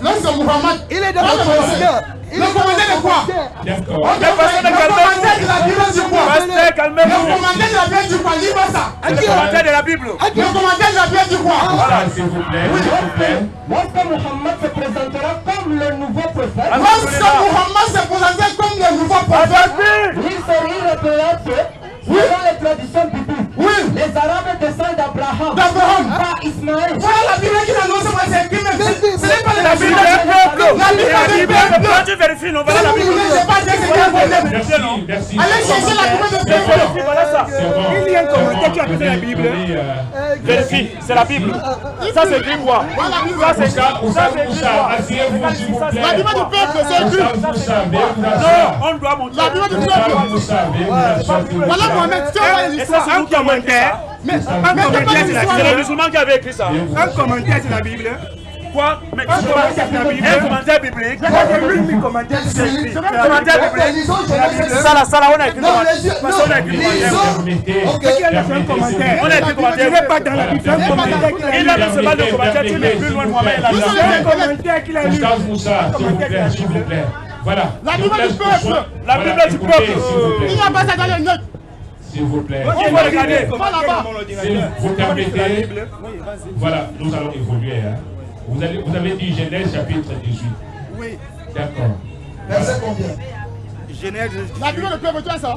Lorsque Muhammad, Il est dans le commandeur. le commandeur de quoi? D'accord. Le commandeur de la Bible du quoi? Pasteur, calmez-vous. Le commandeur de la Bible du quoi? Lis ça. Le commentaire de la Bible. Le commandeur de la Bible du quoi? Voilà, s'il vous plaît. S'il vous plaît. Lorsque Muhammad se présentera comme le nouveau prophète, Lorsque Muhammad se présentait comme le nouveau prophète, il se rappellera que, selon les traditions bibliques, les Arabes descendent d'Abraham, par Ismaël. voilà la Bible qui annonce moi c'est écrit même. Ce n'est pas La Bible est peuple. La Bible est peuple. Quand tu vérifies, non, voilà la Bible. Merci. Allez chercher la Bible de peuple. Voilà ça. Il y a un commentaire qui a fait la Bible. Vérifie, c'est la Bible. Ça c'est écrit quoi? Ça c'est écrit quoi? Asseyez-vous, s'il vous plaît. La Bible du peuple, c'est écrit. Vous savez, vous Non, on doit montrer. La Bible du peuple. vous savez, Voilà Mohamed, tu as Et ça l'histoire. c'est nous qui avons écrit ça. Mais C'est le musulman qui avait écrit ça. Un commentaire sur la Bible. Quoi? Mais un commentaire biblique. Commentaire biblique. Ça là, on a écrit commentaire. On a écrit commentaire. On a écrit commentaire. Il n'est pas dans la Bible. Il a même seulement le commentaire. Tu n'es plus loin de moi-même. Il a un commentaire qu'il a lu. s'il vous plaît. Voilà. La Bible du peuple. La Bible du peuple. Il n'y a pas ça dans les notes. S'il vous plaît. On va regarder. Va là-bas. Si vous permettez, voilà, nous allons évoluer. Hein. Vous avez dit Genèse chapitre 18. Oui. D'accord. Verset combien? Genèse. La Bible du peuple, tu as ça?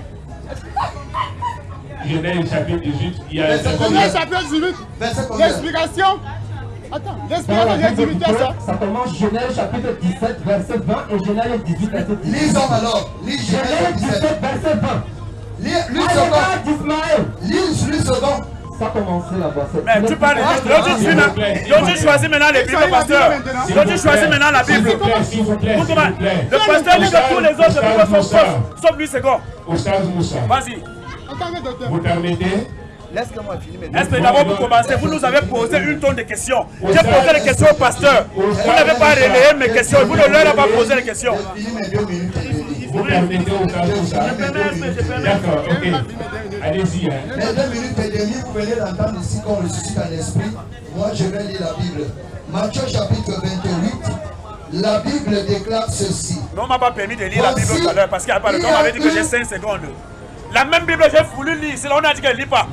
Genèse chapitre 18, il y a Genèse chapitre 18. Verset combien? L'explication. Attends, l'explication de 18, tu as ça? Ça commence Genèse chapitre 17, verset 20 et Genèse 18, verset 10. Lisons alors. Lis Genèse Genèse 17. 17, verset 20. Lis À l'égard second. d'Ismaël. Lis second. Ça a commencé la voix. Mais tu parles. Donc tu choisis maintenant les Bibles, pasteur. Donc tu choisis maintenant la Bible. S'il vous plaît. Le pasteur dit que tous les autres Bibles sont fausses, sauf lui, c'est bon. Oustaz Moussa, Vas-y. Attendez, docteur. vous permettez? Laisse-moi finir maintenant. Est-ce que d'abord pour commencer, vous nous avez posé une tonne de questions. J'ai posé les questions au pasteur. Vous n'avez pas relayé mes questions. Vous ne leur avez pas posé les questions. Finis mes 2 minutes et demie. Vous permettez Oustaz Moussa? D'accord, ok. Allez-y. Hein. Les 2 minutes et demie, vous venez d'entendre ici qu'on ressuscite en esprit. Moi, je vais lire la Bible. Matthieu chapitre 28. La Bible déclare ceci. Mais on ne m'a pas permis de lire la Bible tout à l'heure parce qu'il n'y a pas le temps. On m'avait dit que j'ai 5 secondes. La même Bible, j'ai voulu lire. C'est là on a dit qu'elle ne lit pas.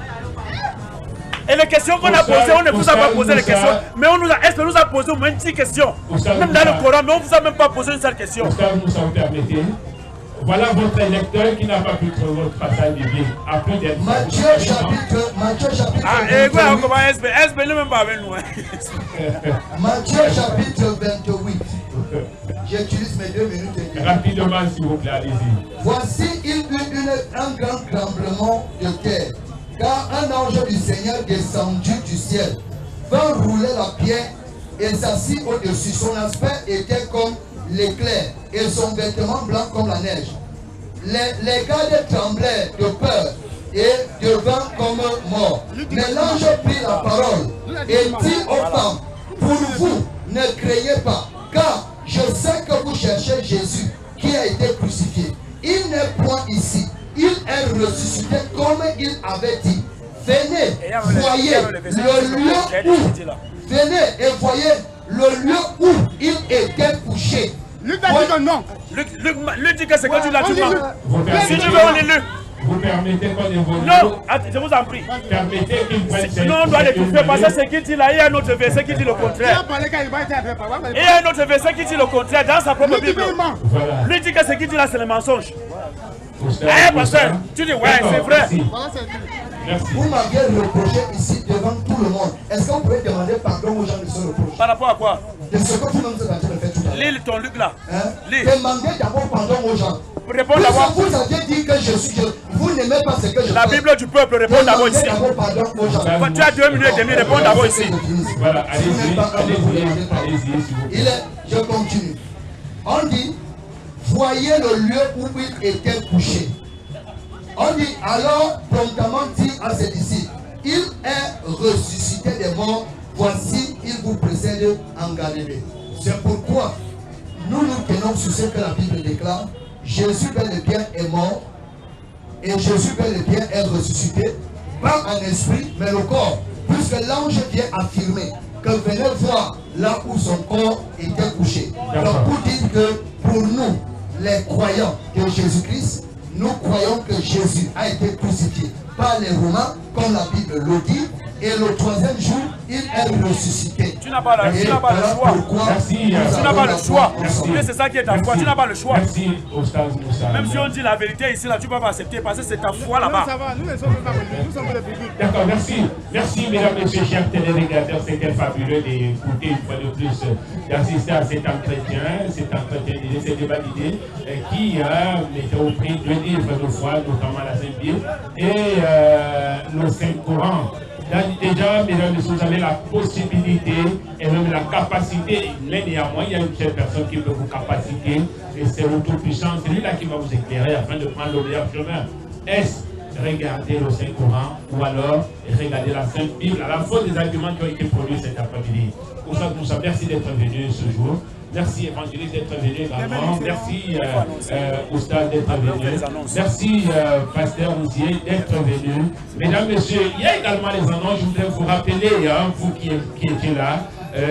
Et les questions qu'on a posées, on ne vous a pas posé les questions. Mais on nous a posé au moins 10 questions. Même dans le Coran, mais on ne vous a même pas posé une seule question. Vous permettez. Voilà votre lecteur qui n'a pas pu trouver votre passage biblique. Après d'être. Matthieu chapitre. Ah, et voilà comment SB n'est même pas avec nous. Matthieu chapitre 28. J'utilise mes 2 minutes et demie. Rapidement, s'il vous plaît, allez-y. Voici un grand tremblement de terre, car un ange du Seigneur descendu du ciel vint rouler la pierre et s'assit au-dessus. Son aspect était comme l'éclair et son vêtement blanc comme la neige. Les gardes tremblaient de peur et devint comme morts. Mais l'ange prit la parole et dit aux femmes, pour vous, ne craignez pas, car je sais que vous cherchez Jésus qui a été crucifié. Il n'est point ici, il est ressuscité comme il avait dit. Venez, voyez le lieu où, venez et voyez le lieu où il était couché. Luc a dit que non. Luc dit que c'est quand tu l'as dit. Si tu veux, on est Luc. Vous permettez qu'on évolue. Non, je vous en prie. Permettez qu'il prenne. Non, on doit l'écouter parce que c'est qui dit là, il y a un autre verset qui dit le contraire. Il y a un autre verset qui dit le contraire dans sa propre Bible. Voilà. Lui dit que ce qu'il dit là, c'est le mensonge. Eh, pasteur, tu dis, ouais, c'est vrai. Merci. Vous m'avez reproché ici devant tout le monde. Est-ce que vous pouvez demander pardon aux gens de ce reproche? Par rapport à quoi? De ce que vous-même vous avez fait tout à l'heure. Lis ton Luc là. Lis. Demandez d'abord pardon aux gens. Réponds d'abord. Vous avez dit que je suis. Vous n'aimez pas ce que je fais. La Bible du peuple, réponds d'abord ici. Demandez d'abord pardon aux gens. Tu as 2 minutes et demie, réponds d'abord ici. Voilà, allez-y, s'il vous plaît. Je continue. On dit, voyez le lieu où il était couché. On dit, alors promptement dit à ses disciples, il est ressuscité des morts, voici, il vous précède en Galilée. C'est pourquoi nous nous tenons sur ce que la Bible déclare. Jésus bel et bien est mort, et Jésus bel et bien est ressuscité, pas en esprit, mais le corps, puisque l'ange vient affirmer que venez voir là où son corps était couché. Donc pour dire que pour nous, les croyants de Jésus-Christ, nous croyons que Jésus a été crucifié par les Romains, comme la Bible le dit, et le 3e jour, il est ressuscité. Tu n'as pas le choix. Merci. Tu n'as pas le choix. C'est ça qui est ta foi. Tu n'as pas le choix. Merci, Oustaz Moussa. Même si on dit la vérité ici, là, tu ne peux pas accepter parce que c'est ta foi là-bas. Nous ne sommes pas religieux, nous sommes les publics. D'accord, merci. Merci, mesdames et messieurs, chers téléspectateurs. C'était fabuleux d'écouter une fois de plus, d'assister à cet entretien d'idées, cet débat d'idées qui mettait au prix 2 livres de foi, notamment la Sainte Bible et le Saint-Coran. Déjà, mesdames et messieurs, vous avez la possibilité et même la capacité, mais néanmoins, il y a une seule personne qui peut vous capaciter, et c'est le Tout-Puissant, c'est lui-là qui va vous éclairer afin de prendre le meilleur chemin. Est-ce regarder le Saint-Coran ou alors regarder la Sainte Bible à la fois des arguments qui ont été produits cet après-midi? Oustaz Moussa, merci d'être venu ce jour. Merci évangéliste d'être venu également. Merci Oustaz d'être venu. Merci pasteur Ouzier d'être venu. Mesdames, messieurs, il y a également les annonces. Je voudrais vous rappeler, vous qui étiez là,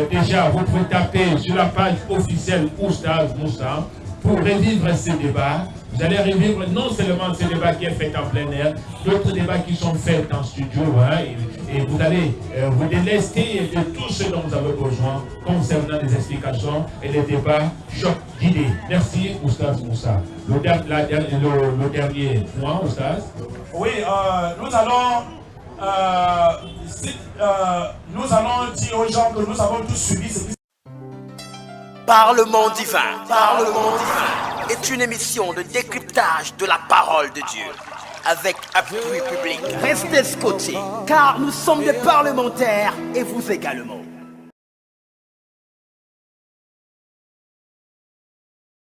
déjà vous pouvez taper sur la page officielle Oustaz Moussa pour revivre ce débat. Vous allez revivre non seulement ce débat qui est fait en plein air, d'autres débats qui sont faits en studio, et vous allez vous délester de tout ce dont vous avez besoin concernant les explications et les débats choc d'idées. Merci, Oustaz Moussa. Le dernier point, Oustaz. Oui, nous allons dire aux gens que nous avons tous suivi ce qui Parlement divin est une émission de décryptage de la parole de Dieu avec appui public. Restez scotchés car nous sommes des parlementaires et vous également.